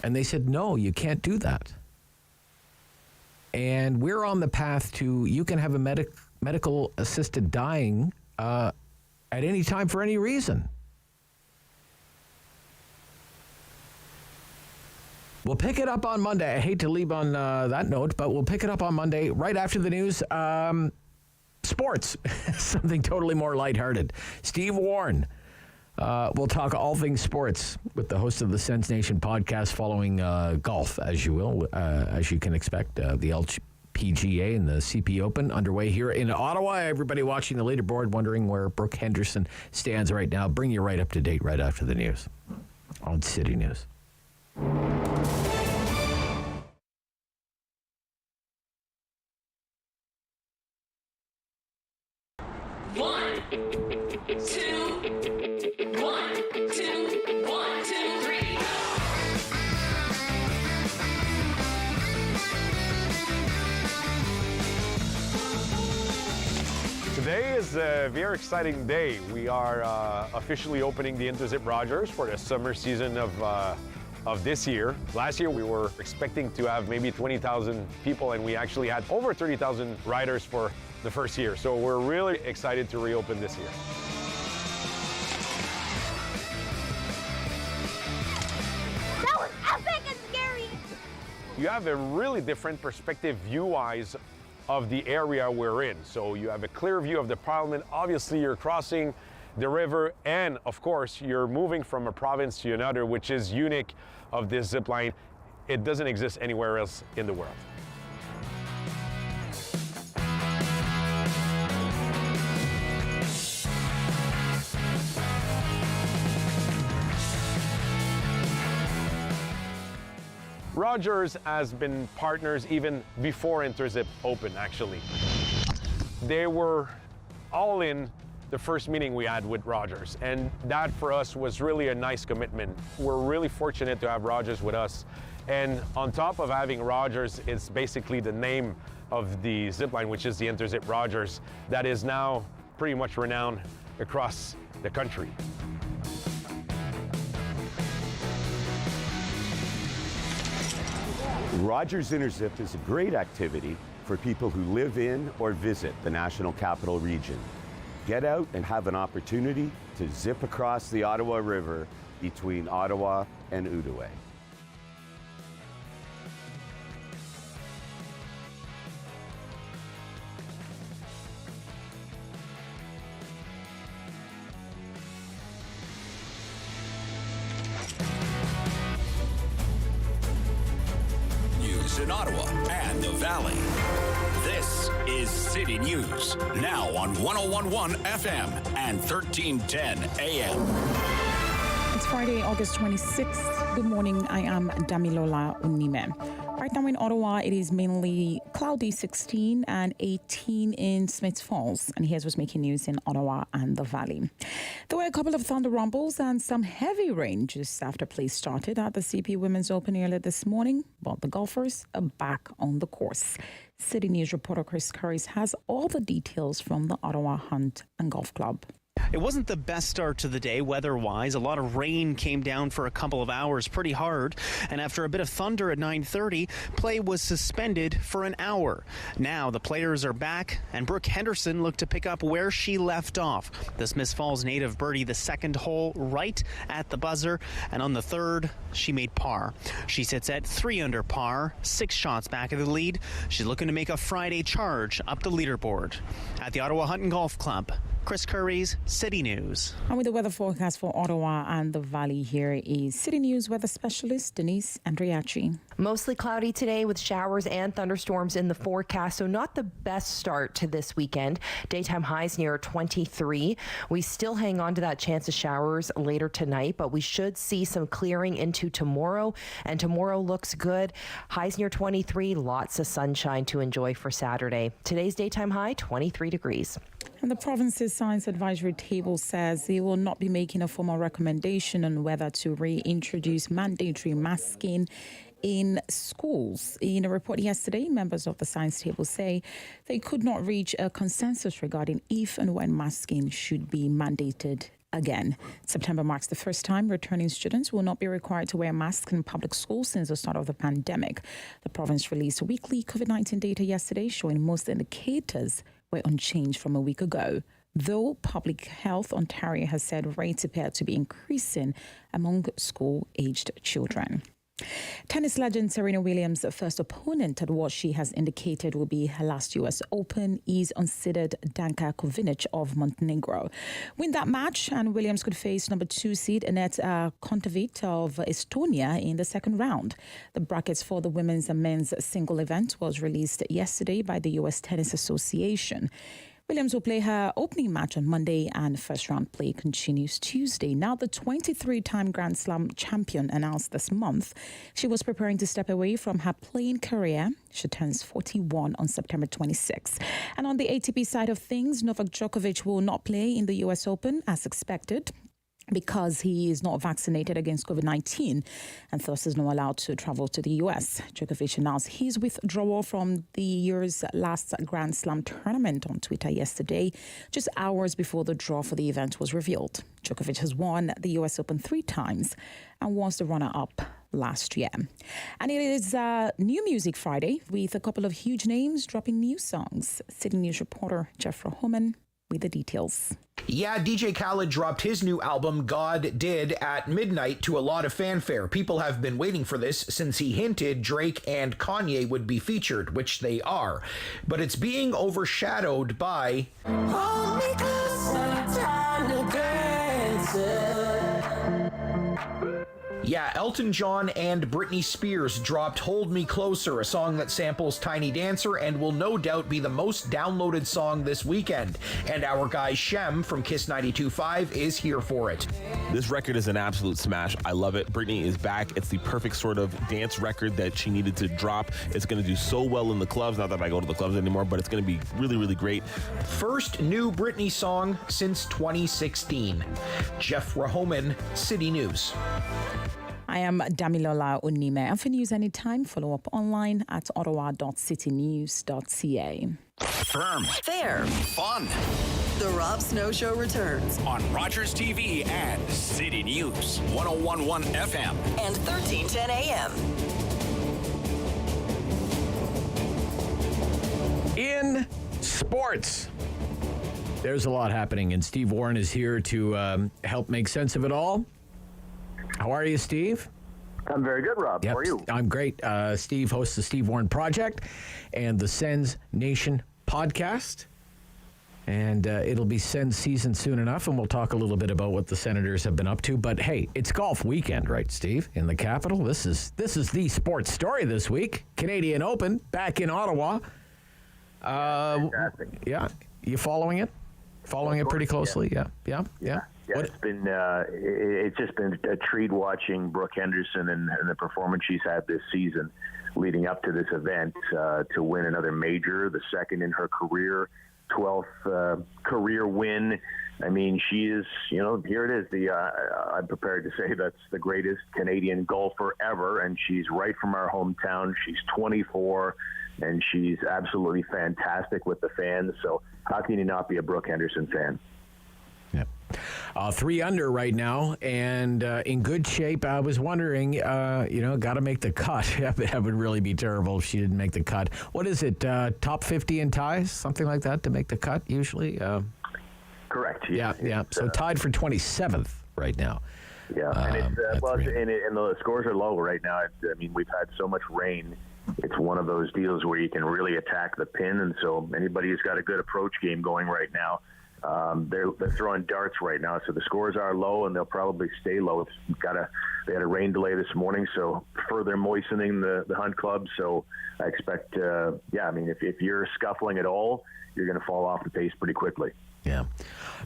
S7: And they said, no, you can't do that. And we're on the path to, you can have a medical-assisted dying at any time for any reason. We'll pick it up on Monday. I hate to leave on that note, but we'll pick it up on Monday right after the news. Sports, something totally more lighthearted. Steve Warne. We'll talk all things sports with the host of the Sens Nation podcast following golf, as you will, as you can expect. The LPGA and the CP Open underway here in Ottawa. Everybody watching the leaderboard wondering where Brooke Henderson stands right now. Bring you right up to date right after the news on City News.
S6: 1, 2, 1, 2, 1, 2, 3.
S5: Today is a very exciting day. We are officially opening the Interzip Rogers for the summer season of this year. Last year we were expecting to have maybe 20,000 people, and we actually had over 30,000 riders for the first year. So we're really excited to reopen this year.
S16: That was epic and scary!
S5: You have a really different perspective view-wise of the area we're in. So you have a clear view of the Parliament. Obviously you're crossing the river, and of course you're moving from a province to another, which is unique of this zip line. It doesn't exist anywhere else in the world. Rogers has been partners even before Interzip opened, actually. They were all in the first meeting we had with Rogers, and that for us was really a nice commitment. We're really fortunate to have Rogers with us, and on top of having Rogers, it's basically the name of the zipline, which is the Interzip Rogers, that is now pretty much renowned across the country.
S17: Rogers Interzip is a great activity for people who live in or visit the National Capital Region. Get out and have an opportunity to zip across the Ottawa River between Ottawa and Outaouais.
S1: In Ottawa and the Valley. This is City News, now on 101.1 FM and 1310 AM.
S12: It's Friday, August 26th. Good morning. I am Damilola Unime. Right now in Ottawa, it is mainly cloudy, 16 and 18 in Smiths Falls. And here's what's making news in Ottawa and the Valley. There were a couple of thunder rumbles and some heavy rain just after play started at the CP Women's Open earlier this morning. But the golfers are back on the course. City News reporter Chris Curries has all the details from the Ottawa Hunt and Golf Club.
S8: It wasn't the best start to the day weather-wise. A lot of rain came down for a couple of hours pretty hard, and after a bit of thunder at 9:30, play was suspended for an hour. Now the players are back, and Brooke Henderson looked to pick up where she left off. The Smiths Falls native birdied the second hole right at the buzzer, and on the third, she made par. She sits at 3 under par, 6 shots back of the lead. She's looking to make a Friday charge up the leaderboard. At the Ottawa Hunt and Golf Club, Chris Curries, City News.
S12: And with the weather forecast for Ottawa and the Valley, here is City News weather specialist Denise Andriachi.
S18: Mostly cloudy today with showers and thunderstorms in the forecast, so not the best start to this weekend. Daytime highs near 23. We still hang on to that chance of showers later tonight, but we should see some clearing into tomorrow, and tomorrow looks good. Highs near 23, lots of sunshine to enjoy for Saturday. Today's daytime high, 23 degrees.
S12: And the province's science advisory table says they will not be making a formal recommendation on whether to reintroduce mandatory masking in schools. In a report yesterday, members of the science table say they could not reach a consensus regarding if and when masking should be mandated again. September marks the first time returning students will not be required to wear masks in public schools since the start of the pandemic. The province released weekly COVID-19 data yesterday showing most indicators were unchanged from a week ago, though Public Health Ontario has said rates appear to be increasing among school-aged children. Tennis legend Serena Williams' first opponent at what she has indicated will be her last U.S. Open is unseeded Danka Kovinic of Montenegro. Win that match and Williams could face number 2 seed Anett Kontaveit of Estonia in the second round. The brackets for the women's and men's single event was released yesterday by the U.S. Tennis Association. Williams will play her opening match on Monday and first round play continues Tuesday. Now, the 23-time Grand Slam champion announced this month she was preparing to step away from her playing career. She turns 41 on September 26. And on the ATP side of things, Novak Djokovic will not play in the U.S. Open as expected, because he is not vaccinated against COVID-19 and thus is not allowed to travel to the U.S. Djokovic announced his withdrawal from the year's last Grand Slam tournament on Twitter yesterday, just hours before the draw for the event was revealed. Djokovic has won the U.S. Open 3 times and was the runner-up last year. And it is New Music Friday with a couple of huge names dropping new songs. City News reporter Jeff Rohoman with the details.
S19: Yeah, DJ Khaled dropped his new album, God Did, at midnight to a lot of fanfare. People have been waiting for this since he hinted Drake and Kanye would be featured, which they are. But it's being overshadowed by... Hold me close, my time to dance. Yeah, Elton John and Britney Spears dropped Hold Me Closer, a song that samples Tiny Dancer and will no doubt be the most downloaded song this weekend. And our guy Shem from Kiss 92.5 is here for it.
S20: This record is an absolute smash. I love it. Britney is back. It's the perfect sort of dance record that she needed to drop. It's going to do so well in the clubs. Not that I go to the clubs anymore, but it's going to be really, really great.
S19: First new Britney song since 2016. Jeff Rahoman, City News.
S12: I am Damilola Unime. And for news anytime, follow up online at ottawa.citynews.ca.
S1: Firm.
S6: Fair.
S1: Fun.
S6: The Rob Snow Show returns
S1: on Rogers TV and City News 101.1 FM
S6: and 1310 AM.
S7: In sports, there's a lot happening, and Steve Warne is here to help make sense of it all. How are you, Steve?
S21: I'm very good, Rob.
S7: Yep.
S21: How are you?
S7: I'm great. Steve hosts the Steve Warne Project and the Sens Nation podcast. And it'll be Sens season soon enough, and we'll talk a little bit about what the Senators have been up to. But hey, it's golf weekend, right, Steve? In the capital. This is the sports story this week. Canadian Open back in Ottawa. Yeah. You following it? Following it pretty closely? Yeah.
S21: Yeah, it's just been a treat watching Brooke Henderson and the performance she's had this season leading up to this event to win another major, the second in her career, 12th career win. I mean, she is, here it is. I'm prepared to say that's the greatest Canadian golfer ever, and she's right from our hometown. She's 24, and she's absolutely fantastic with the fans. So how can you not be a Brooke Henderson fan?
S7: 3 under right now, and in good shape. I was wondering, got to make the cut. That would really be terrible if she didn't make the cut. What is it, top 50 in ties? Something like that to make the cut, usually?
S21: Correct.
S7: Yeah. So tied for 27th right now.
S21: Yeah, and and the scores are low right now. I mean, we've had so much rain. It's one of those deals where you can really attack the pin, and so anybody who's got a good approach game going right now, they're throwing darts right now. So the scores are low, and they'll probably stay low. They had a rain delay this morning, so further moistening the hunt club. So I expect, if you're scuffling at all, you're going to fall off the pace pretty quickly.
S7: Yeah.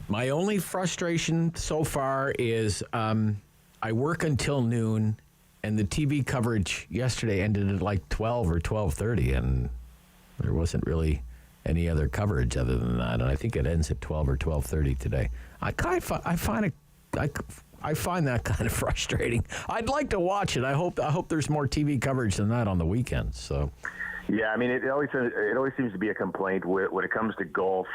S7: My only frustration so far is I work until noon, and the TV coverage yesterday ended at like 12 or 12:30, and there wasn't really any other coverage other than that. And I think it ends at 12 or 12:30 today. I find that kind of frustrating. I'd like to watch it. I hope there's more TV coverage than that on the weekends. So.
S21: Yeah, I mean, it always seems to be a complaint when it comes to golf.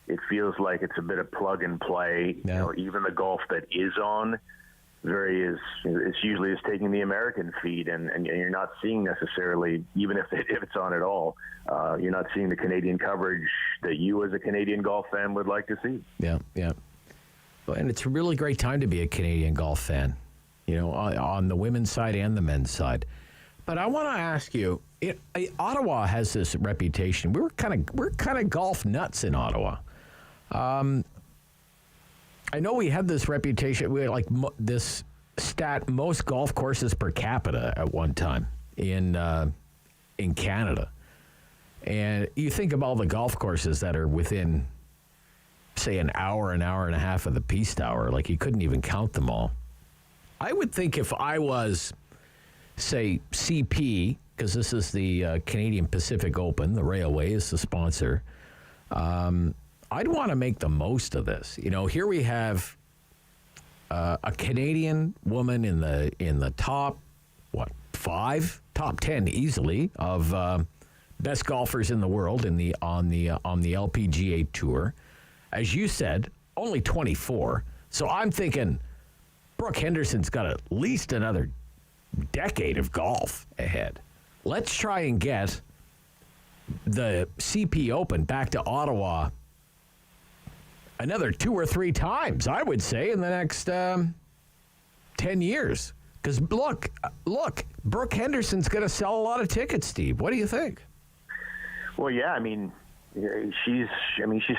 S21: It feels like it's a bit of plug and play.
S7: Yeah.
S21: Even the golf that is on, it's usually just taking the American feed, and you're not seeing necessarily, even if it's on at all, you're not seeing the Canadian coverage that you as a Canadian golf fan would like to see.
S7: Yeah. And it's a really great time to be a Canadian golf fan, on the women's side and the men's side. But I want to ask you, Ottawa has this reputation. We're kind of golf nuts in Ottawa. I know we had this reputation. We had this stat: most golf courses per capita at one time in Canada. And you think of all the golf courses that are within, say, an hour and a half of the Peace Tower. Like, you couldn't even count them all. I would think if I was, say, CP, because this is the Canadian Pacific Open, the Railway is the sponsor, I'd want to make the most of this. Here we have a Canadian woman in the top 10 easily of best golfers in the world on the LPGA Tour. As you said, only 24. So I'm thinking Brooke Henderson's got at least another decade of golf ahead. Let's try and get the CP Open back to Ottawa another 2 or 3 times, I would say, in the next 10 years. Because look, Brooke Henderson's going to sell a lot of tickets, Steve. What do you think?
S21: Well, yeah, I mean, she's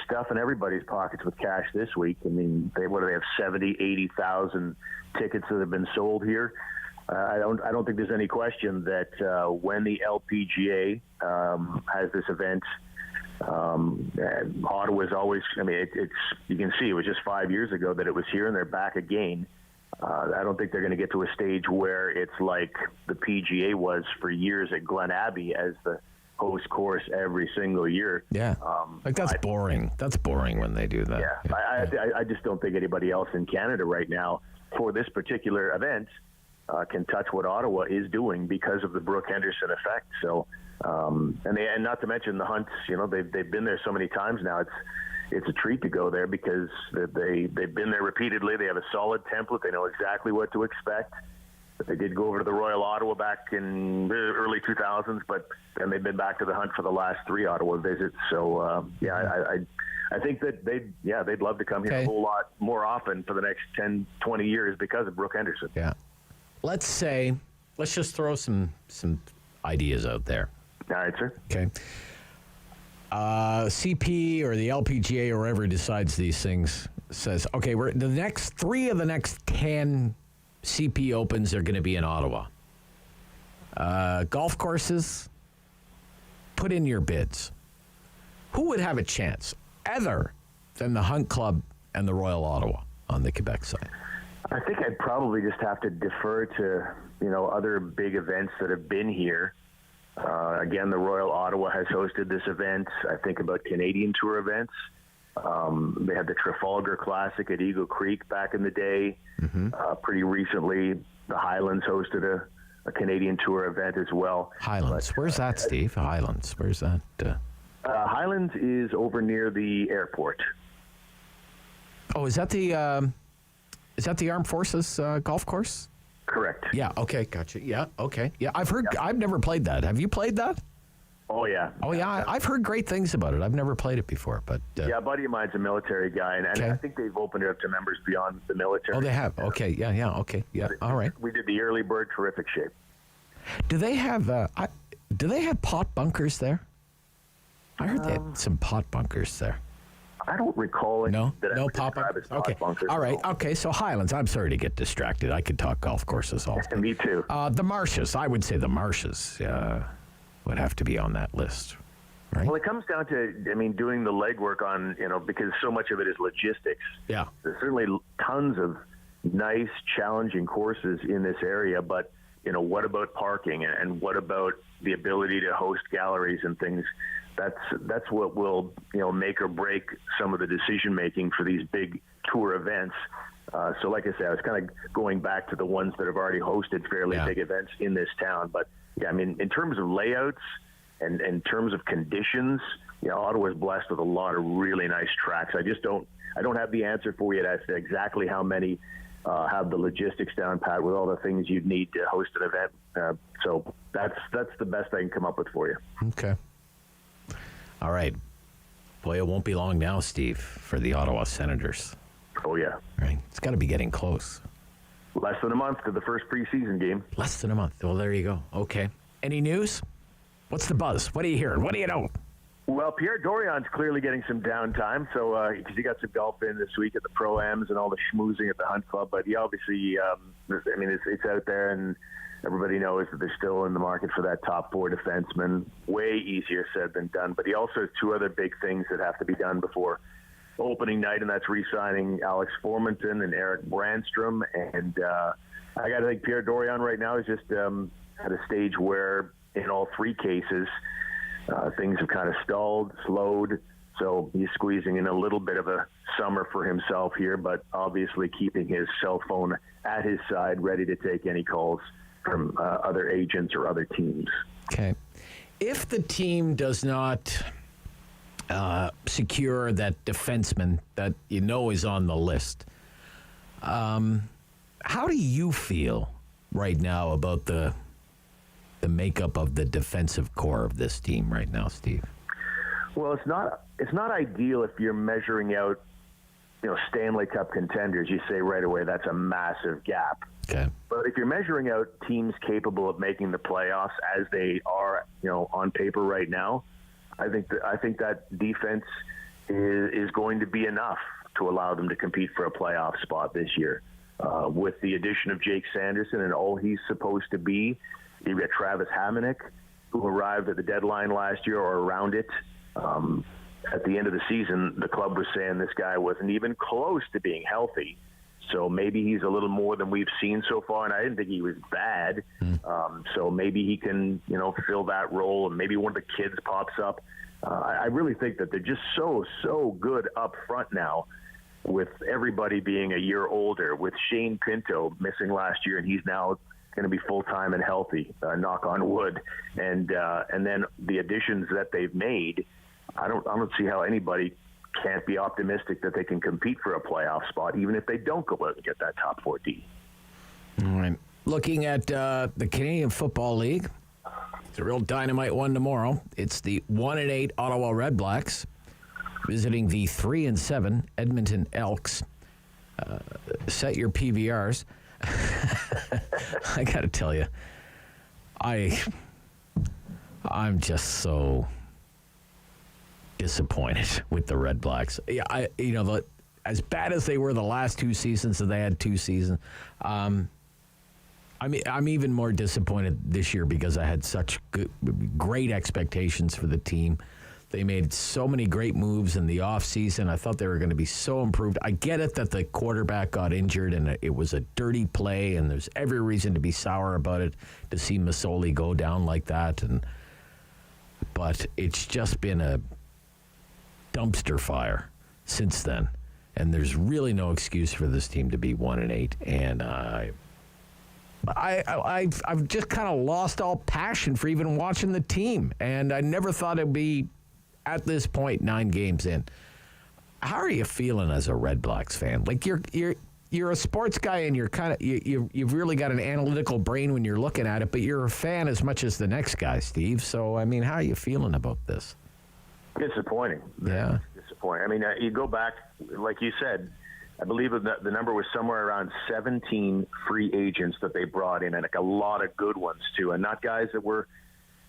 S21: stuffing everybody's pockets with cash this week. I mean, they have 70, 80,000 tickets that have been sold here. I don't think there's any question that when the LPGA has this event, Ottawa's always. I mean, it's you can see it was just 5 years ago that it was here, and they're back again. I don't think they're going to get to a stage where it's like the PGA was for years at Glen Abbey as the host course every single year.
S7: Yeah, that's boring. That's boring when they do that.
S21: Yeah, I just don't think anybody else in Canada right now for this particular event can touch what Ottawa is doing because of the Brooke Henderson effect. So, and not to mention the hunts. They've been there so many times now. It's a treat to go there because they've been there repeatedly. They have a solid template. They know exactly what to expect. They did go over to the Royal Ottawa back in the early 2000s, but then they've been back to the hunt for the last 3 Ottawa visits. So, I think that they'd love to come here a whole lot more often for the next 10, 20 years because of Brooke Henderson.
S7: Yeah. Let's just throw some ideas out there.
S21: All right, sir.
S7: Okay. CP or the LPGA or whoever decides these things says, okay, we're the next 3 of the next 10 CP Opens are going to be in Ottawa. Golf courses, put in your bids. Who would have a chance other than the Hunt Club and the Royal Ottawa on the Quebec side?
S21: I think I'd probably just have to defer to, other big events that have been here. Again, the Royal Ottawa has hosted this event. I think about Canadian Tour events. They had the Trafalgar Classic at Eagle Creek back in the day. Pretty recently, the Highlands hosted a Canadian Tour event as well.
S7: Highlands. Where's that, Steve? Highlands. Where's that?
S21: Highlands is over near the airport.
S7: Oh, is that the Armed Forces golf course?
S21: Correct.
S7: Yeah. Okay. Gotcha. Yeah. Okay. Yeah. I've never played that. Have you played that?
S21: Oh yeah.
S7: Oh yeah. I've heard great things about it. I've never played it before, but
S21: yeah, a buddy of mine's a military guy, and I think they've opened it up to members beyond the military.
S7: Oh, they have. Okay. Yeah. Yeah. Okay. Yeah. All right.
S21: We did the early bird, terrific shape.
S7: Do they have pot bunkers there? I heard they had some pot bunkers there.
S21: I don't recall it.
S7: No
S21: pot bunkers.
S7: Okay.
S21: Bunkers.
S7: All right. Okay. So Highlands. I'm sorry to get distracted. I could talk golf courses all day.
S21: Me too.
S7: The Marshes. I would say the Marshes would have to be on that list. Right?
S21: Well, it comes down to, doing the legwork on, because so much of it is logistics.
S7: Yeah.
S21: There's certainly tons of nice, challenging courses in this area, but, what about parking and what about the ability to host galleries and things? That's what will, make or break some of the decision making for these big tour events. So like I said, I was kind of going back to the ones that have already hosted fairly big events in this town. But yeah, in terms of layouts and in terms of conditions, Ottawa is blessed with a lot of really nice tracks. I don't have the answer for you as to exactly how many have the logistics down pat with all the things you'd need to host an event. So that's the best I can come up with for you.
S7: Okay. All right. Boy, it won't be long now, Steve, for the Ottawa Senators.
S21: Oh, yeah.
S7: Right. It's got to be getting close.
S21: Less than a month to the first preseason game.
S7: Less than a month. Well, there you go. Okay. Any news? What's the buzz? What are you hearing? What do you know?
S21: Well, Pierre Dorian's clearly getting some downtime, so because he got some golf in this week at the Pro-Ams and all the schmoozing at the Hunt Club, but he obviously, it's out there, and everybody knows that they're still in the market for that top four defenseman. Way easier said than done, but he also has two other big things that have to be done before opening night, and that's re-signing Alex Formanton and Eric Brandstrom. And I got to think Pierre Dorian right now is just at a stage where, in all three cases, things have kind of stalled, slowed. So he's squeezing in a little bit of a summer for himself here, but obviously keeping his cell phone at his side, ready to take any calls from other agents or other teams.
S7: Okay. If the team does not secure that defenseman that is on the list, how do you feel right now about the makeup of the defensive core of this team right now, Steve?
S21: Well, it's not ideal if you're measuring out, Stanley Cup contenders. You say right away that's a massive gap.
S7: Okay.
S21: But if you're measuring out teams capable of making the playoffs as they are, on paper right now, I think that defense is going to be enough to allow them to compete for a playoff spot this year. With the addition of Jake Sanderson and all he's supposed to be, you've got Travis Hamonic, who arrived at the deadline last year or around it. At the end of the season, the club was saying this guy wasn't even close to being healthy. So maybe he's a little more than we've seen so far, and I didn't think he was bad. So maybe he can, fill that role, and maybe one of the kids pops up. I really think that they're just so good up front now, with everybody being a year older, with Shane Pinto missing last year, and he's now going to be full-time and healthy, knock on wood. And then the additions that they've made, I don't see how anybody can't be optimistic that they can compete for a playoff spot, even if they don't go out and get that top 4D.
S7: All right. Looking at the Canadian Football League, it's a real dynamite one tomorrow. It's the 1-8 Ottawa Redblacks visiting the 3-7 Edmonton Elks. Set your PVRs. I got to tell you, I'm just so disappointed with the Red Blacks. Yeah, as bad as they were the last two seasons, and they had two seasons. I'm even more disappointed this year because I had such great expectations for the team. They made so many great moves in the offseason. I thought they were going to be so improved. I get it that the quarterback got injured and it was a dirty play, and there's every reason to be sour about it, to see Masoli go down like that. But it's just been a dumpster fire since then. And there's really no excuse for this team to be 1-8. And I've just kind of lost all passion for even watching the team. And I never thought it'd be at this point 9 games in. How are you feeling as a Red Blacks fan? Like you're a sports guy, and you're kind of you've really got an analytical brain when you're looking at it, but you're a fan as much as the next guy, Steve. So I mean, how are you feeling about this?
S21: Disappointing.
S7: Yeah.
S21: Disappointing. I mean, you go back, like you said, I believe the number was somewhere around 17 free agents that they brought in, and like a lot of good ones too, and not guys that were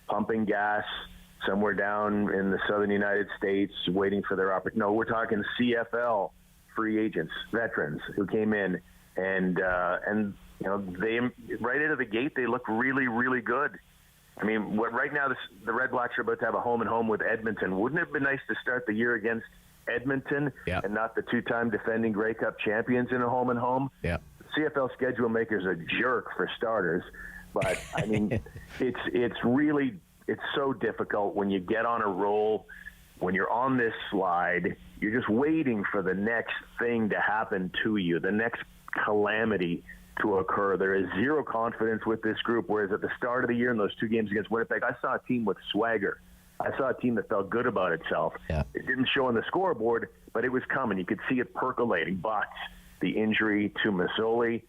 S21: pumping gas somewhere down in the southern United States waiting for their opportunity. No, we're talking CFL free agents, veterans who came in, and you know, they right out of the gate they look really, really good. I mean, right now the Red Blacks are about to have a home-and-home with Edmonton. Wouldn't it have been nice to start the year against Edmonton and not the 2-time defending Grey Cup champions in a home-and-home?
S7: Yeah.
S21: CFL schedule maker's a jerk for starters, but I mean, it's so difficult when you get on a roll, when you're on this slide, you're just waiting for the next thing to happen to you, the next calamity to occur. There is zero confidence with this group, whereas at the start of the year in those 2 games against Winnipeg, I saw a team with swagger. I saw a team that felt good about itself. Yeah. It didn't show on the scoreboard, but it was coming. You could see it percolating. But the injury to Masoli,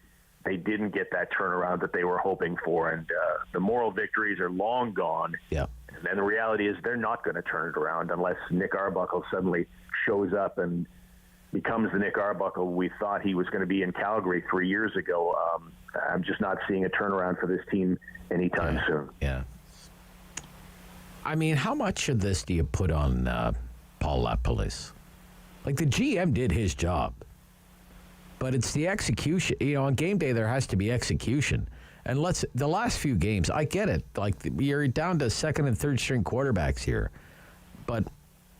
S21: they didn't get that turnaround that they were hoping for, and the moral victories are long gone.
S7: Yeah.
S21: And then the reality is they're not going to turn it around unless Nick Arbuckle suddenly shows up and becomes the Nick Arbuckle we thought he was going to be in Calgary 3 years ago. I'm just not seeing a turnaround for this team anytime soon.
S7: Yeah. I mean, how much of this do you put on Paul LaPolice? Like, the GM did his job, but it's the execution. You know, on game day there has to be execution. And the last few games, I get it. Like, you're down to second and third string quarterbacks here, but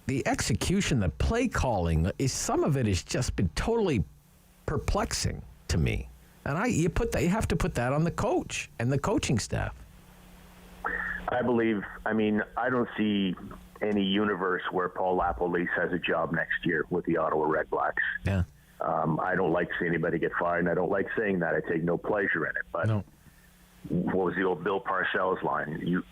S7: the execution, the play calling, some of it has just been totally perplexing to me. And you have to put that on the coach and the coaching staff.
S21: I don't see any universe where Paul LaPolice has a job next year with the Ottawa Red Blacks.
S7: Yeah.
S21: I don't like to see anybody get fired, and I don't like saying that. I take no pleasure in it. But what was the old Bill Parcells line? You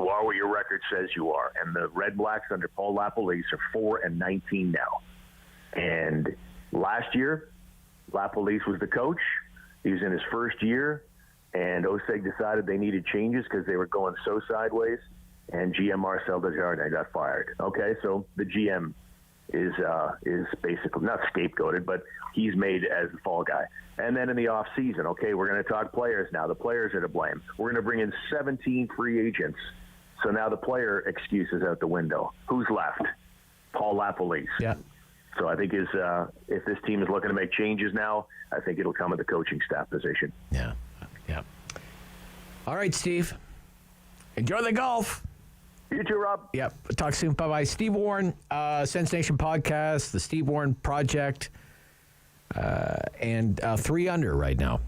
S21: are what your record says you are. And the Red Blacks under Paul LaPolice are 4-19 now. And last year, LaPolice was the coach. He was in his first year, and Oseg decided they needed changes because they were going so sideways, and GM Marcel Desjardins got fired. Okay, so the GM is basically not scapegoated, but he's made as the fall guy. And then in the off season, okay, we're going to talk players now. The players are to blame. We're going to bring in 17 free agents. So now the player excuse is out the window. Who's left? Paul LaPolice.
S7: Yeah.
S21: So I think if this team is looking to make changes now, I think it'll come at the coaching staff position.
S7: Yeah. Yeah. All right, Steve. Enjoy the golf.
S21: You too, Rob.
S7: Yep. Talk soon. Bye-bye. Steve Warne, Sens Nation Podcast, the Steve Warne Project, and 3 under right now.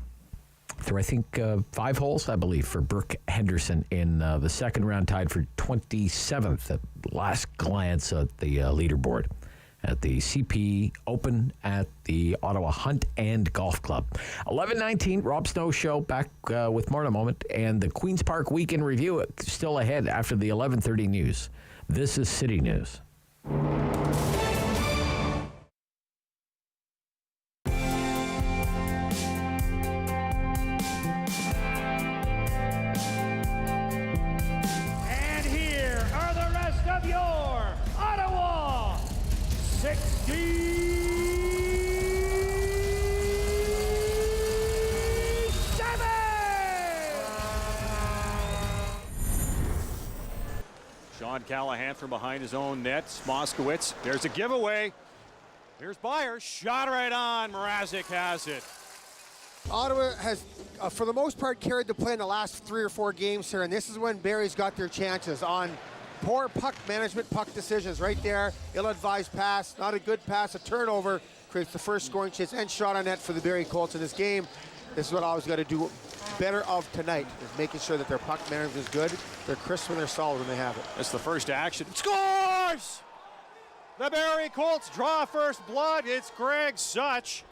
S7: Through, I think, 5 holes, I believe, for Brooke Henderson in the second round, tied for 27th at last glance at the leaderboard at the CP Open at the Ottawa Hunt and Golf Club. 11:19, Rob Snow Show, back with more in a moment. And the Queen's Park Weekend Review still ahead after the 11:30 news. This is City News.
S4: And here are the rest of your Ottawa 67.
S9: Sean Callahan from behind his own net. Moskowitz, there's a giveaway. Here's Byers, shot right on. Mrazek has it.
S22: Ottawa has, for the most part, carried the play in the last 3 or 4 games here, and this is when Barry's got their chances on
S10: Poor puck management, puck decisions right there. Ill-advised pass, not a good pass, a turnover, creates the first scoring chance and shot on net for the Barrie Colts in this game. This is what Ottawa's got to do better of tonight, is making sure that their puck management is good. They're crisp and they're solid when they have it.
S9: That's the first action. Scores! The Barrie Colts draw first blood. It's Greg Such.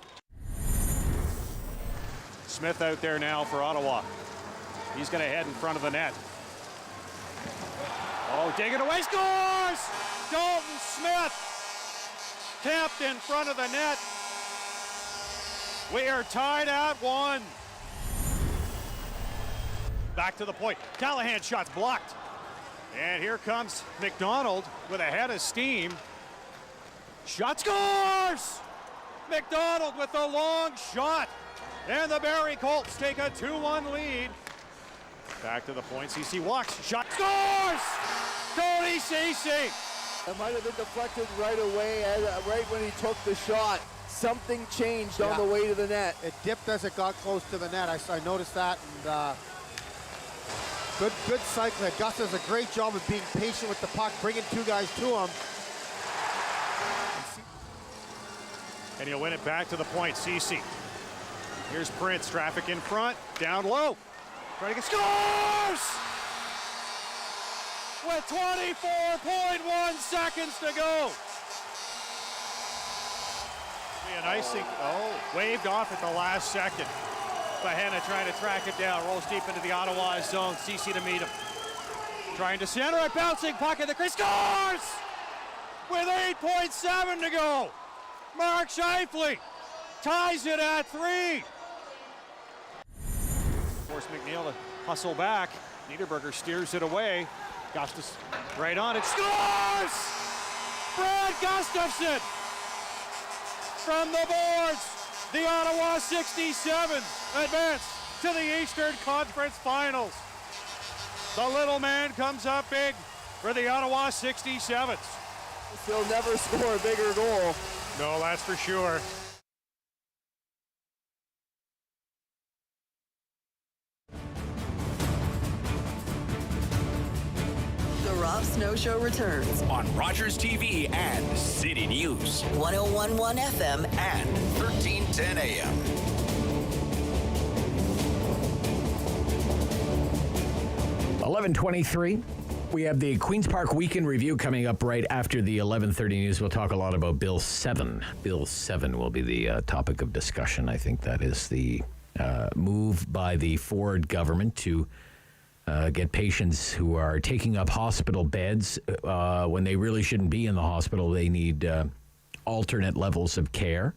S9: Smith out there now for Ottawa. He's going to head in front of the net. Oh, dig it away, scores! Dalton Smith tapped in front of the net. We are tied at 1. Back to the point. Callahan shot's blocked. And here comes McDonald with a head of steam. Shot scores! McDonald with the long shot. And the Barrie Colts take a 2-1 lead. Back to the point. CC walks. Shot scores! Tony Ceci.
S11: It might have been deflected right away, right when he took the shot. Something changed on the way to the net.
S10: It dipped as it got close to the net. I noticed that. And good cycling. Gus does a great job of being patient with the puck, bringing two guys to him.
S9: And he'll win it back to the point. Ceci. Here's Prince. Traffic in front. Down low. Trying to get scores! With 24.1 seconds to go. An icing. Oh, waved off at the last second. Bahena trying to track it down. Rolls deep into the Ottawa zone. CC to meet him. Trying to center it. Bouncing puck in the crease. Scores! With 8.7 to go. Mark Scheifele ties it at 3. Force McNeil to hustle back. Niederberger steers it away. Gustus right on it. Scores! Brad Gustafson from the boards. The Ottawa 67 advance to the Eastern Conference Finals. The little man comes up big for the Ottawa 67s.
S11: He'll never score a bigger goal.
S9: No, that's for sure.
S6: The Rob Snow Show returns
S1: on Rogers TV and City News.
S6: 101.1 FM
S1: and 1310 AM.
S7: $11:23. We have the Queen's Park Weekend Review coming up right after the 11:30 news. We'll talk a lot about Bill 7. Bill 7 will be the topic of discussion. I think that is the move by the Ford government to get patients who are taking up hospital beds when they really shouldn't be in the hospital. They need alternate levels of care,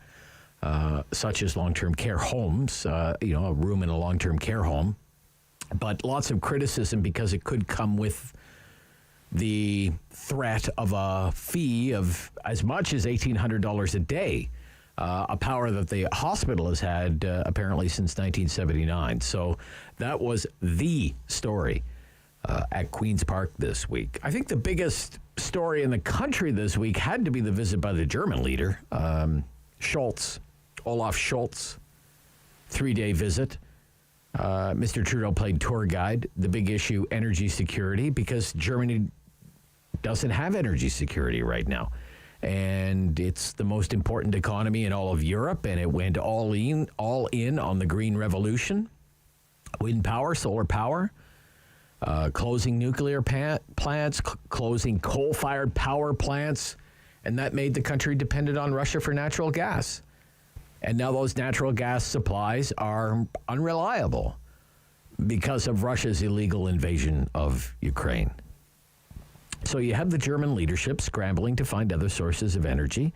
S7: such as long-term care homes, a room in a long-term care home. But lots of criticism because it could come with the threat of a fee of as much as $1,800 a day, a power that the hospital has had apparently since 1979. So that was the story at Queen's Park this week. I think the biggest story in the country this week had to be the visit by the German leader, Olaf Scholz, 3-day visit. Mr. Trudeau played tour guide. The big issue, energy security, because Germany doesn't have energy security right now. And it's the most important economy in all of Europe, and it went all in on the green revolution. Wind power, solar power, closing nuclear plants, closing coal-fired power plants, and that made the country dependent on Russia for natural gas. And now those natural gas supplies are unreliable because of Russia's illegal invasion of Ukraine. So you have the German leadership scrambling to find other sources of energy,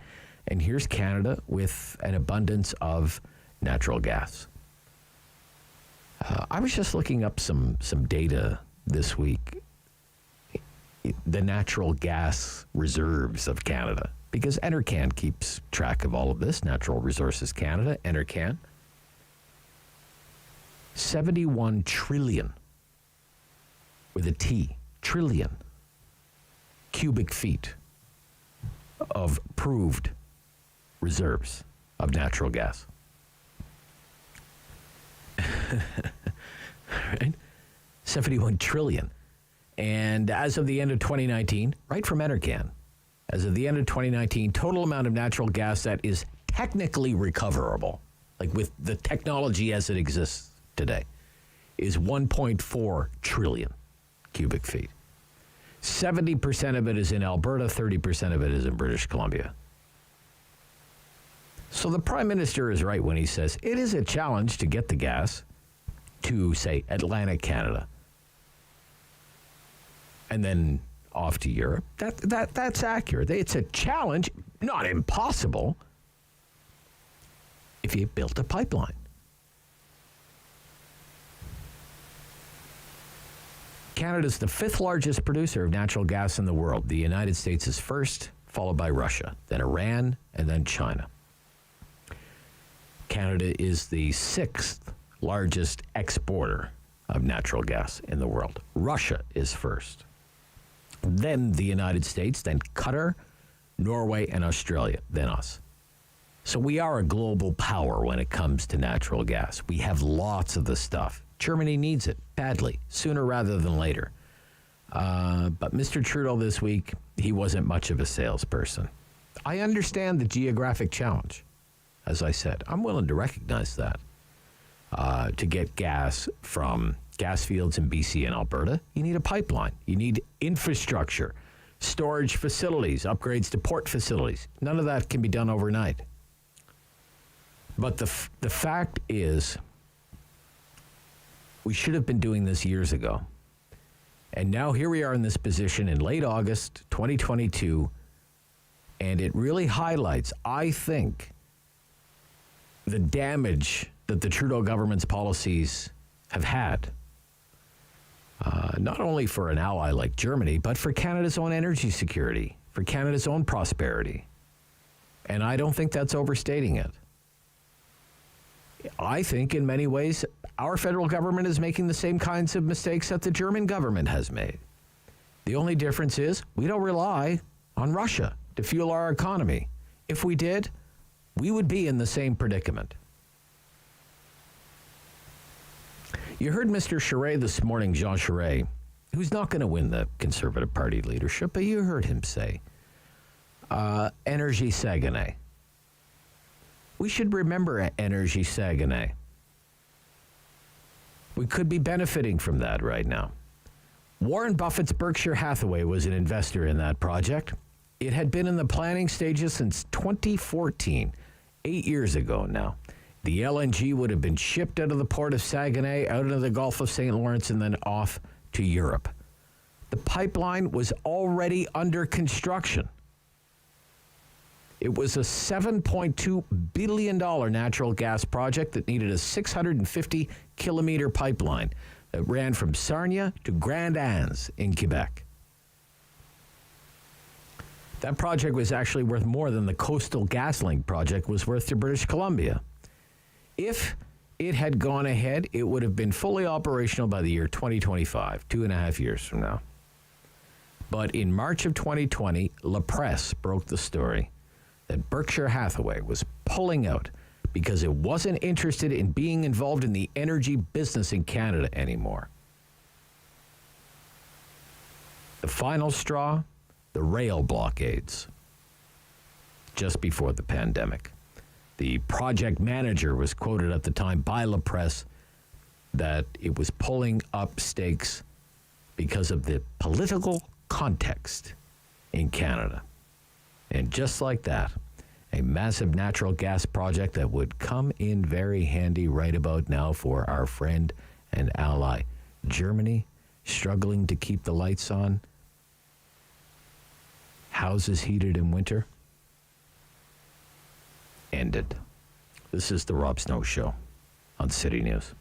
S7: and here's Canada with an abundance of natural gas. I was just looking up some data this week, the natural gas reserves of Canada, because Enercan keeps track of all of this. Natural Resources Canada, Enercan. 71 trillion, with a T, trillion cubic feet of proved reserves of natural gas. Right? 71 trillion. And as of the end of 2019, right from Enercan, as of the end of 2019, total amount of natural gas that is technically recoverable, like with the technology as it exists today, is 1.4 trillion cubic feet. 70% of it is in Alberta, 30% of it is in British Columbia. So the Prime Minister is right when he says it is a challenge to get the gas to, say, Atlantic Canada and then off to Europe. That's accurate. It's a challenge, not impossible, if you built a pipeline. Canada's the 5th largest producer of natural gas in the world. The United States is first, followed by Russia, then Iran, and then China. Canada is the 6th largest exporter of natural gas in the world. Russia is first. Then the United States, then Qatar, Norway, and Australia, then us. So we are a global power when it comes to natural gas. We have lots of the stuff. Germany needs it badly, sooner rather than later. But Mr. Trudeau this week, he wasn't much of a salesperson. I understand the geographic challenge. As I said, I'm willing to recognize that. To get gas from gas fields in BC and Alberta, you need a pipeline. You need infrastructure, storage facilities, upgrades to port facilities. None of that can be done overnight. But the fact is, we should have been doing this years ago. And now here we are in this position in late August 2022, and it really highlights, I think, the damage that the Trudeau government's policies have had, not only for an ally like Germany, but for Canada's own energy security, for Canada's own prosperity. And I don't think that's overstating it. I think in many ways, our federal government is making the same kinds of mistakes that the German government has made. The only difference is we don't rely on Russia to fuel our economy. If we did, we would be in the same predicament. You heard Mr. Charest this morning, Jean Charest, who's not going to win the Conservative Party leadership, but you heard him say, Energy Saguenay. We should remember Energy Saguenay. We could be benefiting from that right now. Warren Buffett's Berkshire Hathaway was an investor in that project. It had been in the planning stages since 2014, 8 years ago now. The LNG would have been shipped out of the port of Saguenay, out into the Gulf of St. Lawrence, and then off to Europe. The pipeline was already under construction. It was a $7.2 billion natural gas project that needed a 650-kilometer pipeline that ran from Sarnia to Grand Anse in Quebec. That project was actually worth more than the Coastal GasLink project was worth to British Columbia. If it had gone ahead, it would have been fully operational by the year 2025, 2.5 years from now. But in March of 2020, La Presse broke the story that Berkshire Hathaway was pulling out because it wasn't interested in being involved in the energy business in Canada anymore. The final straw, the rail blockades, just before the pandemic. The project manager was quoted at the time by La Presse that it was pulling up stakes because of the political context in Canada. And just like that, a massive natural gas project that would come in very handy right about now for our friend and ally, Germany, struggling to keep the lights on, houses heated in winter, ended. This is the Rob Snow Show on City News.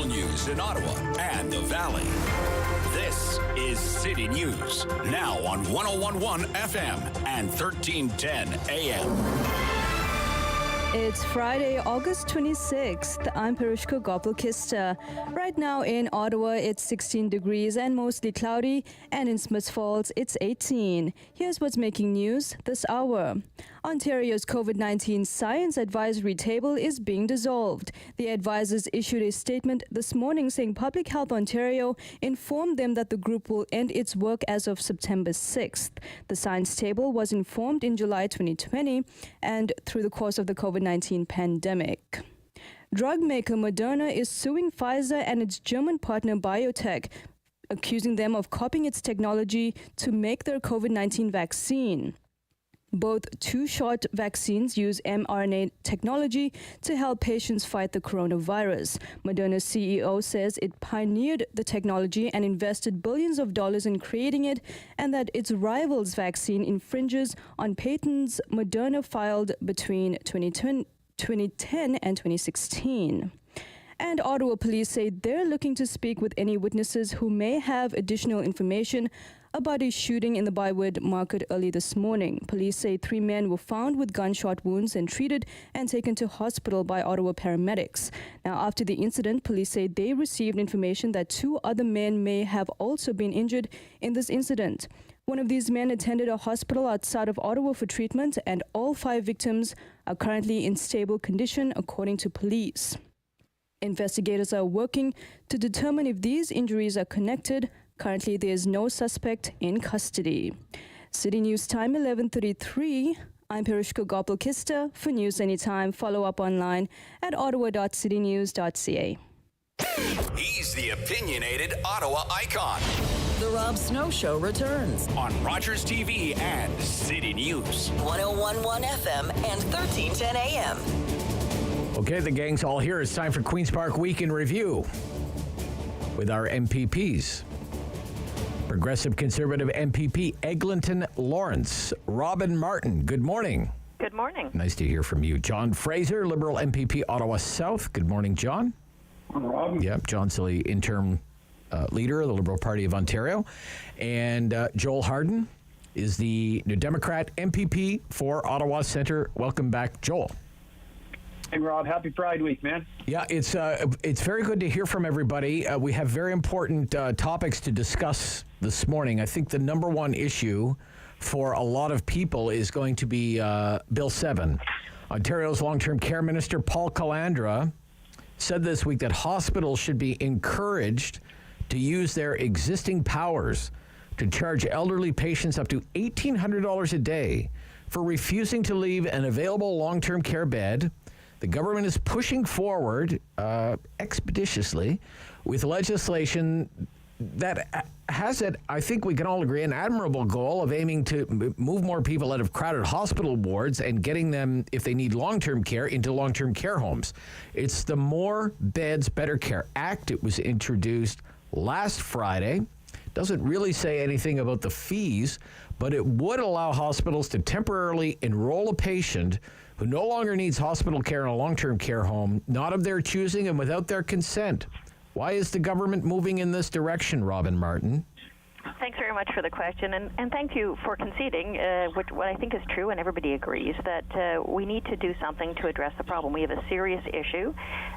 S1: News in Ottawa and the Valley. This is City News, now on 101.1 FM and 1310 AM.
S13: It's Friday, August 26th. I'm Perushka Gopal-Kista. Right now in Ottawa, it's 16 degrees and mostly cloudy, and in Smiths Falls, it's 18. Here's what's making news this hour. Ontario's COVID-19 science advisory table is being dissolved. The advisors issued a statement this morning saying Public Health Ontario informed them that the group will end its work as of September 6th. The science table was informed in July 2020 and through the course of the COVID-19 pandemic. Drug maker Moderna is suing Pfizer and its German partner BioNTech, accusing them of copying its technology to make their COVID-19 vaccine. Both two-shot vaccines use mRNA technology to help patients fight the coronavirus. Moderna's CEO says it pioneered the technology and invested billions of dollars in creating it, and that its rival's vaccine infringes on patents Moderna filed between 2010 and 2016. And Ottawa police say they're looking to speak with any witnesses who may have additional information about a shooting in the Bywood Market early this morning. Police say 3 men were found with gunshot wounds and treated and taken to hospital by Ottawa paramedics. Now, after the incident, police say they received information that 2 other men may have also been injured in this incident. One of these men attended a hospital outside of Ottawa for treatment, and all 5 victims are currently in stable condition, according to police. Investigators are working to determine if these injuries are connected. Currently, there is no suspect in custody. City News Time, 11:33. I'm Perushka Gopal-Kista. For news anytime, follow up online at ottawa.citynews.ca.
S1: He's the opinionated Ottawa icon.
S6: The Rob Snow Show returns
S1: on Rogers TV and City News.
S6: 101.1 FM and 1310 AM.
S7: Okay, the gang's all here. It's time for Queen's Park Week in Review with our MPPs. Progressive Conservative MPP Eglinton-Lawrence, Robin Martin. Good morning.
S14: Good morning.
S7: Nice to hear from you. John Fraser, Liberal MPP Ottawa South. Good morning, John.
S23: Robin.
S7: Yep, John's the interim leader of the Liberal Party of Ontario. And Joel Harden is the New Democrat MPP for Ottawa Centre. Welcome back, Joel.
S23: Hey, Rob. Happy Pride Week, man.
S7: Yeah, it's very good to hear from everybody. We have very important topics to discuss this morning. I think the number one issue for a lot of people is going to be Bill 7. Ontario's long-term care minister, Paul Calandra, said this week that hospitals should be encouraged to use their existing powers to charge elderly patients up to $1,800 a day for refusing to leave an available long-term care bed. The government is pushing forward expeditiously with legislation that has it, I think we can all agree, an admirable goal of aiming to move more people out of crowded hospital wards and getting them, if they need long-term care, into long-term care homes. It's the More Beds, Better Care Act. It was introduced last Friday. Doesn't really say anything about the fees, but it would allow hospitals to temporarily enroll a patient who no longer needs hospital care in a long-term care home, not of their choosing and without their consent. Why is the government moving in this direction, Robin Martin?
S2: Thanks very much for the question, and thank you for conceding what I think is true, and everybody agrees, that we need to do something to address the problem. We have a serious issue,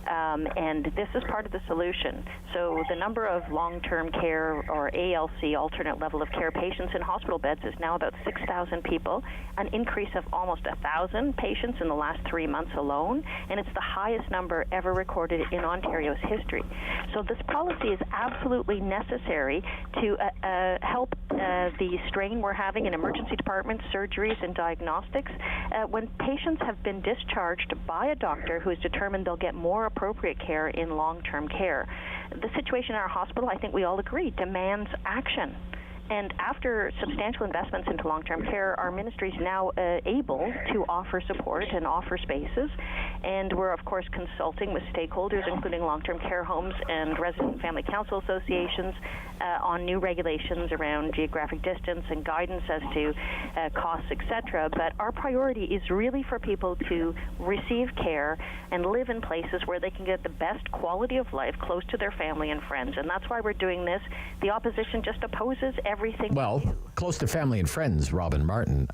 S2: and this is part of the solution. So the number of long-term care, or ALC, alternate level of care patients in hospital beds is now about 6,000 people, an increase of almost 1,000 patients in the last 3 months alone, and it's the highest number ever recorded in Ontario's history. So this policy is absolutely necessary to help the strain we're having in emergency departments, surgeries, and diagnostics. When patients have been discharged by a doctor who has determined they'll get more appropriate care in long-term care, the situation in our hospital, I think we all agree, demands action. And after substantial investments into long-term care, our ministry is now able to offer support and offer spaces. And we're, of course, consulting with stakeholders, including long-term care homes and resident and family council associations, on new regulations around geographic distance and guidance as to costs, etc. But our priority is really for people to receive care and live in places where they can get the best quality of life close to their family and friends. And that's why we're doing this. The opposition just opposes everything.
S7: Well, close to family and friends, Robin Martin.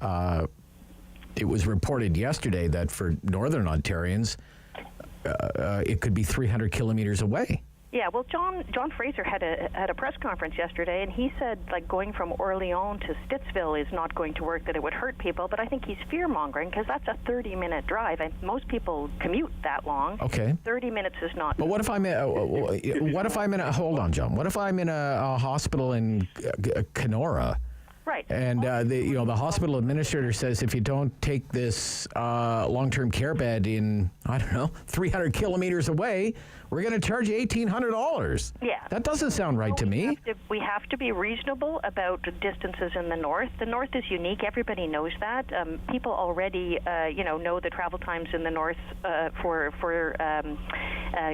S7: It was reported yesterday that for Northern Ontarians, it could be 300 kilometers away.
S2: Yeah, well, John Fraser had a press conference yesterday, and he said, like, going from Orleans to Stittsville is not going to work, that it would hurt people, but I think he's fear-mongering, because that's a 30-minute drive, and most people commute that long.
S7: Okay.
S2: 30 minutes is not...
S7: But what if I'm in a hold on, John. What if I'm in a hospital in Kenora?
S2: Right.
S7: And the hospital administrator says if you don't take this long-term care bed in, 300 kilometers away, we're going to charge you $1,800.
S2: Yeah.
S7: That doesn't sound right to me.
S2: We have to be reasonable about distances in the north. The north is unique. Everybody knows that. People already, know the travel times in the north for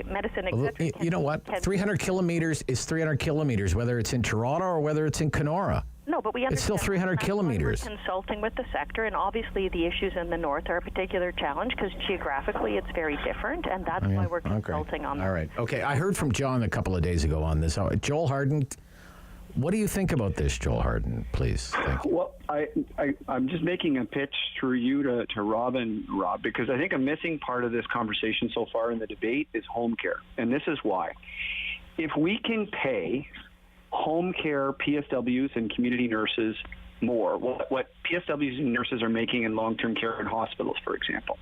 S2: medicine, etc.
S7: You know what? 300 kilometers is 300 kilometers, whether it's in Toronto or whether it's in Kenora.
S2: No, but we understand.
S7: It's still 300 kilometers.
S2: We're consulting with the sector, and obviously the issues in the north are a particular challenge because geographically it's very different, and that's why we're consulting on that.
S7: All right. Okay, I heard from John a couple of days ago on this. Joel Harden, what do you think about this, Joel Harden, please? Thank you.
S23: Well, I'm just making a pitch through you to Rob, because I think a missing part of this conversation so far in the debate is home care, and this is why. If we can pay home care PSWs and community nurses more, what PSWs and nurses are making in long-term care in hospitals, for example,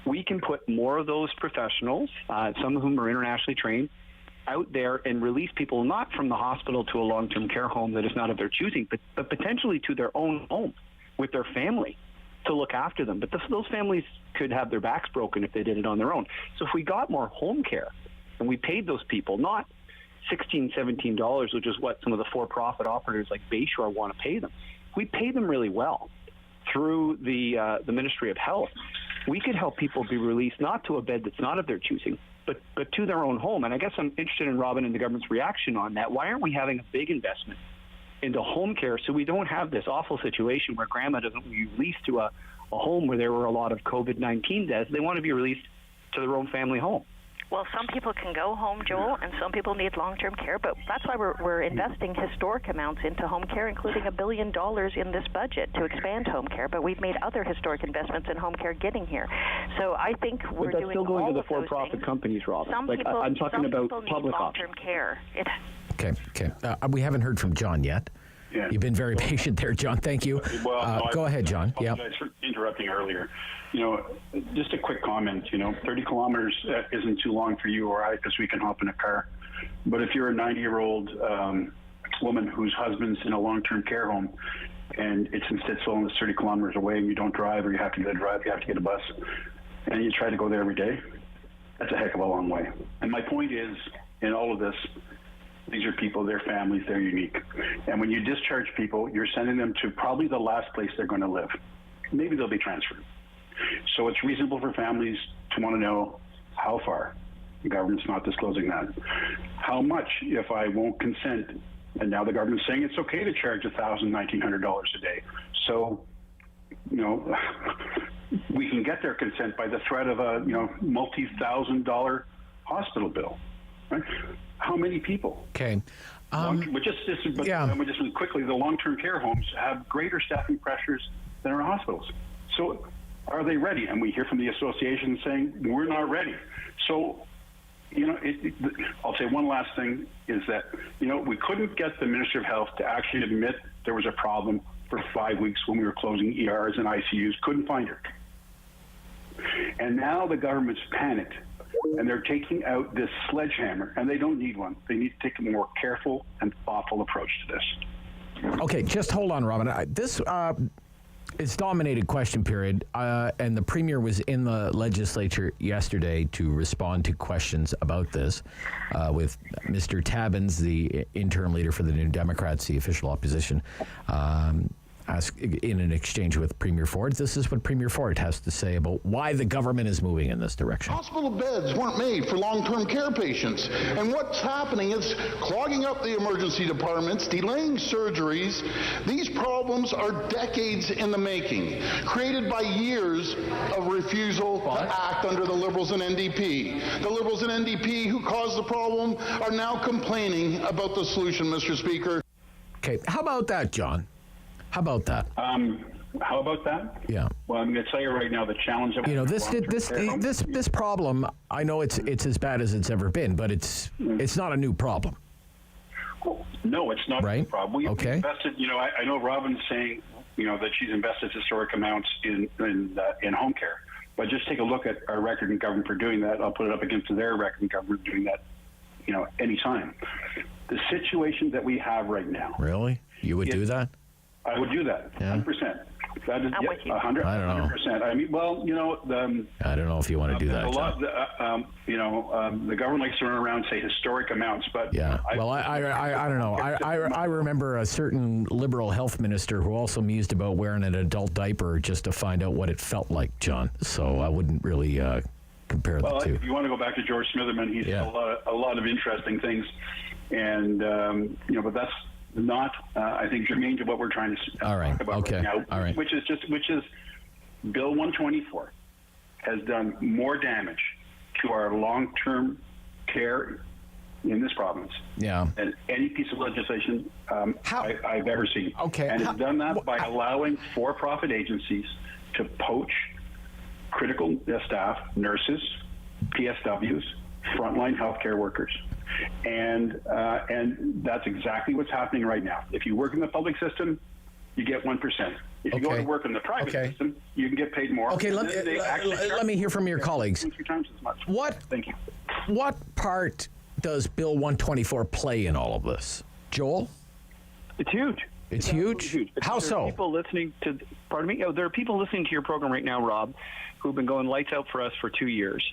S23: we can put more of those professionals, some of whom are internationally trained, out there and release people not from the hospital to a long-term care home that is not of their choosing, but potentially to their own home with their family to look after them. But those families could have their backs broken if they did it on their own. So if we got more home care and we paid those people, not $16, $17, which is what some of the for-profit operators like Bayshore want to pay them. We pay them really well through the Ministry of Health. We could help people be released not to a bed that's not of their choosing, but to their own home. And I guess I'm interested in Robin and the government's reaction on that. Why aren't we having a big investment into home care so we don't have this awful situation where grandma doesn't be released to a home where there were a lot of COVID-19 deaths? They want to be released to their own family home.
S2: Well, some people can go home, Joel, and some people need long-term care, but that's why we're investing historic amounts into home care, including $1 billion in this budget to expand home care, but we've made other historic investments in home care getting here. So I think we're doing all of those things.
S23: But that's still going to the for-profit companies, Rob. I'm talking about public
S2: long-term care.
S7: Okay. We haven't heard from John yet.
S3: Yeah.
S7: You've been very patient there, John. Thank you. Go ahead, John.
S3: I apologize for interrupting earlier. Just a quick comment. 30 kilometers isn't too long for you or I because we can hop in a car. But if you're a 90-year-old woman whose husband's in a long-term care home and it's in Stittsville and it's 30 kilometers away and you don't drive or you have to get a drive, you have to get a bus, and you try to go there every day, that's a heck of a long way. And my point is, in all of this, These are people, their families, they're unique. And when you discharge people, you're sending them to probably the last place they're going to live. Maybe they'll be transferred. So it's reasonable for families to want to know how far. The government's not disclosing that. How much if I won't consent? And now the government's saying it's okay to charge $1,000, $1,900 a day. So, we can get their consent by the threat of a, multi-$1,000 hospital bill, right? How many people?
S7: Okay.
S3: Just really quickly, the long-term care homes have greater staffing pressures than our hospitals. So are they ready? And we hear from the association saying, we're not ready. So, I'll say one last thing is that, we couldn't get the Minister of Health to actually admit there was a problem for 5 weeks when we were closing ERs and ICUs, couldn't find her. And now the government's panicked, and they're taking out this sledgehammer, and they don't need one. They need to take a more careful and thoughtful approach to this.
S7: Okay, just hold on, Robin. This it's dominated question period, and the Premier was in the legislature yesterday to respond to questions about this with Mr. Tabbins, the interim leader for the New Democrats, the official opposition, in an exchange with Premier Ford. This is what Premier Ford has to say about why the government is moving in this direction.
S14: Hospital beds weren't made for long-term care patients. And what's happening is clogging up the emergency departments, delaying surgeries. These problems are decades in the making, created by years of refusal to act under the Liberals and NDP. The Liberals and NDP who caused the problem are now complaining about the solution, Mr. Speaker.
S7: Okay, how about that, John? How about that?
S3: How about that?
S7: Yeah.
S3: Well, I'm going to tell you right now the challenge that
S7: this problem. I know it's as bad as it's ever been, but it's not a new problem.
S3: No, it's not a new problem. We invested. I know Robin's saying that she's invested historic amounts in home care, but just take a look at our record in government for doing that. I'll put it up against their record in government doing that. Anytime. The situation that we have right now.
S7: Really, you would do that?
S3: I would do that, 100%. That is 100%.
S7: I don't know.
S3: 100%. I mean,
S7: I don't know if you want to do that.
S3: The government likes to run around and say historic amounts, but
S7: yeah. I don't know. I remember a certain Liberal health minister who also mused about wearing an adult diaper just to find out what it felt like, John. So I wouldn't really compare the two.
S3: If you want to go back to George Smitherman, he's said a lot of interesting things, and but that's not, I think, germane to what we're trying to talk about right now, which is Bill 124 has done more damage to our long-term care in this province than any piece of legislation I've ever seen. And it's done that by allowing for-profit agencies to poach critical staff, nurses, PSWs, frontline healthcare workers. And that's exactly what's happening right now. If you work in the public system, you get 1%. If you go to work in the private system, you can get paid more.
S7: Okay, let me hear from your colleagues.
S3: 2 times as much. Thank you.
S7: What part does Bill 124 play in all of this? Joel?
S15: It's huge.
S7: It's huge? How so?
S15: People listening to, there are people listening to your program right now, Rob, who've been going lights out for us for 2 years.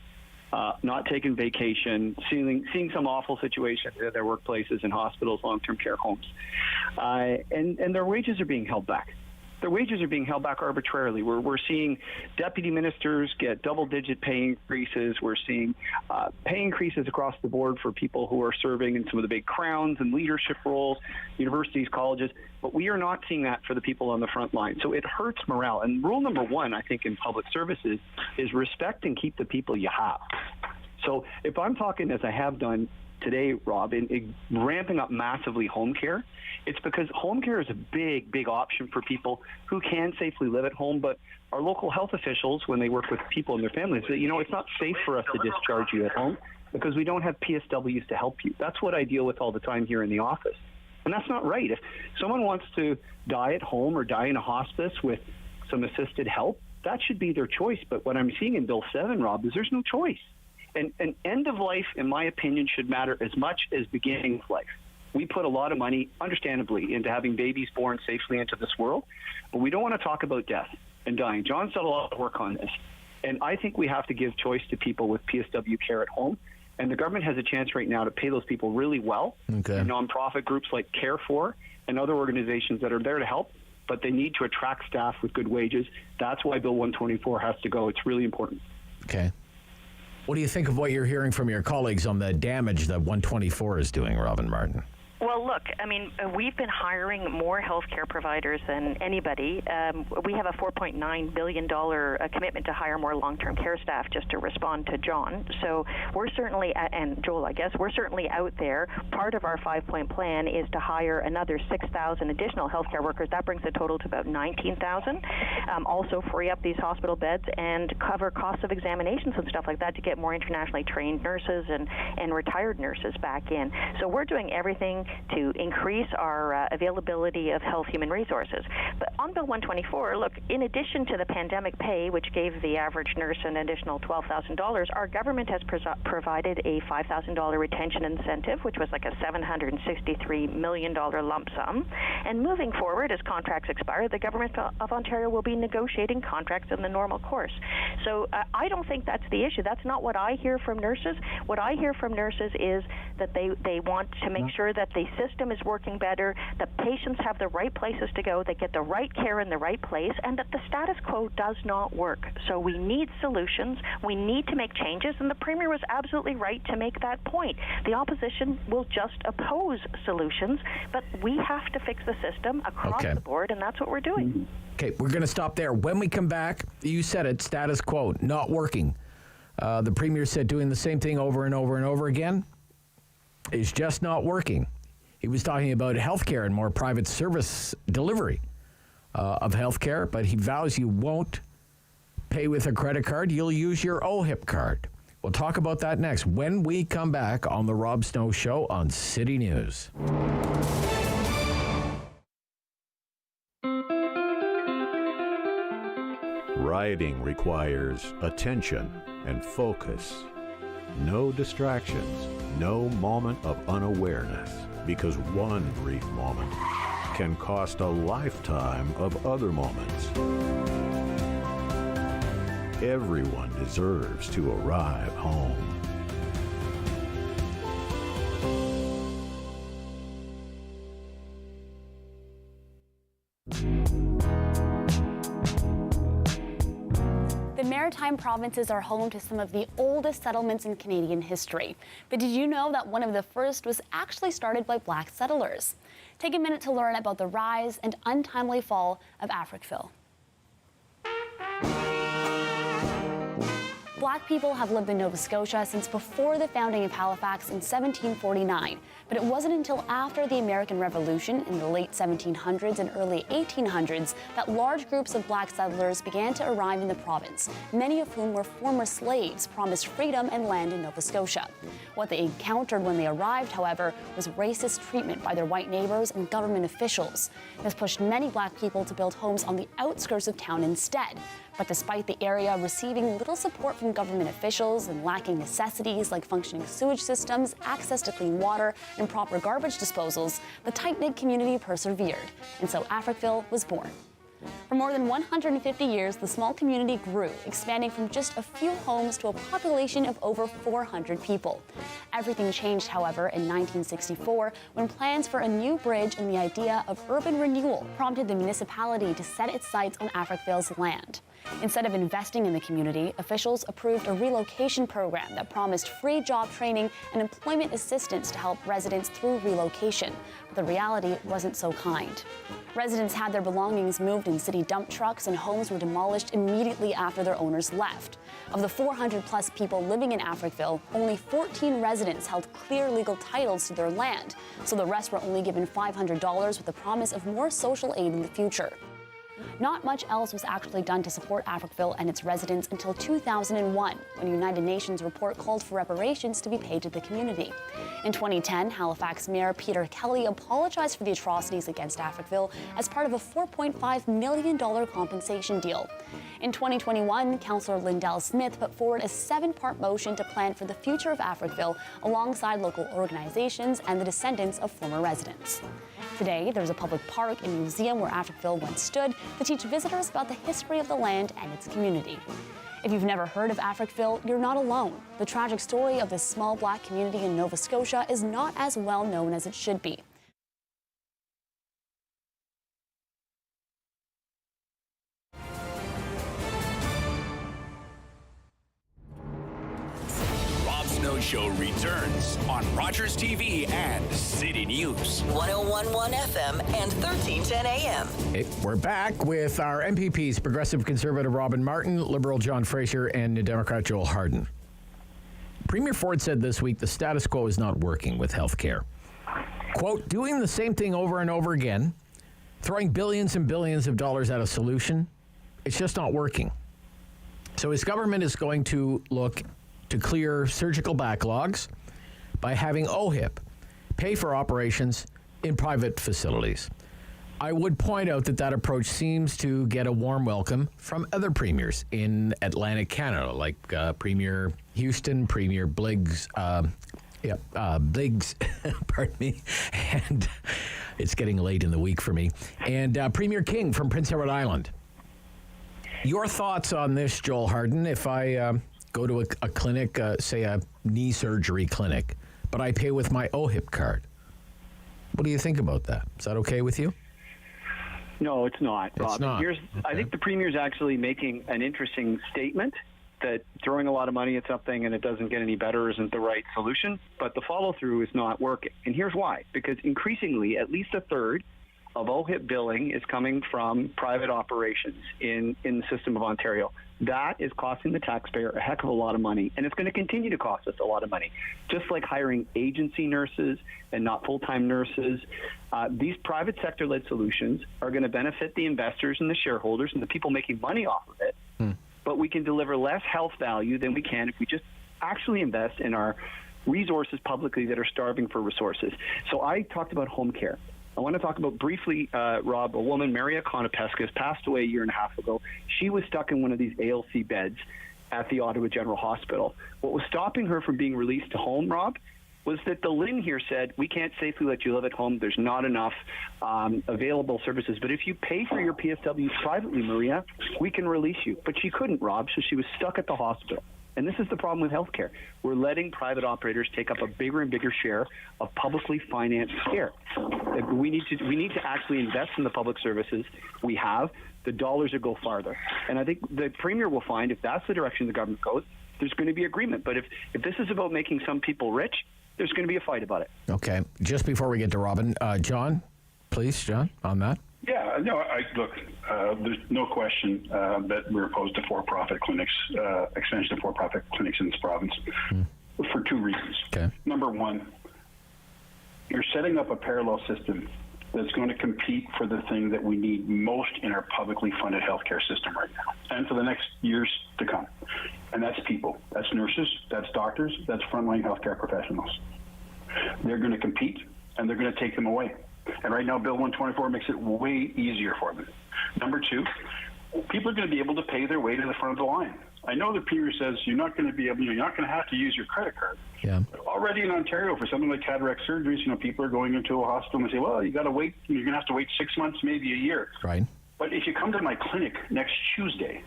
S15: Not taking vacation, seeing some awful situations at their workplaces in hospitals, long-term care homes. And their wages are being held back. Their wages are being held back arbitrarily. We're seeing deputy ministers get double-digit pay increases. We're seeing pay increases across the board for people who are serving in some of the big crowns and leadership roles, universities, colleges. But we are not seeing that for the people on the front line. So it hurts morale. And rule number one, I think, in public services is respect and keep the people you have. So if I'm talking, as I have done today, Rob, in ramping up massively home care, it's because home care is a big, big option for people who can safely live at home. But our local health officials, when they work with people and their families, say, it's not safe for us to discharge you at home because we don't have PSWs to help you. That's what I deal with all the time here in the office. And that's not right. If someone wants to die at home or die in a hospice with some assisted help, that should be their choice. But what I'm seeing in Bill 7, Rob, is there's no choice. And end of life, in my opinion, should matter as much as beginning of life. We put a lot of money, understandably, into having babies born safely into this world, but we don't want to talk about death and dying. John's done a lot of work on this, and I think we have to give choice to people with PSW care at home. And the government has a chance right now to pay those people really well.
S7: Okay.
S15: Nonprofit groups like Care For and other organizations that are there to help, but they need to attract staff with good wages. That's why Bill 124 has to go. It's really important.
S7: Okay. What do you think of what you're hearing from your colleagues on the damage that 124 is doing, Robin Martin?
S2: Well, look, I mean, we've been hiring more healthcare providers than anybody. We have a $4.9 billion commitment to hire more long-term care staff just to respond to John. So we're certainly, and Joel, I guess, we're certainly out there. Part of our 5-point plan is to hire another 6,000 additional healthcare workers. That brings the total to about 19,000. Also free up these hospital beds and cover costs of examinations and stuff like that to get more internationally trained nurses and retired nurses back in. So we're doing everything to increase our availability of health human resources. But on Bill 124, look, in addition to the pandemic pay, which gave the average nurse an additional $12,000, our government has provided a $5,000 retention incentive, which was like a $763 million lump sum. And moving forward, as contracts expire, the government of Ontario will be negotiating contracts in the normal course. So I don't think that's the issue. That's not what I hear from nurses. What I hear from nurses is that they want to make sure that the system is working better, that patients have the right places to go, they get the right care in the right place, and that the status quo does not work. So we need solutions. We need to make changes, and the Premier was absolutely right to make that point. The opposition will just oppose solutions, but we have to fix the system across the board, and that's what we're doing.
S7: Okay, we're going to stop there. When we come back, you said it, status quo, not working. The Premier said doing the same thing over and over and over again is just not working. He was talking about healthcare and more private service delivery of healthcare, but he vows you won't pay with a credit card. You'll use your OHIP card. We'll talk about that next when we come back on The Rob Snow Show on City News.
S5: Riding requires attention and focus. No distractions, no moment of unawareness. Because one brief moment can cost a lifetime of other moments. Everyone deserves to arrive home.
S16: The Maritime provinces are home to some of the oldest settlements in Canadian history. But did you know that one of the first was actually started by black settlers? Take a minute to learn about the rise and untimely fall of Africville. Black people have lived in Nova Scotia since before the founding of Halifax in 1749, but it wasn't until after the American Revolution in the late 1700s and early 1800s that large groups of black settlers began to arrive in the province, many of whom were former slaves promised freedom and land in Nova Scotia. What they encountered when they arrived, however, was racist treatment by their white neighbors and government officials. This pushed many black people to build homes on the outskirts of town instead. But despite the area receiving little support from government officials and lacking necessities like functioning sewage systems, access to clean water, and proper garbage disposals, the tight-knit community persevered, and so Africville was born. For more than 150 years, the small community grew, expanding from just a few homes to a population of over 400 people. Everything changed, however, in 1964 when plans for a new bridge and the idea of urban renewal prompted the municipality to set its sights on Africville's land. Instead of investing in the community, officials approved a relocation program that promised free job training and employment assistance to help residents through relocation. But the reality wasn't so kind. Residents had their belongings moved in city dump trucks and homes were demolished immediately after their owners left. Of the 400-plus people living in Africville, only 14 residents held clear legal titles to their land, so the rest were only given $500 with the promise of more social aid in the future. Not much else was actually done to support Africville and its residents until 2001, when a United Nations report called for reparations to be paid to the community. In 2010, Halifax Mayor Peter Kelly apologized for the atrocities against Africville as part of a $4.5 million compensation deal. In 2021, Councillor Lindell Smith put forward a 7-part motion to plan for the future of Africville alongside local organizations and the descendants of former residents. Today, there's a public park and museum where Africville once stood to teach visitors about the history of the land and its community. If you've never heard of Africville, you're not alone. The tragic story of this small Black community in Nova Scotia is not as well known as it should be.
S1: Snow Show returns on Rogers TV and City News.
S6: 101.1 FM and 1310 AM.
S7: Hey, we're back with our MPPs, Progressive Conservative Robin Martin, Liberal John Fraser, and New Democrat Joel Harden. Premier Ford said this week the status quo is not working with health care. Quote, doing the same thing over and over again, throwing billions and billions of dollars at a solution, it's just not working. So his government is going to look to clear surgical backlogs by having OHIP pay for operations in private facilities. I would point out that approach seems to get a warm welcome from other premiers in Atlantic Canada, like Premier Houston, Premier Bliggs, Bliggs, pardon me, and it's getting late in the week for me, and Premier King from Prince Edward Island. Your thoughts on this, Joel Harden, if I go to a clinic, say a knee surgery clinic, but I pay with my OHIP card. What do you think about that? Is that okay with you?
S15: No, it's not, Rob.
S7: It's not.
S15: I think the Premier's actually making an interesting statement that throwing a lot of money at something and it doesn't get any better isn't the right solution, but the follow-through is not working. And here's why. Because increasingly, at least a third of OHIP billing is coming from private operations in the system of Ontario. That is costing the taxpayer a heck of a lot of money, and it's going to continue to cost us a lot of money. Just like hiring agency nurses and not full-time nurses, these private sector-led solutions are going to benefit the investors and the shareholders and the people making money off of it, but we can deliver less health value than we can if we just actually invest in our resources publicly that are starving for resources. So I talked about home care. I want to talk about briefly, Rob, a woman, Maria Konopescas, passed away a year and a half ago. She was stuck in one of these ALC beds at the Ottawa General Hospital. What was stopping her from being released to home, Rob, was that the LHIN here said, we can't safely let you live at home. There's not enough available services. But if you pay for your PSWs privately, Maria, we can release you. But she couldn't, Rob, so she was stuck at the hospital. And this is the problem with healthcare. We're letting private operators take up a bigger and bigger share of publicly financed care. We need to actually invest in the public services we have. The dollars will go farther. And I think the Premier will find if that's the direction the government goes, there's going to be agreement. But if this is about making some people rich, there's going to be a fight about it.
S7: Okay. Just before we get to Robin, John, please, John, on that.
S3: Yeah, no, look, there's no question that we're opposed to for-profit clinics, extension of for-profit clinics in this province for two reasons. Okay. Number one, you're setting up a parallel system that's going to compete for the thing that we need most in our publicly funded healthcare system right now and for the next years to come. And that's people. That's nurses, that's doctors, that's frontline healthcare professionals. They're going to compete, and they're going to take them away. And right now, Bill 124 makes it way easier for them. Number two, people are going to be able to pay their way to the front of the line. I know the Premier says you're not going to have to use your credit card.
S7: Yeah.
S3: But already in Ontario, for something like cataract surgeries, people are going into a hospital and they say, well, you got to wait. You're going to have to wait 6 months, maybe a year.
S7: Right.
S3: But if you come to my clinic next Tuesday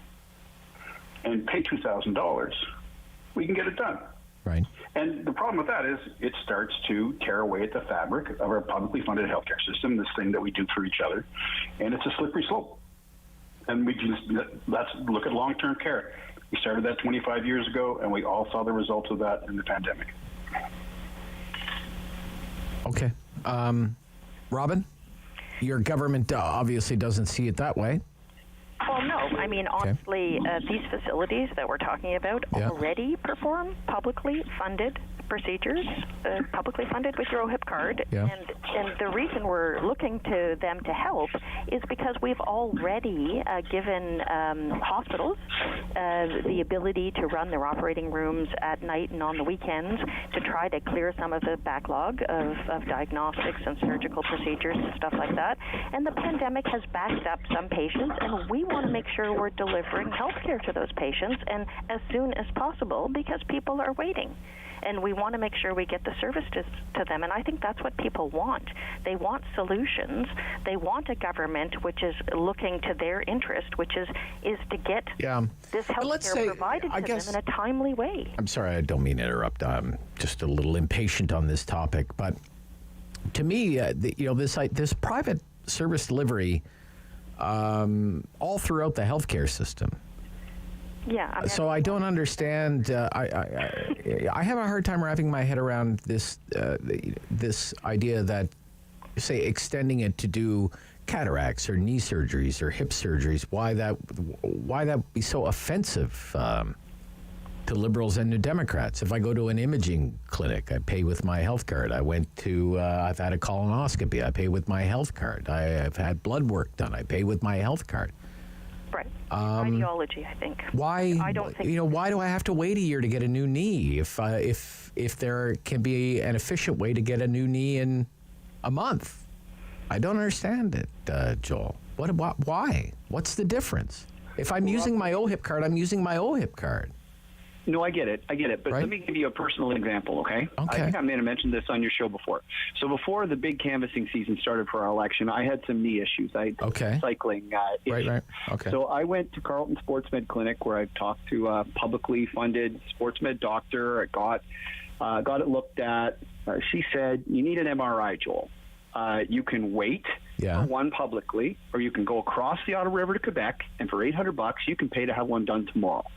S3: and pay $2,000, we can get it done.
S7: Right.
S3: And the problem with that is it starts to tear away at the fabric of our publicly funded healthcare system, this thing that we do for each other, and it's a slippery slope. And let's look at long-term care. We started that 25 years ago, and we all saw the results of that in the pandemic.
S7: Okay. Robin, your government obviously doesn't see it that way.
S2: Well, no. I mean, honestly, these facilities that we're talking about already perform publicly funded procedures, publicly funded with your OHIP card.
S7: Yeah.
S2: And the reason we're looking to them to help is because we've already given hospitals the ability to run their operating rooms at night and on the weekends to try to clear some of the backlog of diagnostics and surgical procedures and stuff like that. And the pandemic has backed up some patients, and we want to make sure we're delivering health care to those patients and as soon as possible because people are waiting. And we want to make sure we get the service to them. And I think that's what people want. want solutions. They want a government which is looking to their interest, which is to get this health care provided to them in a timely way.
S7: I'm sorry, I don't mean to interrupt. I'm just a little impatient on this topic, but to me, this private service delivery all throughout the healthcare system.
S2: Yeah.
S7: So I don't understand. I have a hard time wrapping my head around this idea that, say, extending it to do cataracts or knee surgeries or hip surgeries. Why that be so offensive to liberals and to Democrats? If I go to an imaging clinic, I pay with my health card. I've had a colonoscopy. I pay with my health card. I've had blood work done. I pay with my health card.
S2: Right. Ideology, I think.
S7: Why?
S2: I don't think.
S7: Why do I have to wait a year to get a new knee if there can be an efficient way to get a new knee in a month? I don't understand it, Joel. Why? What's the difference? If I'm using my OHIP card, I'm using my OHIP card.
S15: No, I get it. But let me give you a personal example, okay? I think I may have mentioned this on your show before. So before the big canvassing season started for our election, I had some knee issues. I had cycling issues.
S7: Right. Okay.
S15: So I went to Carleton Sports Med Clinic where I talked to a publicly funded sports med doctor. I got it looked at. She said, you need an MRI, Joel. You can wait for one publicly, or you can go across the Ottawa River to Quebec, and for $800, you can pay to have one done tomorrow.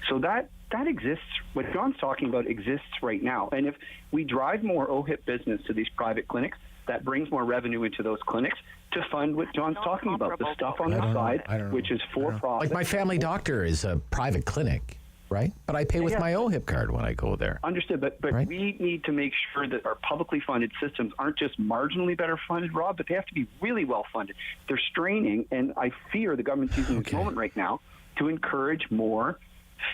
S15: So that exists. What John's talking about exists right now. And if we drive more OHIP business to these private clinics, that brings more revenue into those clinics to fund what John's talking about, the stuff on the side, which is for profit.
S7: Like my family doctor is a private clinic, right? But I pay with my OHIP card when I go there.
S15: Understood, but we need to make sure that our publicly funded systems aren't just marginally better funded, Rob, but they have to be really well funded. They're straining, and I fear the government's using this moment right now to encourage more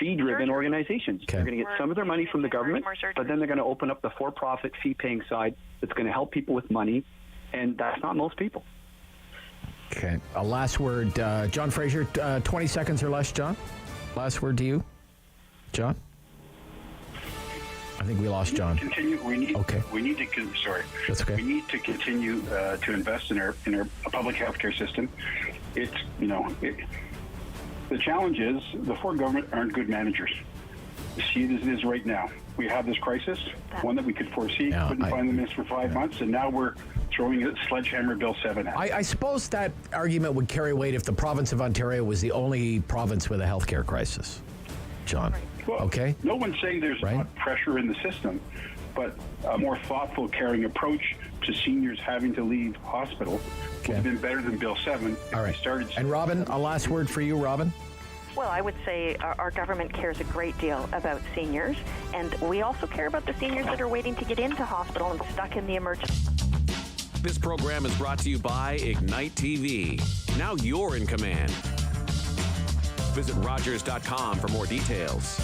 S15: fee-driven organizations. They're going to get some of their money from the government, but then they're going to open up the for-profit fee-paying side that's going to help people with money, and that's not most people.
S7: Okay. A last word, John Fraser, 20 seconds or less, John. Last word to you, John. I think we lost John.
S3: We need to sorry.
S7: That's okay.
S3: We need to continue to invest in our public healthcare system. The challenge is the Ford government aren't good managers. You see it as it is right now. We have this crisis, one that we could foresee, couldn't find the minister for 5 months, and now we're throwing a sledgehammer Bill 7 at it.
S7: I suppose that argument would carry weight if the province of Ontario was the only province with a healthcare crisis, John.
S3: Well, no one's saying there's not pressure in the system, but a more thoughtful, caring approach to seniors having to leave hospital would have been better than Bill 7 if we started.
S7: And Robin, a last word for you, Robin?
S2: Well, I would say our government cares a great deal about seniors, and we also care about the seniors that are waiting to get into hospital and stuck in the emergency.
S1: This program is brought to you by Ignite TV. Now you're in command. Visit Rogers.com for more details.